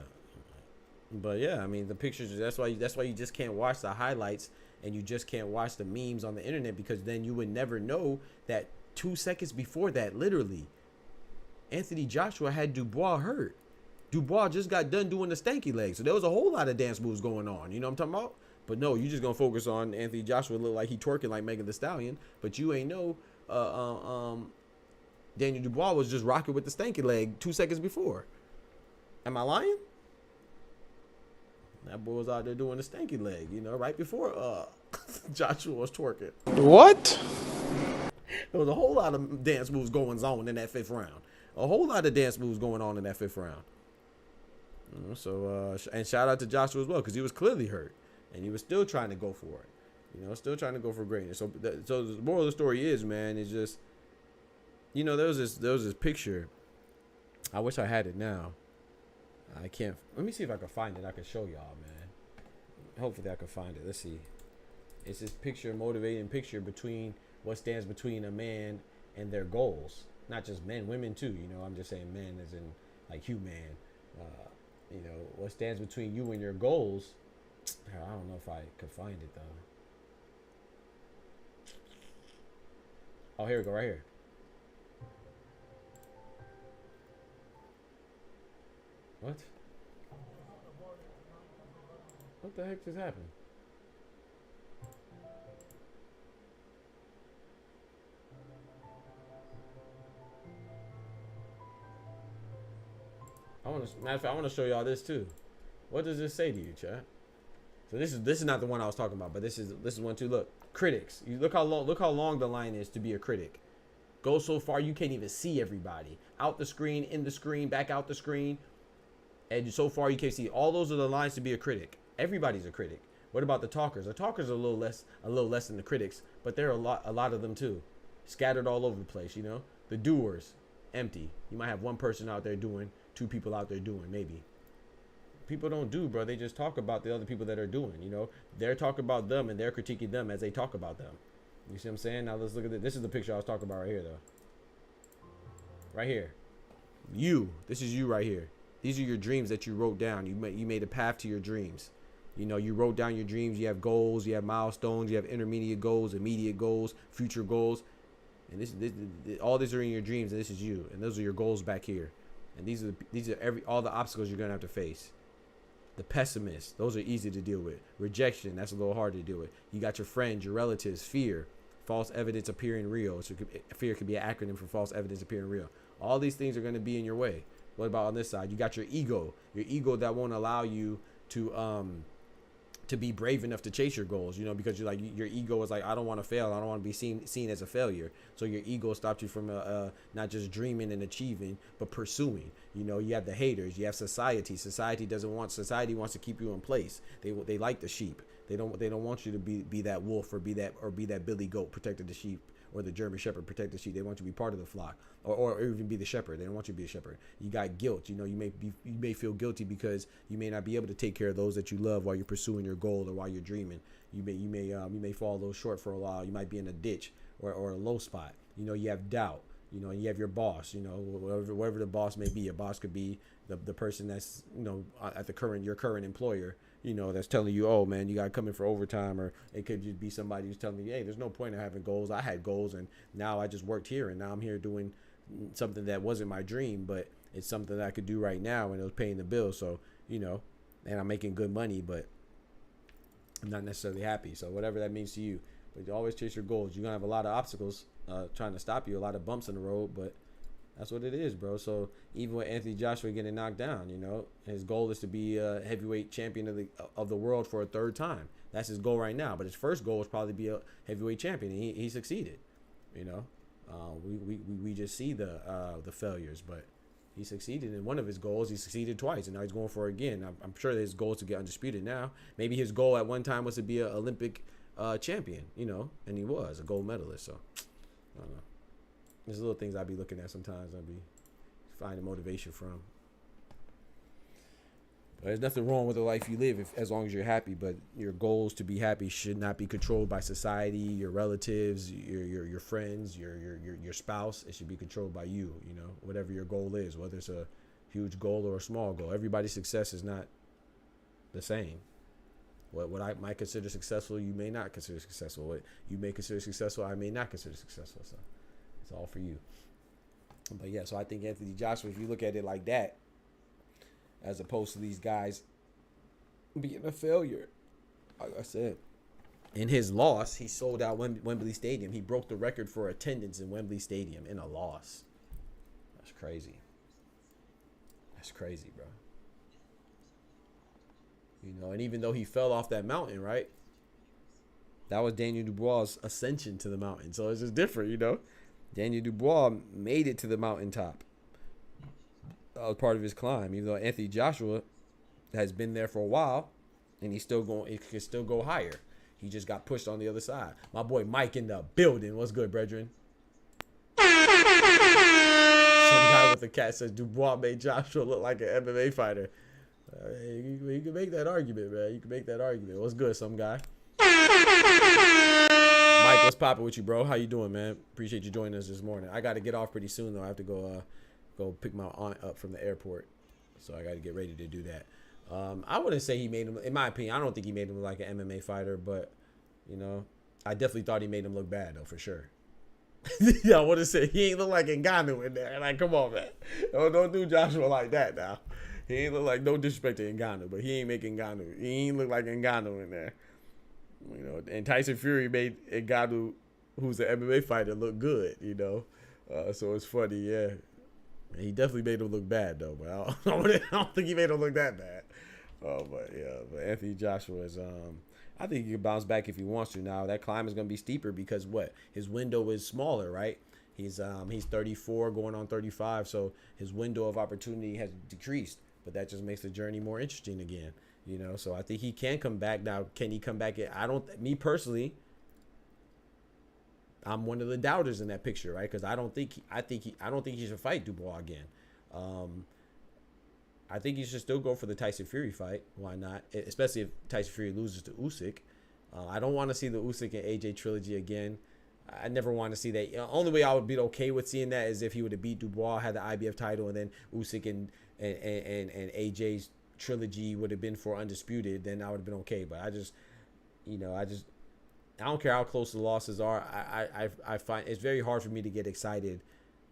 But yeah, I mean, the pictures. That's why you just can't watch the highlights and you just can't watch the memes on the internet, because then you would never know that 2 seconds before that, literally, Anthony Joshua had Dubois hurt. Dubois just got done doing the stanky leg, so there was a whole lot of dance moves going on. You know what I'm talking about? But no, you just gonna focus on Anthony Joshua look like he twerking like Megan Thee Stallion, but you ain't know Daniel Dubois was just rocking with the stanky leg 2 seconds before. Am I lying? That boy was out there doing the stanky leg, you know, right before Joshua was twerking. What? There was a whole lot of dance moves going on in that fifth round. A whole lot of dance moves going on in that fifth round. You know, so, and shout out to Joshua as well, because he was clearly hurt. And he was still trying to go for it. You know, still trying to go for greatness. So the moral of the story is, man, is just, you know, there was this picture. I wish I had it now. I can't. Let me see if I can find it. I can show y'all, man. Hopefully I can find it. Let's see. It's this picture, motivating picture between what stands between a man and their goals. Not just men, women too. You know, I'm just saying men as in like human. You know, what stands between you and your goals. I don't know if I could find it though. Oh, here we go, right here. What? What the heck just happened? Matter of fact, I want to show y'all this too. What does this say to you, chat? So this is not the one I was talking about, but this is one too. Look, critics. You look how long the line is to be a critic. Go so far you can't even see everybody. Out the screen, in the screen, back out the screen, and so far you can't see. All those are the lines to be a critic. Everybody's a critic. What about the talkers? The talkers are a little less than the critics, but there are a lot of them too, scattered all over the place. You know, the doers, empty. You might have one person out there doing, two people out there doing, maybe. People don't do, bro. They just talk about the other people that are doing, you know. They're talking about them and they're critiquing them as they talk about them. You see what I'm saying? Now let's look at this. This is the picture I was talking about right here, though. Right here. You. This is you right here. These are your dreams that you wrote down. You made a path to your dreams. You know, you wrote down your dreams. You have goals. You have milestones. You have intermediate goals, immediate goals, future goals. And this all these are in your dreams, and this is you. And those are your goals back here. And these are all the obstacles you're gonna have to face. The pessimists, those are easy to deal with. Rejection, that's a little hard to deal with. You got your friends, your relatives. Fear, false evidence appearing real. So fear could be an acronym for false evidence appearing real. All these things are going to be in your way. What about on this side? You got your ego that won't allow you to be brave enough to chase your goals, you know, because you're like, your ego is like, I don't want to fail. I don't want to be seen as a failure. So your ego stops you from not just dreaming and achieving, but pursuing. You know, you have the haters, you have society. Society wants to keep you in place. They like the sheep. They don't want you to be that wolf or be that Billy goat protecting the sheep, or the German shepherd protect the sheep. They want you to be part of the flock, or even be the shepherd. They don't want you to be a shepherd. You got guilt. You know, you may feel guilty because you may not be able to take care of those that you love while you're pursuing your goal or while you're dreaming. You may fall a little short for a while. You might be in a ditch or a low spot. You know, you have doubt. You know, and you have your boss. You know, whatever the boss may be. Your boss could be the person that's, you know, at your current employer. You know, that's telling you, oh man, you got to come in for overtime, or it could just be somebody who's telling you, hey, there's no point in having goals. I had goals, and now I just worked here, and now I'm here doing something that wasn't my dream, but it's something that I could do right now, and it was paying the bills. So, you know, and I'm making good money, but I'm not necessarily happy. So whatever that means to you, but you always chase your goals. You're gonna have a lot of obstacles trying to stop you, a lot of bumps in the road, but that's what it is, bro. So even with Anthony Joshua getting knocked down, you know, his goal is to be a heavyweight champion of the world for a third time. That's his goal right now. But his first goal was probably to be a heavyweight champion, and he succeeded. You know, we just see the failures, but he succeeded in one of his goals. He succeeded twice, and now he's going for it again. I'm sure that his goal is to get undisputed now. Maybe his goal at one time was to be an Olympic champion, you know, and he was a gold medalist. So I don't know. There's little things I'll be looking at sometimes. I'll be finding motivation from. But there's nothing wrong with the life you live as long as you're happy. But your goals to be happy should not be controlled by society, your relatives, your friends, your spouse. It should be controlled by you. You know, whatever your goal is, whether it's a huge goal or a small goal. Everybody's success is not the same. What I might consider successful, you may not consider successful. What you may consider successful, I may not consider successful. So it's all for you. But yeah, so I think Anthony Joshua, if you look at it like that, as opposed to these guys being a failure, like I said, in his loss, he sold out Wembley Stadium. He broke the record for attendance in Wembley Stadium in a loss. That's crazy. That's crazy, bro. You know, and even though he fell off that mountain, right? That was Daniel Dubois' ascension to the mountain. So it's just different, you know. Daniel Dubois made it to the mountaintop. That was part of his climb. Even though Anthony Joshua has been there for a while, and he's still going. It can still go higher. He just got pushed on the other side. My boy Mike in the building. What's good, brethren? Some guy with the cat says Dubois made Joshua look like an MMA fighter. You can make that argument, man. You can make that argument. What's good, some guy? Mike, what's poppin' with you, bro? How you doing, man? Appreciate you joining us this morning. I got to get off pretty soon, though. I have to go pick my aunt up from the airport, so I got to get ready to do that. I wouldn't say he made him, in my opinion, I don't think he made him look like an MMA fighter, but, you know, I definitely thought he made him look bad, though, for sure. Yeah, I want to say he ain't look like Ngannou in there. Like, come on, man. Don't do Joshua like that now. He ain't look like, no disrespect to Ngannou, but he ain't making Ngannou. He ain't look like Ngannou in there. You know, and Tyson Fury made Ngannou, who's an MMA fighter, look good, you know. So it's funny, yeah. He definitely made him look bad, though. But I don't think he made him look that bad. But yeah, but Anthony Joshua is, I think he can bounce back if he wants to. Now that climb is going to be steeper because what? His window is smaller, right? He's 34 going on 35, so his window of opportunity has decreased. But that just makes the journey more interesting again, you know. So I think he can come back. Now, can he come back? Me personally, I'm one of the doubters in that picture, right? Because I don't think he should fight Dubois again. I think he should still go for the Tyson Fury fight. Why not? Especially if Tyson Fury loses to Usyk. I don't want to see the Usyk and AJ trilogy again. I never want to see that. Only way I would be okay with seeing that is if he would have beat Dubois, had the IBF title, and then Usyk and AJ's trilogy would have been for undisputed. Then I would have been okay. But I don't care how close the losses are. I find it's very hard for me to get excited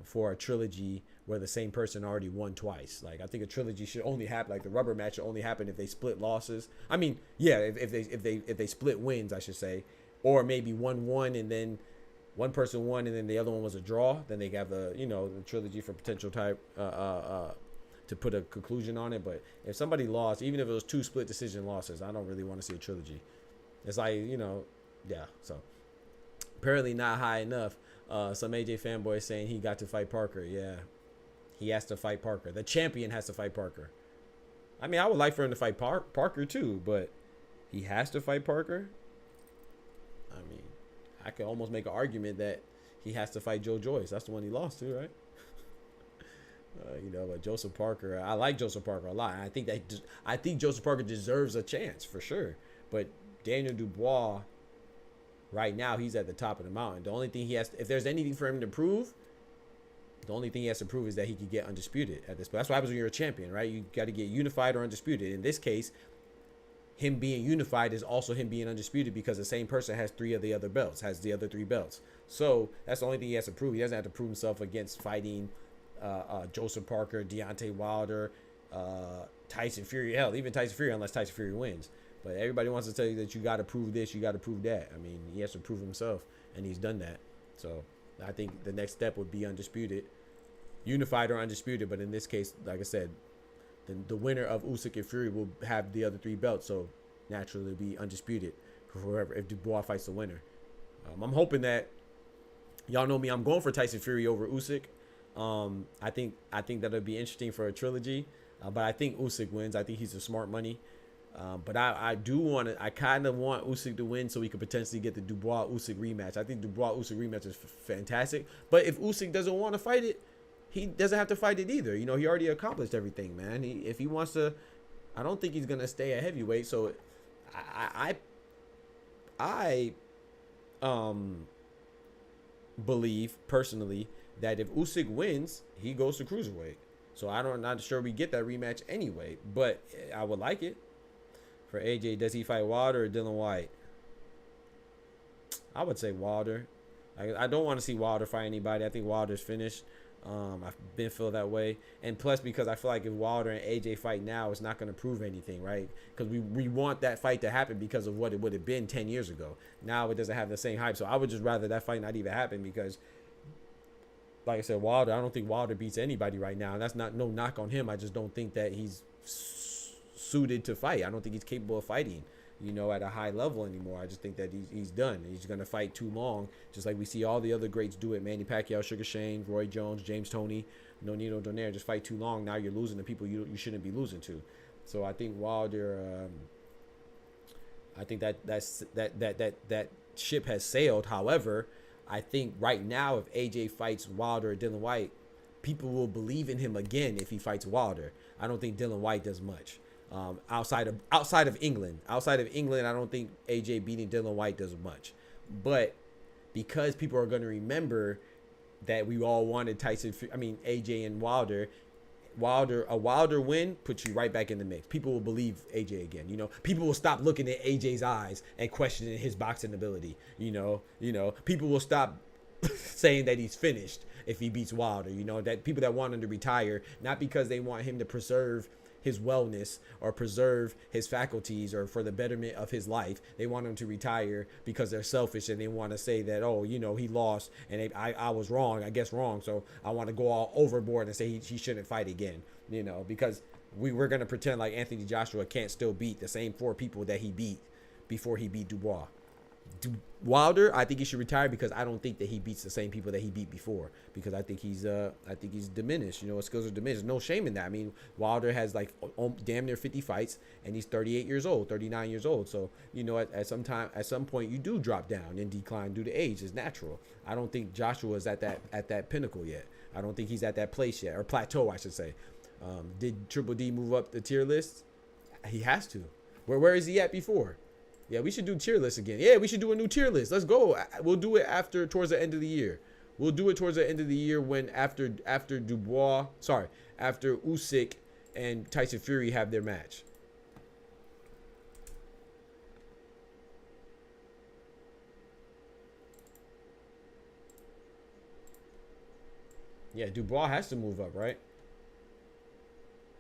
for a trilogy where the same person already won twice. Like, I think a trilogy should only happen, like the rubber match should only happen if they split losses. I mean, yeah, if they split wins, I should say, or maybe 1-1 and then one person won and then the other one was a draw. Then they have the trilogy for potential type to put a conclusion on it. But if somebody lost, even if it was 2 split decision losses, I don't really want to see a trilogy. It's like, yeah. So apparently not high enough. Some AJ fanboy saying he got to fight Parker. Yeah, he has to fight Parker. The champion has to fight Parker. I mean, I would like for him to fight Parker too, but he has to fight Parker. I mean, I could almost make an argument that he has to fight Joe Joyce. That's the one he lost to, right? But Joseph Parker, I like Joseph Parker a lot. I think Joseph Parker deserves a chance for sure. But Daniel Dubois right now he's at the top of the mountain. The only thing he has, if there's anything for him to prove, the only thing he has to prove is that he could get undisputed at this point. That's what happens when you're a champion, right? You got to get unified or undisputed. In this case, him being unified is also him being undisputed because the same person has 3 of the other belts, has the other 3 belts. So that's the only thing he has to prove. He doesn't have to prove himself against fighting Joseph Parker, Deontay Wilder, Tyson Fury. Hell, even Tyson Fury, unless Tyson Fury wins. But everybody wants to tell you that you got to prove this, you got to prove that. I mean, he has to prove himself, and he's done that. So I think the next step would be undisputed, unified or undisputed. But in this case, like I said, the winner of Usyk and Fury will have the other 3 belts, so naturally it'll be undisputed for whoever, if Dubois fights the winner. I'm hoping that, y'all know me, I'm going for Tyson Fury over Usyk. I think that'll be interesting for a trilogy, but I think Usyk wins. I think he's a smart money. But I kind of want Usyk to win so we could potentially get the Dubois-Usyk rematch. I think Dubois-Usyk rematch is fantastic. But if Usyk doesn't want to fight it, he doesn't have to fight it either. You know, he already accomplished everything, man. If he wants to, I don't think he's going to stay at heavyweight. So I believe personally that if Usyk wins, he goes to cruiserweight. So I'm not sure we get that rematch anyway, but I would like it. For AJ, does he fight Wilder or Dylan White? I would say Wilder. I don't want to see Wilder fight anybody. I think Wilder's finished. I've been feeling that way. And plus, because I feel like if Wilder and AJ fight now, it's not going to prove anything, right? Because we want that fight to happen because of what it would have been 10 years ago. Now it doesn't have the same hype. So I would just rather that fight not even happen because, like I said, Wilder, I don't think Wilder beats anybody right now. And that's not no knock on him. I just don't think that he's suited to fight. I don't think he's capable of fighting, you know, at a high level anymore. I just think that he's done. He's going to fight too long, just like we see all the other greats do it. Manny Pacquiao, Sugar Shane, Roy Jones, James Toney, Nonito Donaire, just fight too long. Now you're losing to people you shouldn't be losing to. So I think Wilder, I think that ship has sailed. However, I think right now if AJ fights Wilder or Dylan White, people will believe in him again if he fights Wilder. I don't think Dylan White does much. Outside of England, I don't think AJ beating Dylan White does much. But because people are going to remember that we all wanted AJ and Wilder, a Wilder win puts you right back in the mix. People will believe AJ again. You know, people will stop looking at AJ's eyes and questioning his boxing ability. You know, people will stop saying that he's finished if he beats Wilder. You know, that people that want him to retire, not because they want him to preserve his wellness or preserve his faculties or for the betterment of his life. They want him to retire because they're selfish and they want to say that, oh, you know, he lost and I was wrong, I guess wrong. So I want to go all overboard and say he shouldn't fight again, you know, because we're going to pretend like Anthony Joshua can't still beat the same 4 people that he beat before he beat Dubois. Wilder, I think he should retire because I don't think that he beats the same people that he beat before, because I think he's diminished. You know, his skills are diminished. No shame in that. I mean, Wilder has like damn near 50 fights and he's 38 years old, 39 years old. So, you know, at some point you do drop down and decline due to age. It's natural. I don't think Joshua is at that pinnacle yet. I don't think he's at that place yet, or plateau, I should say. Did Triple D move up the tier list? He has to. Where is he at before? Yeah, we should do tier list again. Yeah, we should do a new tier list. Let's go. We'll do it towards the end of the year. We'll do it towards the end of the year when after Usyk and Tyson Fury have their match. Yeah, Dubois has to move up, right?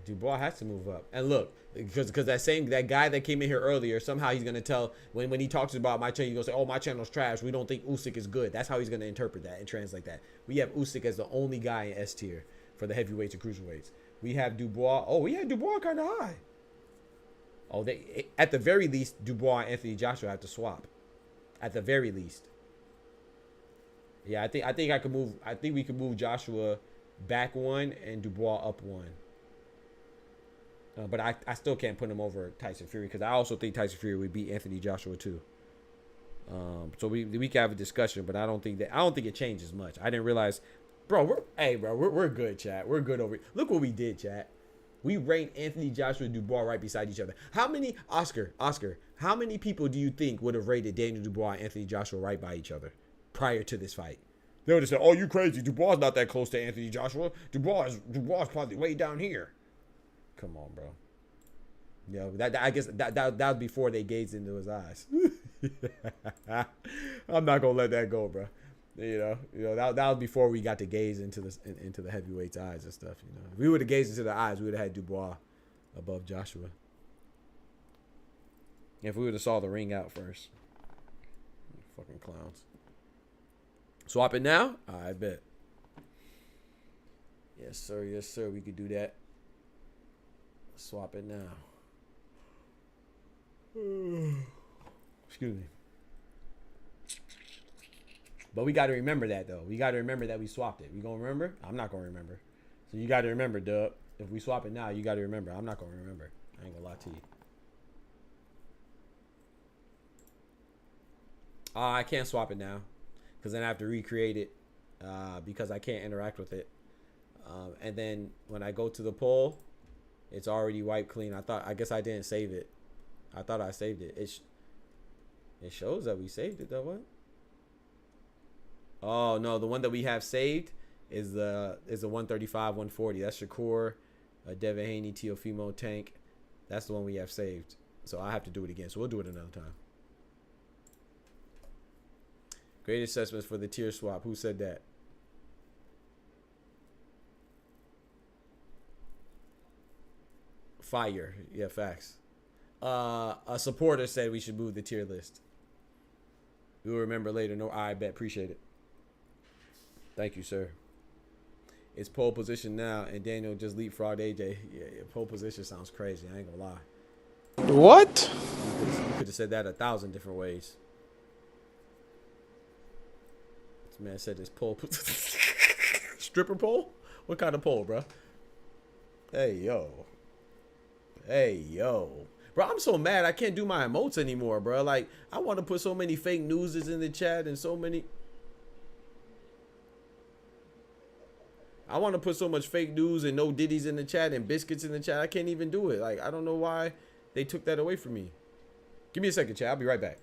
Dubois has to move up. And look, because that guy that came in here earlier, somehow he's gonna tell when he talks about my channel, he's gonna say, "Oh, my channel's trash. We don't think Usyk is good." That's how he's gonna interpret that and translate that. We have Usyk as the only guy in S tier for the heavyweights and cruiserweights. We have Dubois. Oh, we had Dubois kind of high. Oh, at the very least, Dubois and Anthony Joshua have to swap. At the very least. Yeah, I think I could move. I think we could move Joshua back 1 and Dubois up 1. But I still can't put him over Tyson Fury because I also think Tyson Fury would beat Anthony Joshua too. So we can have a discussion, but I don't think it changes much. I didn't realize, bro. We're good, chat. We're good over. Look what we did, chat. We ranked Anthony Joshua Dubois right beside each other. How many, Oscar, how many people do you think would have rated Daniel Dubois and Anthony Joshua right by each other prior to this fight? They would have said, oh, you crazy. Dubois is not that close to Anthony Joshua. Dubois is probably way down here. Come on, bro. Yeah, I guess that was before they gazed into his eyes. I'm not gonna let that go, bro. You know that was before we got to gaze into the heavyweights' eyes and stuff. You know, if we would have gazed into the eyes, we would have had Dubois above Joshua. If we would have saw the ring out first, fucking clowns. Swap it now? I bet. Yes, sir. Yes, sir. We could do that. Swap it now. Excuse me. But we got to remember that, though. We got to remember that we swapped it. We going to remember? I'm not going to remember. So you got to remember, Dub. If we swap it now, you got to remember. I'm not going to remember. I ain't going to lie to you. I can't swap it now. Because then I have to recreate it. Because I can't interact with it. And then when I go to the poll, it's already wiped clean. I guess I didn't save it. I thought I saved it. It shows that we saved it, though. What? Oh no, the one that we have saved is the 135, 140. That's Shakur, Devin Haney, Teofimo, Tank. That's the one we have saved. So I have to do it again. So we'll do it another time. Great assessments for the tier swap. Who said that? Fire. Yeah, facts. A supporter said we should move the tier list. We'll remember later. No, I bet. Appreciate it. Thank you, sir. It's pole position now, and Daniel just leapfrogged AJ. Yeah, pole position sounds crazy. I ain't gonna lie. What? You could have said that 1,000 different ways. This man said this pole. Stripper pole? What kind of pole, bro? Hey, yo. Hey, yo. Bro, I'm so mad I can't do my emotes anymore, bro. Like, I want to put so many fake newses in the chat and so many... I want to put so much fake news and no diddies in the chat and biscuits in the chat. I can't even do it. Like, I don't know why they took that away from me. Give me a second, chat. I'll be right back.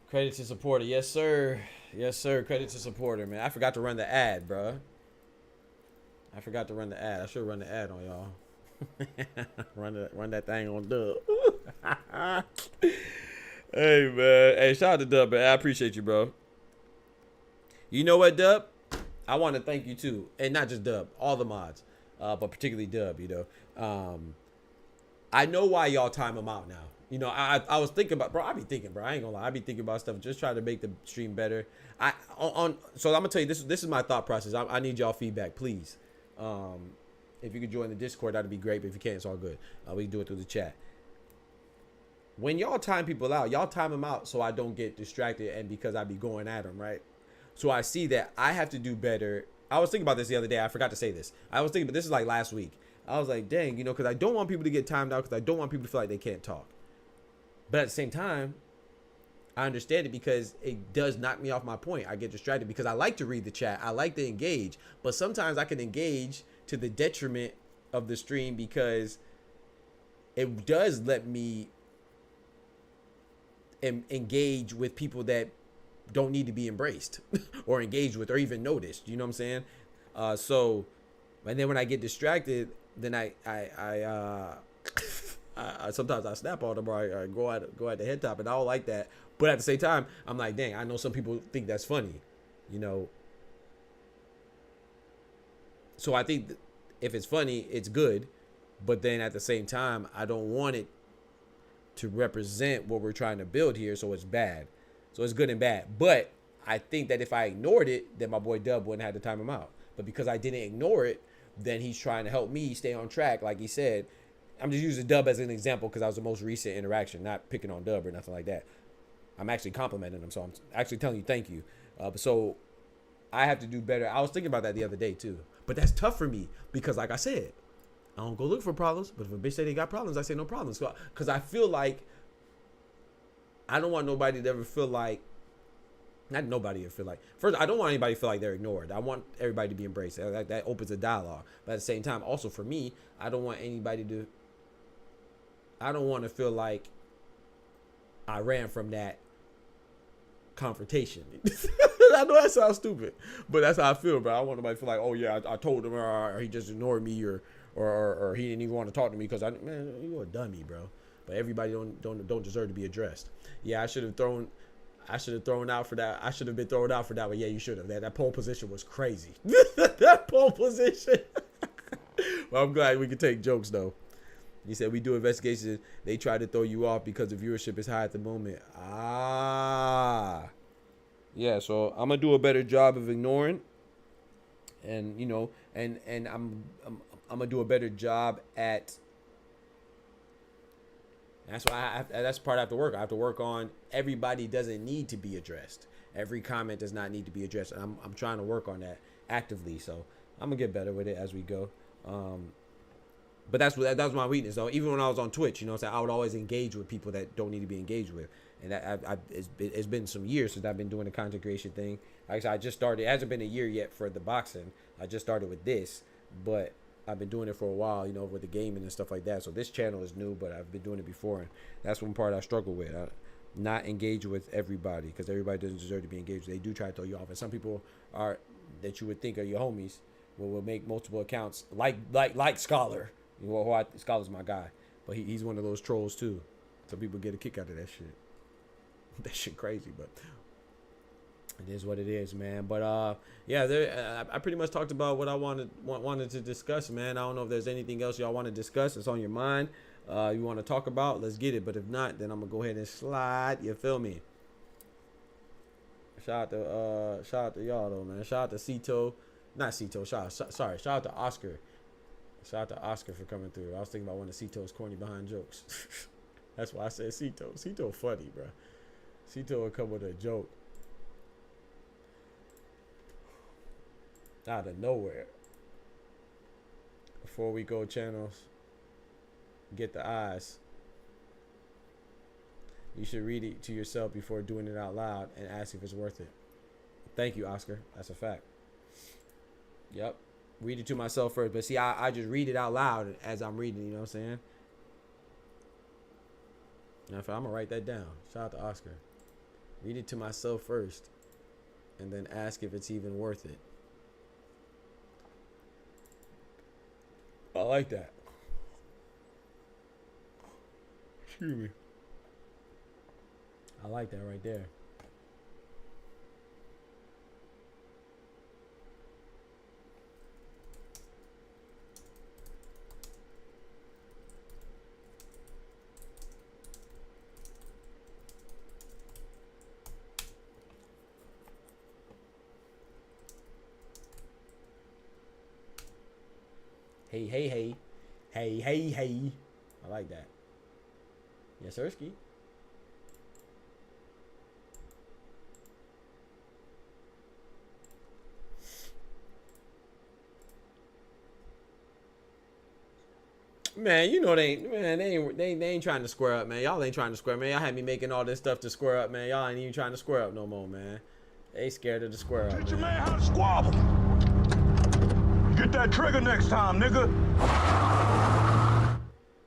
Credit to supporter. Yes, sir. Yes, sir. Credit to supporter, man. I forgot to run the ad, bro. I forgot to run the ad. I should run the ad on y'all. run that thing on Dub. Hey, man. Hey, shout out to Dub, man. I appreciate you, bro. You know what, Dub? I want to thank you, too. And not just Dub. All the mods. But particularly Dub, you know. I know why y'all time them out now. You know, I was thinking about, bro. I be thinking, bro. I ain't gonna lie. I be thinking about stuff, just trying to make the stream better. So I'm gonna tell you this. This is my thought process. I need y'all feedback, please. If you could join the Discord, that'd be great. But if you can't, it's all good. We can do it through the chat. When y'all time people out, y'all time them out so I don't get distracted and because I be going at them, right? So I see that I have to do better. I was thinking about this the other day. I forgot to say this. I was thinking, but this is like last week. I was like, dang, you know, because I don't want people to get timed out because I don't want people to feel like they can't talk. But at the same time, I understand it because it does knock me off my point. I get distracted because I like to read the chat. I like to engage. But sometimes I can engage to the detriment of the stream because it does let me engage with people that don't need to be embraced or engaged with or even noticed. You know what I'm saying? So, and then when I get distracted, then I sometimes I snap on them or I go at the head top, and I don't like that. But at the same time, I'm like, dang, I know some people think that's funny, you know. So I think if it's funny, it's good. But then at the same time, I don't want it to represent what we're trying to build here, so it's bad. So it's good and bad. But I think that if I ignored it, then my boy Dub wouldn't have to time him out. But because I didn't ignore it, then he's trying to help me stay on track, like he said. I'm just using Dub as an example because that was the most recent interaction, not picking on Dub or nothing like that. I'm actually complimenting him, so I'm actually telling you thank you. So I have to do better. I was thinking about that the other day too. But that's tough for me because, like I said, I don't go look for problems. But if a bitch say they got problems, I say no problems. Because I feel like I don't want nobody to ever feel like, not nobody to feel like, first, I don't want anybody to feel like they're ignored. I want everybody to be embraced. That opens a dialogue. But at the same time, also for me, I don't want to feel like I ran from that confrontation. I know that sounds stupid, but that's how I feel, bro. I want nobody to feel like, oh yeah, I told him, or he just ignored me, or he didn't even want to talk to me because man, you're a dummy, bro. But everybody don't deserve to be addressed. Yeah, I should have thrown out for that. I should have been thrown out for that, but yeah, you should have. That pole position was crazy. That pole position. Well, I'm glad we could take jokes though. He said we do investigations. They try to throw you off because the viewership is high at the moment. Yeah. So I'm gonna do a better job of ignoring, and you know, and I'm gonna do a better job at. That's why that's the part I have to work. I have to work on. Everybody doesn't need to be addressed. Every comment does not need to be addressed. And I'm trying to work on that actively. So I'm gonna get better with it as we go. But that's my weakness though. Even when I was on Twitch, you know, I would always engage with people that don't need to be engaged with. And that it's been some years since I've been doing the content creation thing. Like I said, I just started. It hasn't been a year yet for the boxing. I just started with this, but I've been doing it for a while, you know, with the gaming and stuff like that. So this channel is new, but I've been doing it before, and that's one part I struggle with. Not engage with everybody because everybody doesn't deserve to be engaged. They do try to throw you off, and some people are that you would think are your homies will make multiple accounts, like Scholar. You know, Scholar's my guy, but he's one of those trolls too. Some people get a kick out of that shit. That shit crazy, but it is what it is, man. But yeah, I pretty much talked about what I wanted to discuss, man. I don't know if there's anything else y'all want to discuss. It's on your mind. You want to talk about? Let's get it. But if not, then I'm gonna go ahead and slide. You feel me? Shout out to y'all though, man. Shout out to Cito, not Cito. Shout out to Oscar. Shout out to Oscar for coming through. I was thinking about one of Cito's corny behind jokes. That's why I said Cito. Cito funny, bro. Cito will come with a joke out of nowhere. Before we go, channels, get the eyes. You should read it to yourself before doing it out loud and ask if it's worth it. Thank you, Oscar. That's a fact. Yep. Read it to myself first. But see, I just read it out loud as I'm reading, you know what I'm saying? Now, I'm going to write that down. Shout out to Oscar. Read it to myself first and then ask if it's even worth it. I like that. Excuse me. I like that right there. Hey. I like that. Yes, Sirski. Man, you know they ain't trying to square up, man. Y'all ain't trying to square, man. Y'all had me making all this stuff to square up, man. Y'all ain't even trying to square up no more, man. They scared of the square up. Teach your man how to squabble. Get that trigger next time, nigga.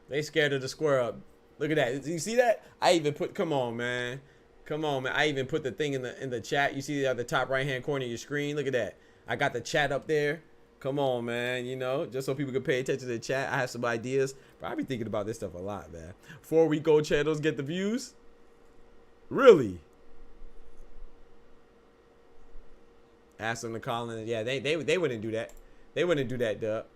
They scared of the square up. Look at that. You see that? I even put. Come on, man. Come on, man. I even put the thing in the chat. You see at the top right hand corner of your screen. Look at that. I got the chat up there. Come on, man. You know, just so people can pay attention to the chat. I have some ideas. But I be thinking about this stuff a lot, man. 4 week old channels get the views. Really? Ask them to call in. Yeah, they wouldn't do that. They wouldn't do that, Dub.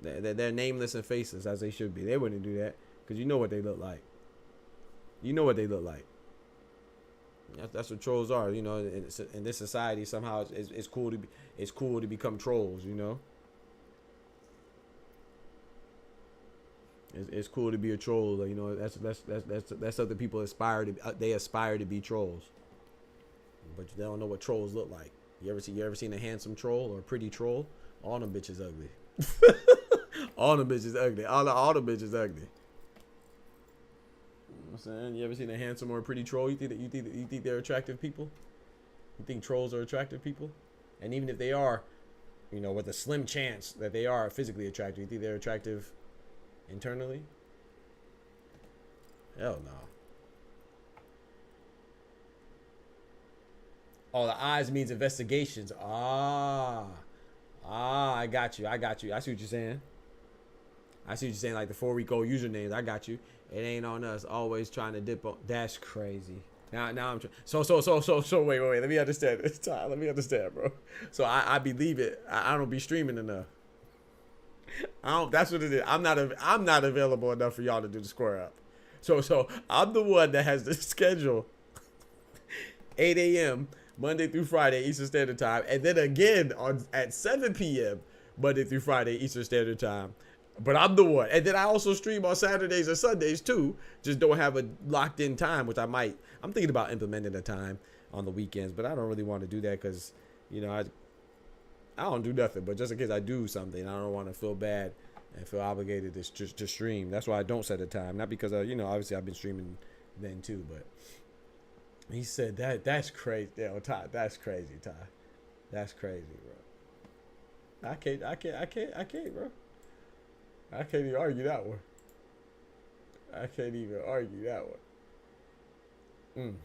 They're nameless and faceless as they should be. They wouldn't do that because you know what they look like. You know what they look like. That's what trolls are. You know, in this society, somehow it's cool to be. It's cool to become trolls. You know. It's cool to be a troll. You know, that's something people aspire to. They aspire to be trolls. But they don't know what trolls look like. You ever seen a handsome troll or a pretty troll? All them bitches ugly. All them bitches ugly. All the bitches ugly. You know what I'm saying? You ever seen a handsome or a pretty troll? You think they're attractive people? You think trolls are attractive people? And even if they are, you know, with a slim chance that they are physically attractive, you think they're attractive internally? Hell no. Oh, the eyes means investigations. I got you. I see what you're saying. Like the 4 week old usernames. I got you. It ain't on us. Always trying to dip on. That's crazy. Now I'm trying. So wait. Let me understand this time. Let me understand, bro. So I believe it. I don't be streaming enough. That's what it is. I'm not available enough for y'all to do the square up. So I'm the one that has the schedule. 8 a.m. Monday through Friday Eastern Standard Time, and then again at 7 p.m. Monday through Friday Eastern Standard Time. But I'm the one, and then I also stream on Saturdays and Sundays too. Just don't have a locked in time, which I might. I'm thinking about implementing a time on the weekends, but I don't really want to do that because, you know, I don't do nothing. But just in case I do something, I don't want to feel bad and feel obligated to stream. That's why I don't set a time. Not because you know, obviously I've been streaming then too, but. He said that's crazy. Yo, Ty, that's crazy, Ty. That's crazy, bro. I can't, bro. I can't even argue that one. I can't even argue that one.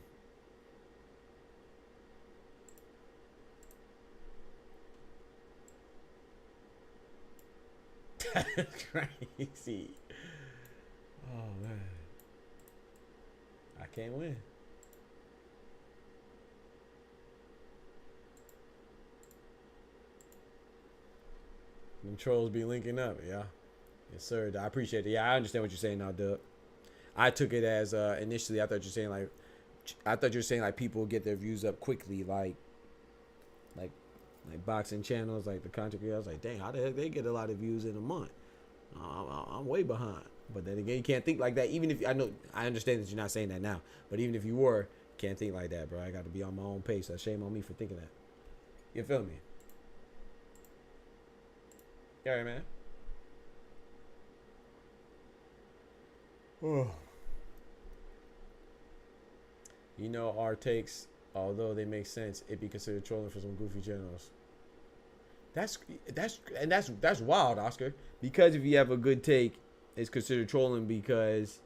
That's crazy. Oh man. I can't win. Them trolls be linking up, yeah. Yes, sir. I appreciate it. Yeah, I understand what you're saying now, Doug. I took it as initially I thought you were saying like people get their views up quickly, like boxing channels, like the content creators. I was like, dang, how the heck they get a lot of views in a month? I'm way behind. But then again, you can't think like that. Even if I understand that you're not saying that now, but even if you were, can't think like that, bro. I got to be on my own pace. That's shame on me for thinking that. You feel me? Yeah, right, man. Oh. You know, our takes, although they make sense, it be considered trolling for some goofy channels. That's wild, Oscar. Because if you have a good take, it's considered trolling because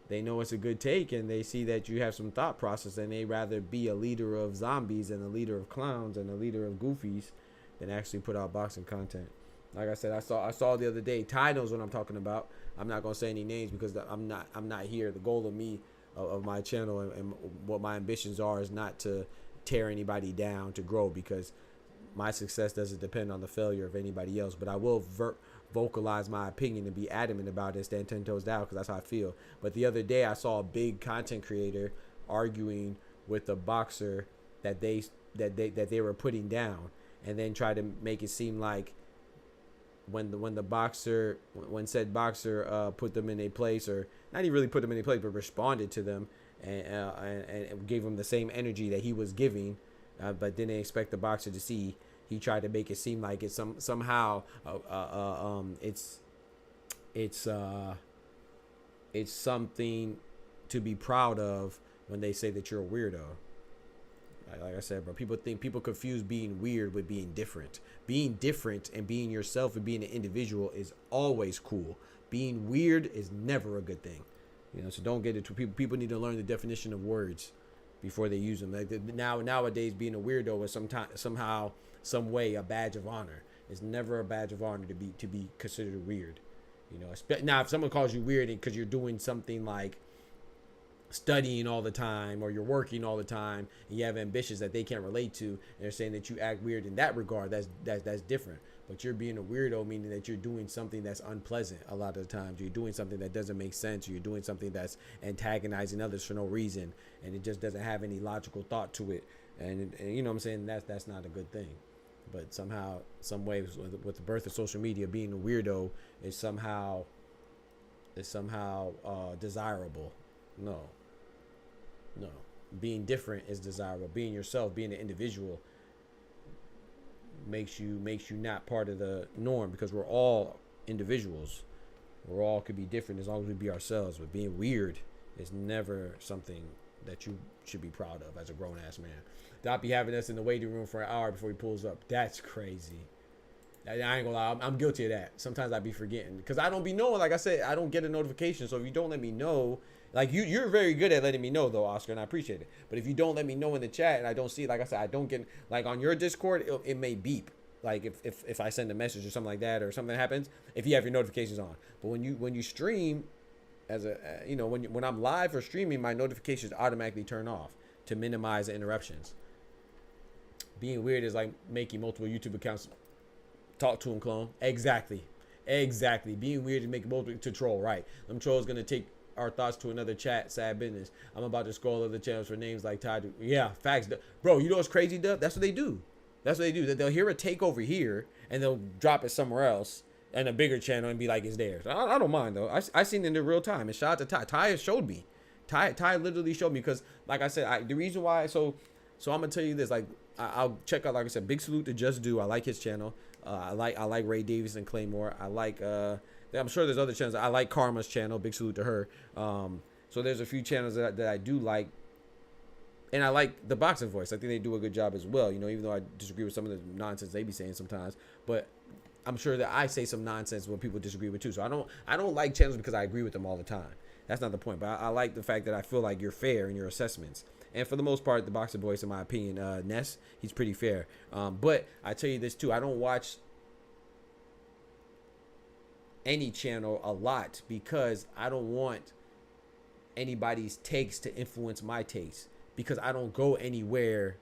they know it's a good take and they see that you have some thought process and they rather be a leader of zombies and a leader of clowns and a leader of goofies than actually put out boxing content. Like I said, I saw the other day. Ty knows what I'm talking about. I'm not gonna say any names because I'm not here. The goal of me, of my channel and what my ambitions are is not to tear anybody down, to grow, because my success doesn't depend on the failure of anybody else. But I will vocalize my opinion and be adamant about it and stand 10 toes down because that's how I feel. But the other day I saw a big content creator arguing with a boxer that they were putting down, and then try to make it seem like when said boxer put them in a place, or not even really put them in a place, but responded to them and gave them the same energy that he was giving, but didn't expect the boxer to see. He tried to make it seem like it's somehow it's something to be proud of when they say that you're a weirdo. Like I said, bro, people confuse being weird with being different. Being different and being yourself and being an individual is always cool. Being weird is never a good thing. You know, so don't get it to people. People need to learn the definition of words before they use them. Like nowadays, being a weirdo is somehow, some way, a badge of honor. It's never a badge of honor to be considered weird. You know, now if someone calls you weird because you're doing something like studying all the time or you're working all the time and you have ambitions that they can't relate to, and they're saying that you act weird in that regard, that's different. But you're being a weirdo, meaning that you're doing something that's unpleasant a lot of the times. You're doing something that doesn't make sense. Or you're doing something that's antagonizing others for no reason, and it just doesn't have any logical thought to it. And you know what I'm saying? That's not a good thing. But somehow, some way, with the birth of social media, being a weirdo is somehow desirable. No. Being different is desirable. Being yourself, being an individual, makes you not part of the norm, because we're all individuals. We're all could be different as long as we be ourselves. But being weird is never something that you should be proud of as a grown ass man. Dot be having us in the waiting room for an hour before he pulls up. That's crazy. I ain't gonna lie, I'm guilty of that. Sometimes I be forgetting because I don't be knowing. Like I said, I don't get a notification. So if you don't let me know, like you're very good at letting me know though, Oscar, and I appreciate it. But if you don't let me know in the chat and I don't see it, like I said, I don't get, like on your Discord, it may beep. Like if I send a message or something like that, or something happens, if you have your notifications on. But when you stream, as a when I'm live or streaming, my notifications automatically turn off to minimize the interruptions. Being weird is like making multiple YouTube accounts. Talk to him, clone. Exactly. Being weird is making multiple to troll. Right. Them trolls gonna take our thoughts to another chat. Sad business. I'm about to scroll other channels for names like Ty. Yeah, facts, bro. You know what's crazy, Dub? That's what they do. They'll hear a take over here and they'll drop it somewhere else and a bigger channel and be like it's theirs. I don't mind though. I seen it in the real time. And shout out to Ty. Ty has showed me. Ty literally showed me, because like I said, the reason why. So I'm gonna tell you this. Like I'll check out. Like I said, big salute to Just Do. I like his channel. I like Ray Davis and Claymore. I like I'm sure there's other channels. I like Karma's channel. Big salute to her. So there's a few channels that I do like. And I like the Boxing Voice. I think they do a good job as well. You know, even though I disagree with some of the nonsense they be saying sometimes, but I'm sure that I say some nonsense when people disagree with too. So I don't like channels because I agree with them all the time. That's not the point. But I like the fact that I feel like you're fair in your assessments. And for the most part, the Boxing Voice, in my opinion, Ness, he's pretty fair. But I tell you this too, I don't watch any channel a lot because I don't want anybody's takes to influence my takes, because I don't go anywhere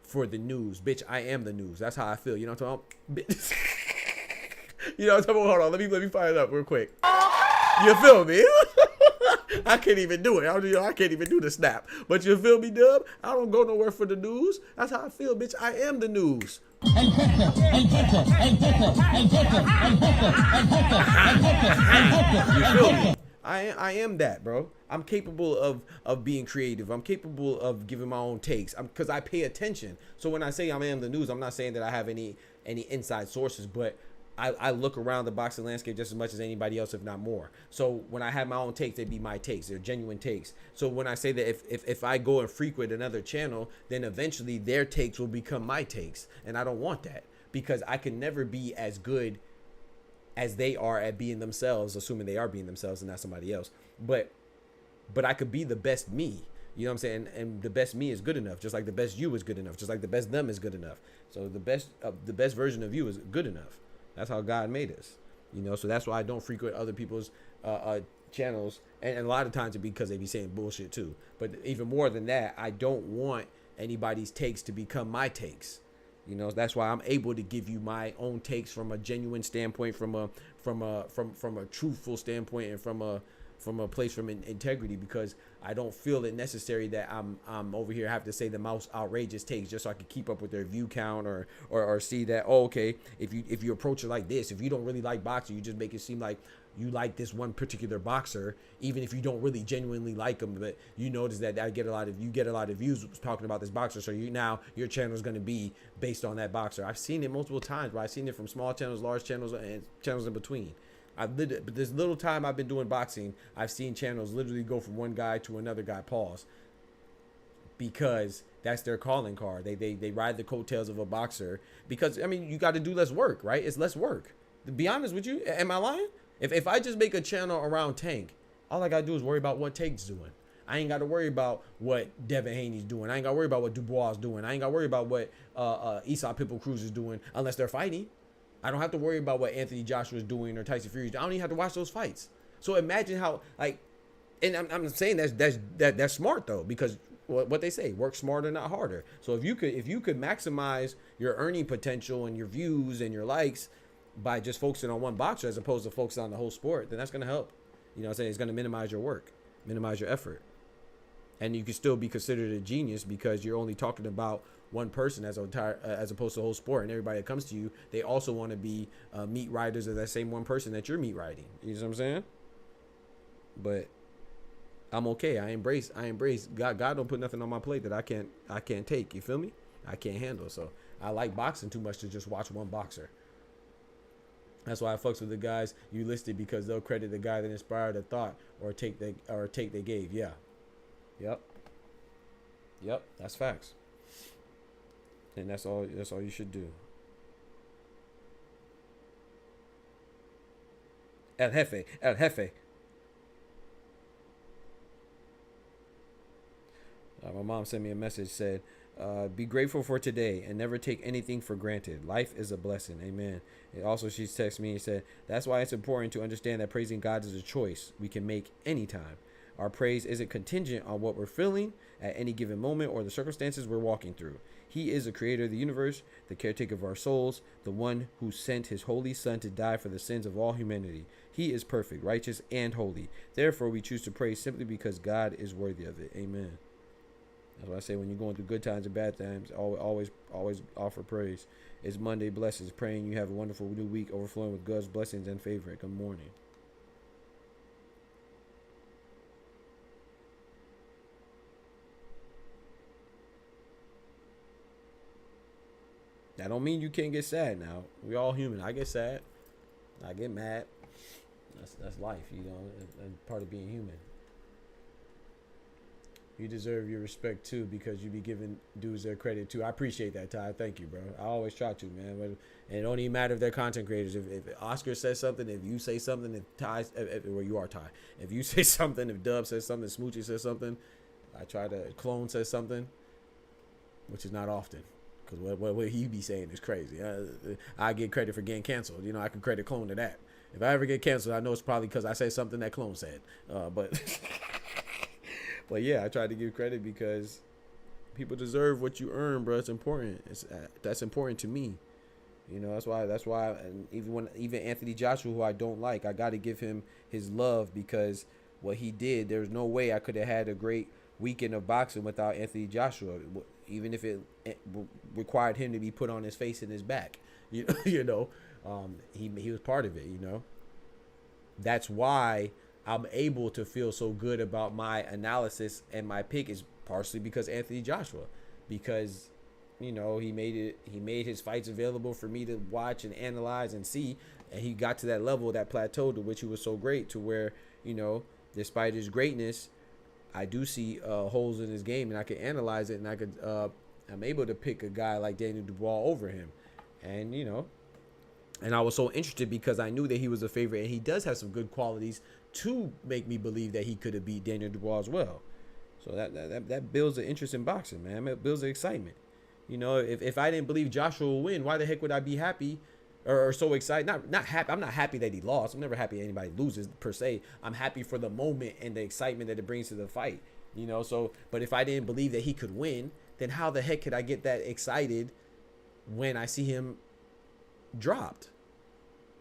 for the news. Bitch, I am the news. That's how I feel. You know what I'm talking about? You know what I'm talking about? Hold on. Let me fire it up real quick. You feel me? I can't even do it. I can't even do the snap. But you feel me, Dub? I don't go nowhere for the news. That's how I feel, bitch. I am the news. You feel me? I am that, bro. I'm capable of being creative. I'm capable of giving my own takes. Because I pay attention. So when I say I am the news, I'm not saying that I have any inside sources, but I look around the boxing landscape just as much as anybody else, if not more. So when I have my own takes, they'd be my takes. They're genuine takes. So when I say that if I go and frequent another channel, then eventually their takes will become my takes. And I don't want that, because I can never be as good as they are at being themselves, assuming they are being themselves and not somebody else. But I could be the best me. You know what I'm saying? And the best me is good enough, just like the best you is good enough, just like the best them is good enough. So the best version of you is good enough. That's how God made us, you know. So that's why I don't frequent other people's channels, and a lot of times it's because they be saying bullshit too. But even more than that, I don't want anybody's takes to become my takes. You know, that's why I'm able to give you my own takes from a genuine standpoint, from a truthful standpoint, and from a place from integrity, because I don't feel it necessary that I'm over here have to say the most outrageous takes just so I can keep up with their view count or see that, oh, okay, if you approach it like this, if you don't really like boxing, you just make it seem like you like this one particular boxer, even if you don't really genuinely like him, but you notice that you get a lot of views talking about this boxer, so your channel is going to be based on that boxer. I've seen it multiple times, but I've seen it from small channels, large channels, and channels in between. But this little time I've been doing boxing, I've seen channels literally go from one guy to another guy, pause, because that's their calling card. They ride the coattails of a boxer because, I mean, you got to do less work, right? It's less work. To be honest with you, am I lying? If I just make a channel around Tank, all I got to do is worry about what Tank's doing. I ain't got to worry about what Devin Haney's doing. I ain't got to worry about what Dubois is doing. I ain't got to worry about what Esau Pitbull Cruz is doing unless they're fighting. I don't have to worry about what Anthony Joshua is doing or Tyson Fury. I don't even have to watch those fights. So imagine how, like, and I'm saying that's smart though, because what they say, work smarter, not harder. So if you could maximize your earning potential and your views and your likes by just focusing on one boxer as opposed to focusing on the whole sport, then that's going to help. You know what I'm saying? It's going to minimize your work, minimize your effort. And you can still be considered a genius because you're only talking about one person as opposed to the whole sport. And everybody that comes to you, they also want to be meat riders of that same one person that you're meat riding. You know what I'm saying? But I'm okay. I embrace God don't put nothing on my plate that I can't take. You feel me? I can't handle. So I like boxing too much to just watch one boxer. That's why I fucks with the guys you listed, because they'll credit the guy that inspired a thought or take they gave. Yeah. Yep. That's facts. And that's all you should do. El Jefe. My mom sent me a message, said, be grateful for today and never take anything for granted. Life is a blessing. Amen. And also, she texted me and said, that's why it's important to understand that praising God is a choice we can make anytime. Our praise isn't contingent on what we're feeling at any given moment or the circumstances we're walking through. He is the creator of the universe, the caretaker of our souls, the one who sent his holy son to die for the sins of all humanity. He is perfect, righteous, and holy. Therefore, we choose to praise simply because God is worthy of it. Amen. That's why I say when you're going through good times and bad times, always offer praise. It's Monday blessings. Praying you have a wonderful new week overflowing with God's blessings and favor. Good morning. That don't mean you can't get sad now. We all human. I get sad. I get mad. That's life, you know, and part of being human. You deserve your respect too, because you be giving dudes their credit too. I appreciate that, Ty. Thank you, bro. I always try to, man. But it don't even matter if they're content creators. If Oscar says something, if you say something, if Ty, well, you are Ty. If you say something, if Dub says something, Smoochie says something, I try to, Clone says something, which is not often. Because what he be saying is crazy. I get credit for getting canceled. You know, I can credit Clone to that. If I ever get canceled, I know it's probably because I say something that Clone said. But yeah, I try to give credit because people deserve what you earn, bro. It's important. That's important to me. You know, that's why. And even Anthony Joshua, who I don't like, I got to give him his love because what he did. There's no way I could have had a great weekend of boxing without Anthony Joshua. Even if it required him to be put on his face and his back, he was part of it. You know, that's why I'm able to feel so good about my analysis and my pick is partially because Anthony Joshua, because he made his fights available for me to watch and analyze and see, and he got to that level, that plateau to which he was so great, to where despite his greatness, I do see holes in his game, and I can analyze it, and I'm able to pick a guy like Daniel Dubois over him, and and I was so interested because I knew that he was a favorite, and he does have some good qualities to make me believe that he could have beat Daniel Dubois as well. So that builds an interest in boxing, man. It builds the excitement. If I didn't believe Joshua will win, why the heck would I be happy? Or so excited, not happy. I'm not happy that he lost. I'm never happy anybody loses per se. I'm happy for the moment and the excitement that it brings to the fight. But if I didn't believe that he could win, then how the heck could I get that excited when I see him dropped?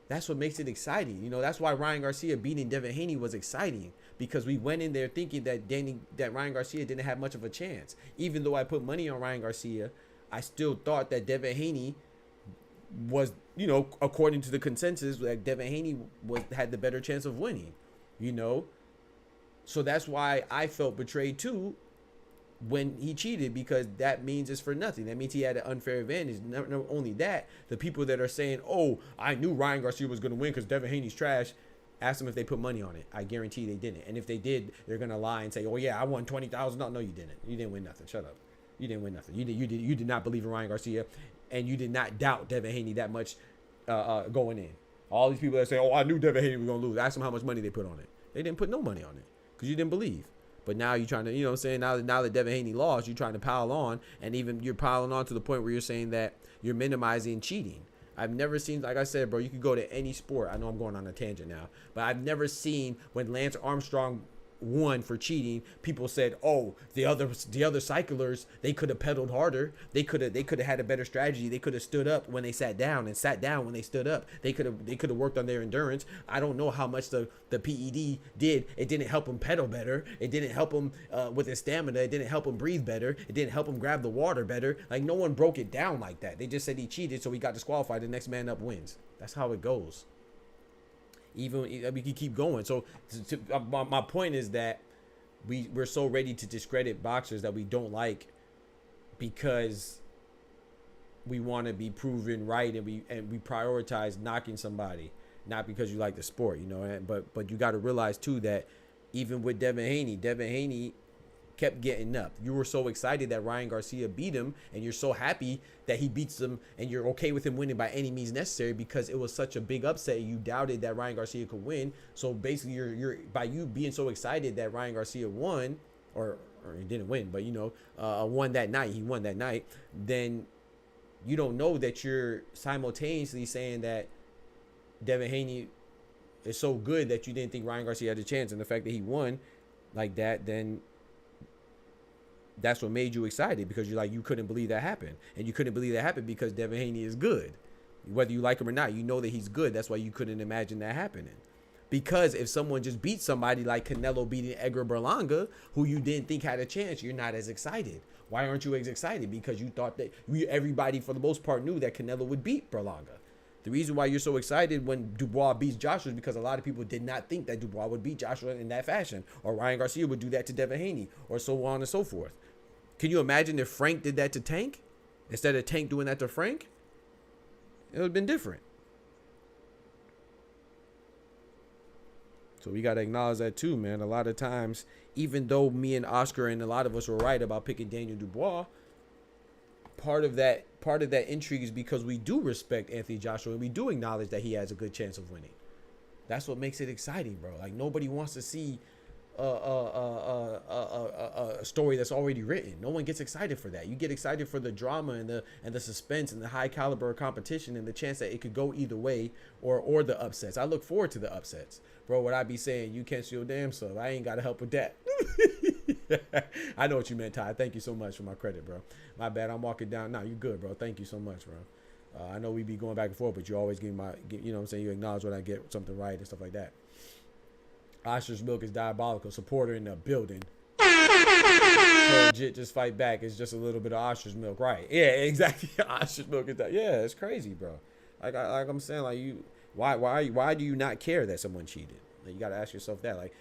That's what makes it exciting. That's why Ryan Garcia beating Devin Haney was exciting, because we went in there thinking that Ryan Garcia didn't have much of a chance. Even though I put money on Ryan Garcia, I still thought that Devin Haney was, according to the consensus, that Devin Haney had the better chance of winning, So that's why I felt betrayed too, when he cheated, because that means it's for nothing. That means he had an unfair advantage. Not only that, the people that are saying, oh, I knew Ryan Garcia was going to win because Devin Haney's trash, ask them if they put money on it. I guarantee they didn't. And if they did, they're going to lie and say, oh, yeah, I won $20,000. No, you didn't. You didn't win nothing. Shut up. You didn't win nothing. You did not believe in Ryan Garcia, and you did not doubt Devin Haney that much going in. All these people that say, oh, I knew Devin Haney was going to lose. Ask them how much money they put on it. They didn't put no money on it because you didn't believe. But now you're trying to, you know what I'm saying? Now that Devin Haney lost, you're trying to pile on, and even you're piling on to the point where you're saying that you're minimizing cheating. I've never seen, like I said, bro, you could go to any sport. I know I'm going on a tangent now, but I've never seen when Lance Armstrong won for cheating, people said, oh, the other cyclers, they could have pedaled harder. They could have had a better strategy. They could have stood up when they sat down and sat down when they stood up. They could have worked on their endurance. I don't know how much the PED did. It didn't help him pedal better. It didn't help him with his stamina. It didn't help him breathe better. It didn't help him grab the water better. Like, no one broke it down like that. They just said he cheated, so he got disqualified. The next man up wins. That's how it goes. Even we can keep going. So my point is that we're so ready to discredit boxers that we don't like because we want to be proven right, and we prioritize knocking somebody, not because you like the sport, you know. But you got to realize too that even with Devin Haney kept getting up. You were so excited that Ryan Garcia beat him, and you're so happy that he beats him, and you're okay with him winning by any means necessary because it was such a big upset. You doubted that Ryan Garcia could win. So basically, you're by you being so excited that Ryan Garcia won, or he didn't win, but won that night. He won that night. Then you don't know that you're simultaneously saying that Devin Haney is so good that you didn't think Ryan Garcia had a chance, and the fact that he won like that, then that's what made you excited, because you're like, you couldn't believe that happened. And you couldn't believe that happened because Devin Haney is good. Whether you like him or not, you know that he's good. That's why you couldn't imagine that happening. Because if someone just beats somebody like Canelo beating Edgar Berlanga, who you didn't think had a chance, you're not as excited. Why aren't you as excited? Because you thought that everybody, for the most part, knew that Canelo would beat Berlanga. The reason why you're so excited when Dubois beats Joshua is because a lot of people did not think that Dubois would beat Joshua in that fashion, or Ryan Garcia would do that to Devin Haney, or so on and so forth. Can you imagine if Frank did that to Tank instead of Tank doing that to Frank? It would have been different. So we got to acknowledge that too, man. A lot of times, even though me and Oscar and a lot of us were right about picking Daniel Dubois, part of that intrigue is because we do respect Anthony Joshua and we do acknowledge that he has a good chance of winning. That's what makes it exciting, bro. Like, nobody wants to see a story that's already written. No one gets excited for that. You get excited for the drama and the suspense and the high caliber of competition and the chance that it could go either way, or the upsets. I look forward to the upsets, bro. What I be saying, you can't see your damn self. I ain't got to help with that. I know what you meant, Ty. Thank you so much for my credit, bro. My bad. I'm walking down. No, you good, bro. Thank you so much, bro. I know we be going back and forth, but you always give my, you know what I'm saying? You acknowledge when I get something right and stuff like that. Ostrich Milk is diabolical. Supporter in the building. Legit, just fight back. It's just a little bit of Ostrich Milk, right? Yeah, exactly. Ostrich Milk is that. Yeah, it's crazy, bro. Like I'm saying, like, you, why do you not care that someone cheated? Like, you gotta ask yourself that.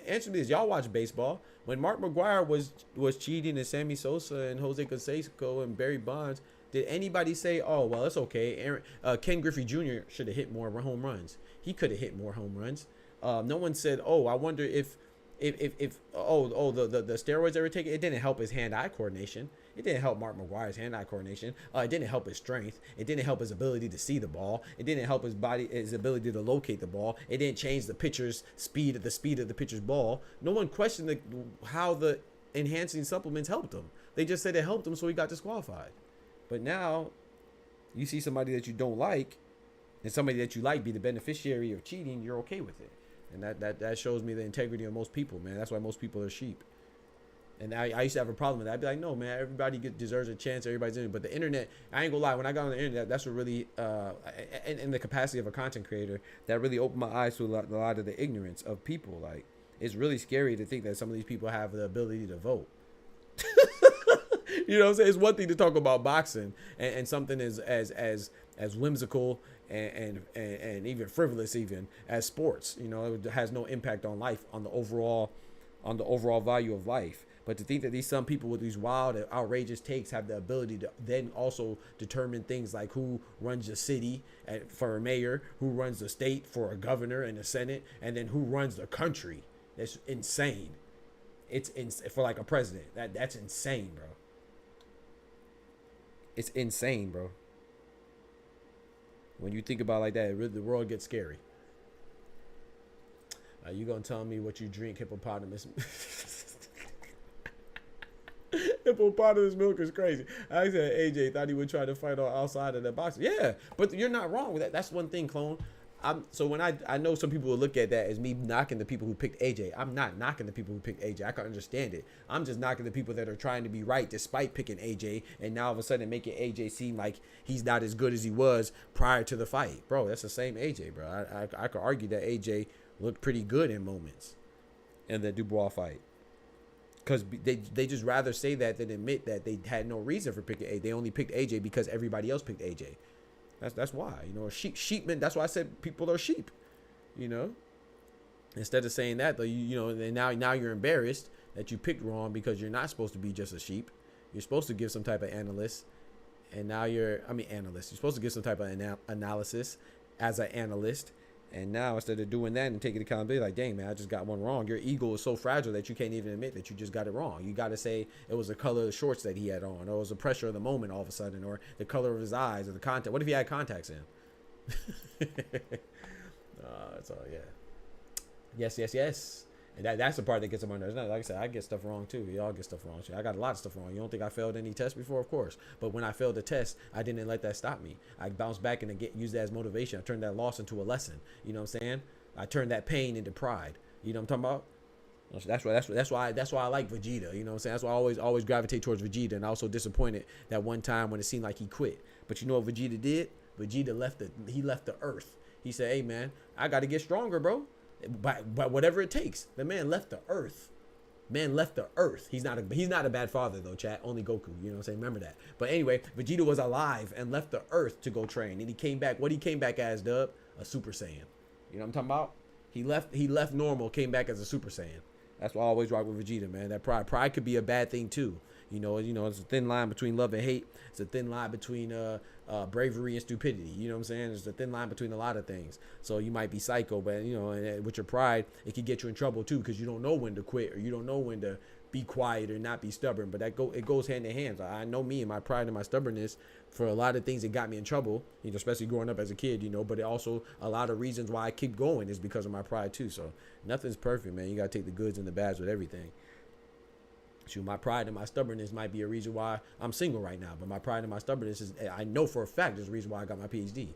Answer me this. Y'all watch baseball. When Mark McGwire was cheating, and Sammy Sosa and Jose Canseco and Barry Bonds, did anybody say, oh, well, it's okay, Ken Griffey Jr. should have hit more home runs? He could have hit more home runs. No one said, oh, I wonder if the steroids ever taken, it didn't help his hand-eye coordination. It didn't help Mark McGwire's hand-eye coordination. It didn't help his strength. It didn't help his ability to see the ball. It didn't help his ability to locate the ball. It didn't change the pitcher's speed of the pitcher's ball. No one questioned how the enhancing supplements helped him. They just said it helped him, so he got disqualified. But now you see somebody that you don't like and somebody that you like be the beneficiary of cheating, you're okay with it. And that shows me the integrity of most people, man. That's why most people are sheep. And I used to have a problem with that. I'd be like, no, man, everybody deserves a chance. Everybody's in it. But the internet, I ain't gonna lie, when I got on the internet, that's what really, in the capacity of a content creator, that really opened my eyes to a lot of the ignorance of people. Like, it's really scary to think that some of these people have the ability to vote. You know what I'm saying? It's one thing to talk about boxing and something as whimsical and even frivolous even as sports. You know, it has no impact on life, on the overall value of life. But to think that these some people with these wild and outrageous takes have the ability to then also determine things like who runs the city for a mayor, who runs the state for a governor and a senate, and then who runs the country. That's insane. For like a president. That's insane, bro. It's insane, bro. When you think about it like that, really, the world gets scary. You gonna tell me what you drink, hippopotamus? Hippopotamus milk is crazy. I said AJ thought he would try to fight on outside of the box. Yeah, but you're not wrong with that. That's one thing, clone. So when I know some people will look at that as me knocking the people who picked AJ. I'm not knocking the people who picked AJ. I can understand it. I'm just knocking the people that are trying to be right despite picking AJ, and now all of a sudden making AJ seem like he's not as good as he was prior to the fight. Bro, that's the same AJ, bro. I could argue that AJ looked pretty good in moments in the Dubois fight. Because they just rather say that than admit that they had no reason for picking AJ. They only picked AJ because everybody else picked AJ. That's why, you know, sheepmen. That's why I said people are sheep, you know. Instead of saying that, though, you know, and now you're embarrassed that you picked wrong because you're not supposed to be just a sheep. You're supposed to give some type of analyst, and now analyst. You're supposed to give some type of analysis as an analyst. And now instead of doing that and taking accountability, like, dang, man, I just got one wrong. Your ego is so fragile that you can't even admit that you just got it wrong. You got to say it was the color of the shorts that he had on, or it was the pressure of the moment all of a sudden, or the color of his eyes, or the contact. What if he had contacts in? So, yeah. Yes. And that's the part that gets him under. Like I said, I get stuff wrong too. Y'all get stuff wrong too. I got a lot of stuff wrong. You don't think I failed any tests before? Of course. But when I failed the test, I didn't let that stop me. I bounced back and used that as motivation. I turned that loss into a lesson. You know what I'm saying? I turned that pain into pride. You know what I'm talking about? That's why I like Vegeta. You know what I'm saying? That's why I always gravitate towards Vegeta. And I was so disappointed that one time when it seemed like he quit. But you know what Vegeta did? Vegeta left the earth. He said, "Hey man, I got to get stronger, bro. But whatever it takes." The man left the earth. He's not a bad father though, chat. Only Goku. You know what I'm saying? Remember that. But anyway, Vegeta was alive and left the earth to go train. And he came back. What he came back as, Dub? A Super Saiyan. You know what I'm talking about? He left normal, came back as a Super Saiyan. That's why I always rock with Vegeta, man. That pride could be a bad thing too. You know, it's a thin line between love and hate. It's a thin line between bravery and stupidity. You know what I'm saying? There's a thin line between a lot of things. So you might be psycho, but you know, and with your pride, it can get you in trouble too, because you don't know when to quit, or you don't know when to be quiet or not be stubborn. But it goes hand in hand. I know me and my pride and my stubbornness for a lot of things that got me in trouble, you know, especially growing up as a kid, you know, but it also a lot of reasons why I keep going is because of my pride too. So nothing's perfect, man. You got to take the goods and the bads with everything. Shoot, my pride and my stubbornness might be a reason why I'm single right now, but my pride and my stubbornness is, I know for a fact, there's a reason why I got my PhD.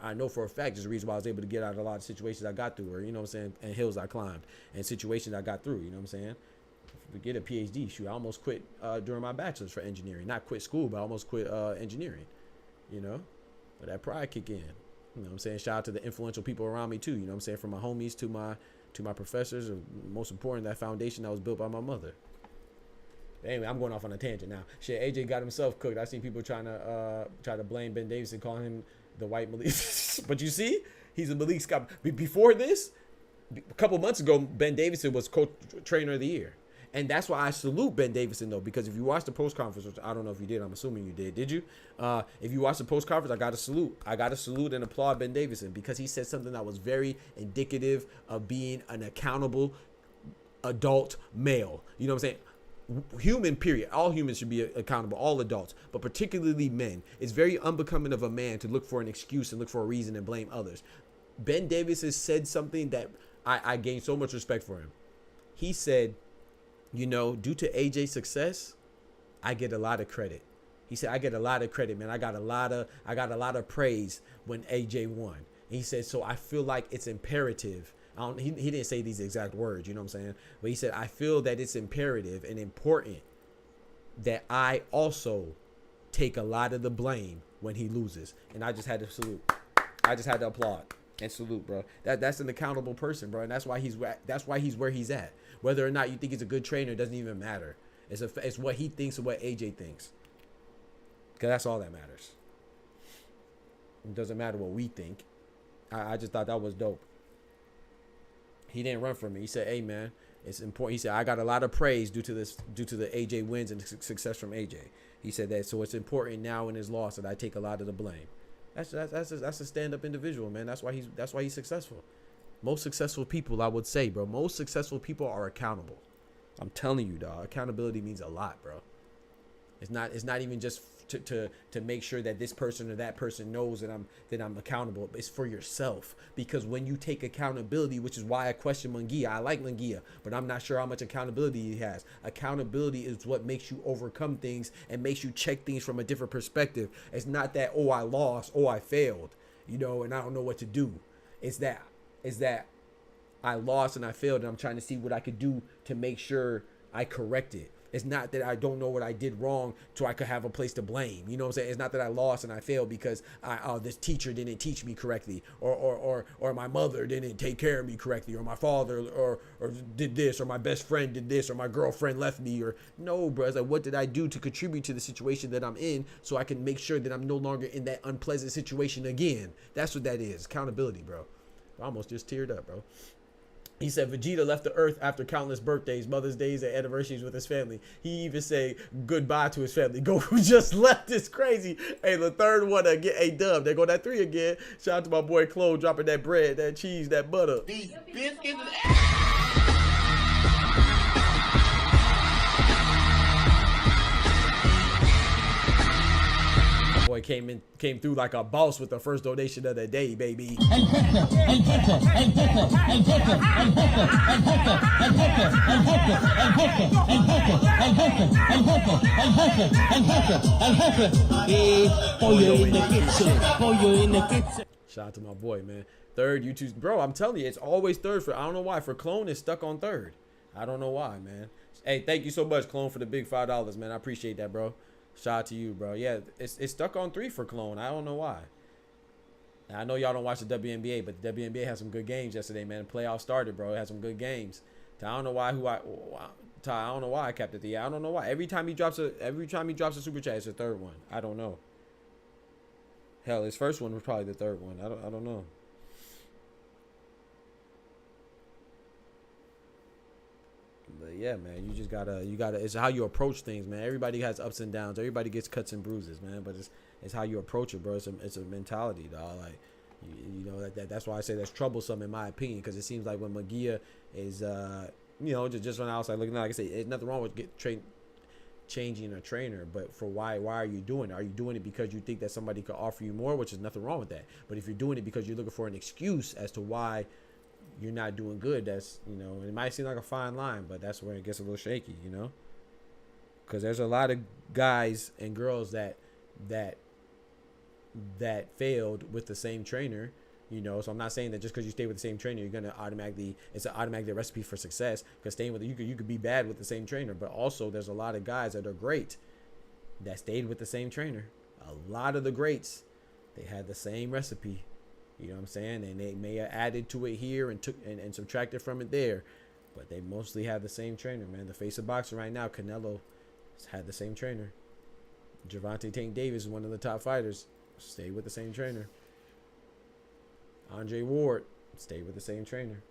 I know for a fact there's a reason why I was able to get out of a lot of situations I got through, or, you know what I'm saying, and hills I climbed, and situations I got through, you know what I'm saying? To get a PhD, shoot, I almost quit during my bachelor's for engineering. Not quit school, but I almost quit engineering, you know? But that pride kick in, you know what I'm saying? Shout out to the influential people around me too, you know what I'm saying? From my homies to my professors, and most important, that foundation that was built by my mother. Anyway, I'm going off on a tangent now. Shit, AJ got himself cooked. I seen people trying to blame Ben Davidson, calling him the white Malik. But you see, he's a Malik Scott. Before this, a couple months ago, Ben Davidson was trainer of the year. And that's why I salute Ben Davidson, though, because if you watch the post-conference, which I don't know if you did, I'm assuming you did you? If you watch the post-conference, I got to salute. I got to salute and applaud Ben Davidson, because he said something that was very indicative of being an accountable adult male. You know what I'm saying? Human, period. All humans should be accountable, all adults, but particularly men. It's very unbecoming of a man to look for an excuse and look for a reason and blame others. Ben Davis has said something that I gained so much respect for him. He said, you know, due to AJ's success, I get a lot of credit. He said, I get a lot of credit, man. I got a lot of praise when AJ won. And he said, so I feel like it's imperative. He didn't say these exact words, you know what I'm saying? But he said, I feel that it's imperative and important that I also take a lot of the blame when he loses. And I just had to salute. I just had to applaud and salute, bro. That's an accountable person, bro. And that's why he's where he's at. Whether or not you think he's a good trainer doesn't even matter. It's what he thinks and what AJ thinks. Because that's all that matters. It doesn't matter what we think. I just thought that was dope. He didn't run from me. He said, hey, man, It's important. He said, I got a lot of praise due to the AJ wins and success from AJ. He said that, so it's important now in his loss that I take a lot of the blame. That's a stand-up individual, man. That's why he's successful. Most successful people, I would say, bro. Most successful people are accountable. I'm telling you, dog. Accountability means a lot, bro. It's not even just to make sure that this person or that person knows that I'm accountable. It's for yourself, because when you take accountability, which is why I question Munguia. I like Munguia, but I'm not sure how much accountability he has. Accountability is what makes you overcome things and makes you check things from a different perspective. It's not that, oh, I lost, oh, I failed, and I don't know what to do. It's that I lost and I failed, and I'm trying to see what I could do to make sure I correct it. It's not that I don't know what I did wrong so I could have a place to blame. You know what I'm saying? It's not that I lost and I failed because this teacher didn't teach me correctly, or my mother didn't take care of me correctly, or my father or did this, or my best friend did this, or my girlfriend left me, or no, bro. It's like, what did I do to contribute to the situation that I'm in so I can make sure that I'm no longer in that unpleasant situation again? That's what that is. Accountability, bro. I almost just teared up, bro. He said Vegeta left the earth after countless birthdays, Mother's Days, and anniversaries with his family. He even say goodbye to his family. Goku just left. It's crazy. Hey, the third one again. Hey, Dub, there go that 3 again. Shout out to my boy Chloe dropping that bread, that cheese, that butter. These biscuits. Boy came through like a boss with the first donation of the day, baby. Shout out to my boy, man. Third, YouTube, bro. I'm telling you, it's always third for. I don't know why. For Clone, it's stuck on third. I don't know why, man. Hey, thank you so much, Clone, for the big $5, man. I appreciate that, bro. Shout out to you, bro. Yeah, it's stuck on 3 for Clone. I don't know why. Now, I know y'all don't watch the WNBA, but the WNBA had some good games yesterday, man. The playoffs started, bro. It had some good games. I don't know why I don't know why I kept it there. I don't know why. Every time he drops a super chat, it's the third one. I don't know. Hell, his first one was probably the third one. I don't know. But yeah, man, you just gotta, it's how you approach things, man. Everybody has ups and downs. Everybody gets cuts and bruises, man. But it's how you approach it, bro. It's a mentality, dog. Like, you know, that's why I say that's troublesome in my opinion, because it seems like when Munguia is, just on the outside looking, like I say, there's nothing wrong with changing a trainer, but for why are you doing it? Are you doing it because you think that somebody could offer you more, which is nothing wrong with that? But if you're doing it because you're looking for an excuse as to why you're not doing good, that's, it might seem like a fine line, but that's where it gets a little shaky, because there's a lot of guys and girls that failed with the same trainer, so I'm not saying that just because you stay with the same trainer, you're gonna it's an automatic recipe for success, because staying with you could be bad with the same trainer, but also there's a lot of guys that are great that stayed with the same trainer. A lot of the greats, they had the same recipe. You know what I'm saying? And they may have added to it here and subtracted from it there. But they mostly have the same trainer, man. The face of boxing right now, Canelo, has had the same trainer. Gervonta Tank Davis is one of the top fighters. Stayed with the same trainer. Andre Ward stayed with the same trainer.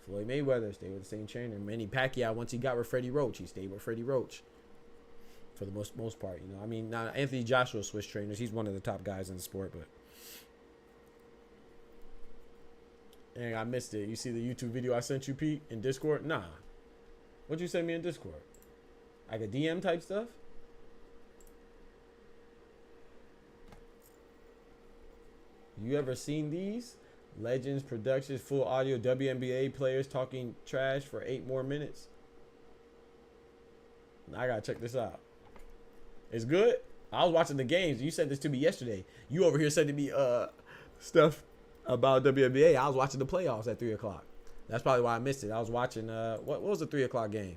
Floyd Mayweather stayed with the same trainer. Manny Pacquiao, once he got with Freddie Roach, he stayed with Freddie Roach. For the most part, I mean, now Anthony Joshua switched trainers. He's one of the top guys in the sport, but... And I missed it. You see the YouTube video I sent you, Pete, in Discord? Nah. What'd you send me in Discord? Like a DM type stuff? You ever seen these? Legends Productions, full audio, WNBA players talking trash for 8 more minutes. I gotta check this out. It's good? I was watching the games. You sent this to me yesterday. You over here sending me stuff about WNBA. I was watching the playoffs at 3 o'clock. That's probably why I missed it. I was watching what was the 3 o'clock game?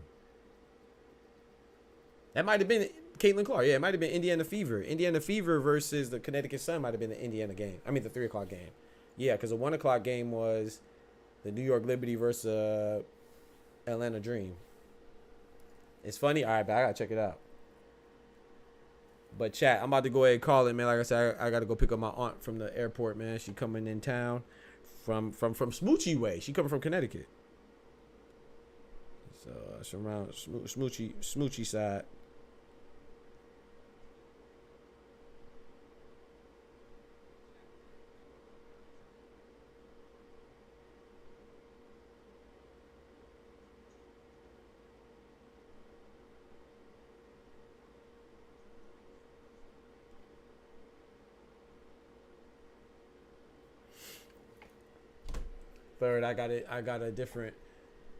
That might have been Caitlin Clark. Yeah, it might have been Indiana Fever. Indiana Fever versus the Connecticut Sun might have been the Indiana game. I mean the 3 o'clock game. Yeah, because the 1 o'clock game was the New York Liberty versus Atlanta Dream. It's funny. All right, but I gotta check it out. But chat, I'm about to go ahead and call it, man. Like I said, I got to go pick up my aunt from the airport, man. She coming in town from Smoochie way. She coming from Connecticut. So it's around smoochy side. Third, I got a different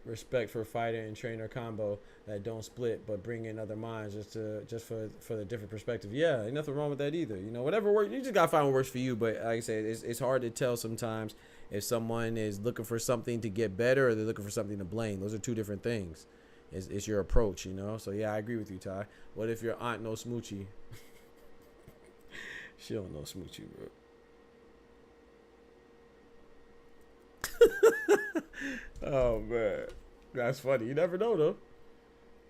respect for fighter and trainer combo that don't split but bring in other minds just for the different perspective. Yeah, ain't nothing wrong with that either. You know, whatever works, you just gotta find what works for you. But like I said, it's hard to tell sometimes if someone is looking for something to get better or they're looking for something to blame. Those are two different things. It's your approach, you know. So yeah, I agree with you, Ty. What if your aunt knows Smoochie? She don't know Smoochie, bro. Oh man, that's funny. You never know though.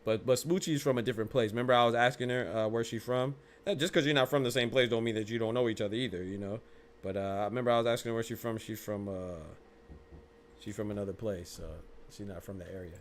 But Smoochie's from a different place. Remember, I was asking her where she's from. Just because you're not from the same place don't mean that you don't know each other either, you know. But I remember I was asking her where she's from. She's from another place. She's not from the area.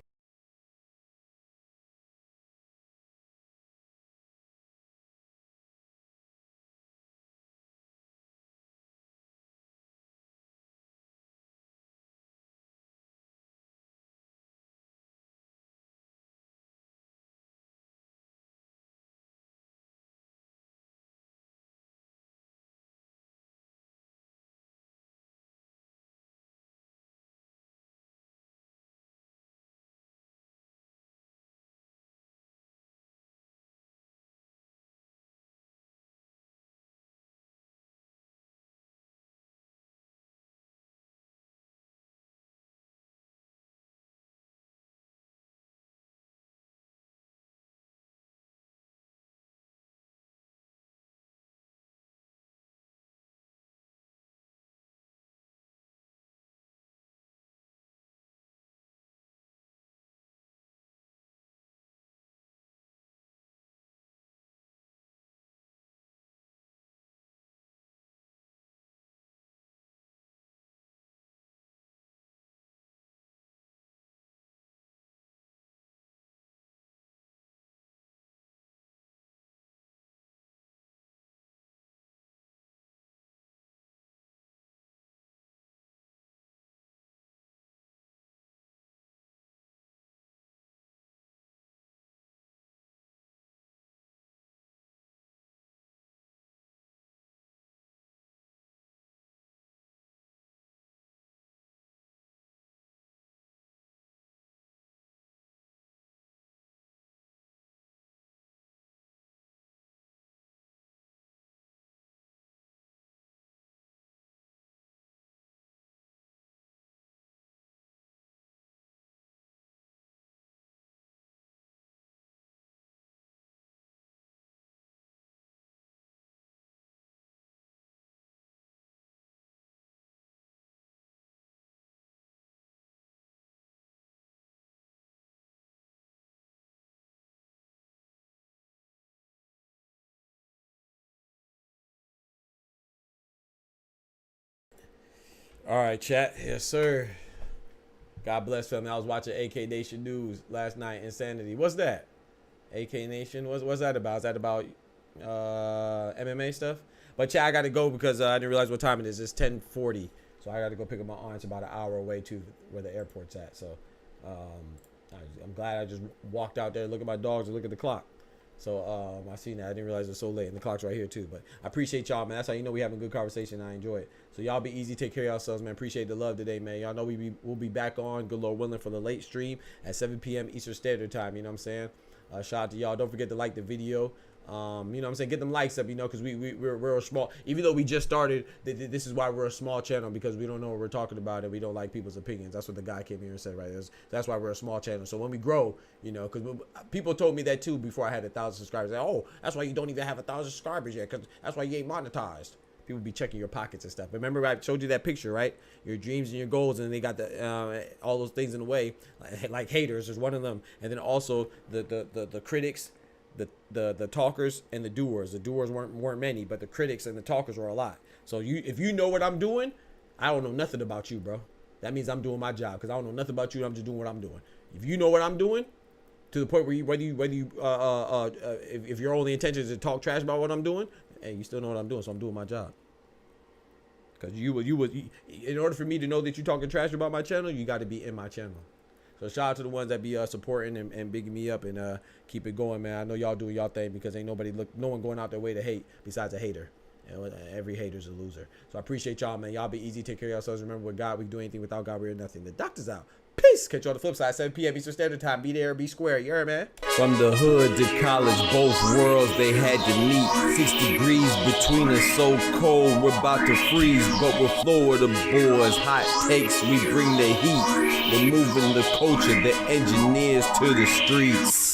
All right, chat. Yes, sir. God bless family. I was watching AK Nation News last night. Insanity. What's that? AK Nation. What's that about? Is that about MMA stuff? But chat, I got to go because I didn't realize what time it is. It's 10:40, so I got to go pick up my aunt. It's about an hour away to where the airport's at. So I'm glad I just walked out there, look at my dogs, and look at the clock. So I seen that. I didn't realize it was so late, and the clock's right here too. But I appreciate y'all, man. That's how you know we having a good conversation. I enjoy it. So y'all be easy, take care of yourselves, man. Appreciate the love today, man. Y'all know we'll be back on, good Lord willing, for the late stream at 7 p.m. Eastern Standard Time. You know what I'm saying? Shout out to y'all. Don't forget to like the video. You know what I'm saying? Get them likes up, you know, because we're a small, even though we just started, this is why we're a small channel, because we don't know what we're talking about and we don't like people's opinions. That's what the guy came here and said, right? That's why we're a small channel. So when we grow, you know, because people told me that too before I had 1,000 subscribers. Like, oh, that's why you don't even have 1,000 subscribers yet, because that's why you ain't monetized. People be checking your pockets and stuff. Remember I showed you that picture, right? Your dreams and your goals, and they got the all those things in the way, like haters. There's one of them, and then also the critics, the talkers and the doers. The doers weren't many, but the critics and the talkers were a lot. So if you know what I'm doing, I don't know nothing about you, bro. That means I'm doing my job, because I don't know nothing about you. I'm just doing what I'm doing. If you know what I'm doing, to the point where if your only intention is to talk trash about what I'm doing, hey, you still know what I'm doing, so I'm doing my job. Because in order for me to know that you're talking trash about my channel, you got to be in my channel. So shout out to the ones that be supporting and bigging me up and keep it going, man. I know y'all doing y'all thing because ain't no one going out their way to hate besides a hater. And every hater's a loser. So I appreciate y'all, man. Y'all be easy. Take care of yourselves. Remember, with God, we can do anything. Without God, we are nothing. The doctor's out. Peace. Catch you on the flip side. 7 p.m. Eastern Standard Time. Be there, be square. You heard, man? From the hood to college, both worlds they had to meet. 6 degrees between us, so cold we're about to freeze. But we're Florida boys, hot takes, we bring the heat. We're moving the culture, the engineers to the streets.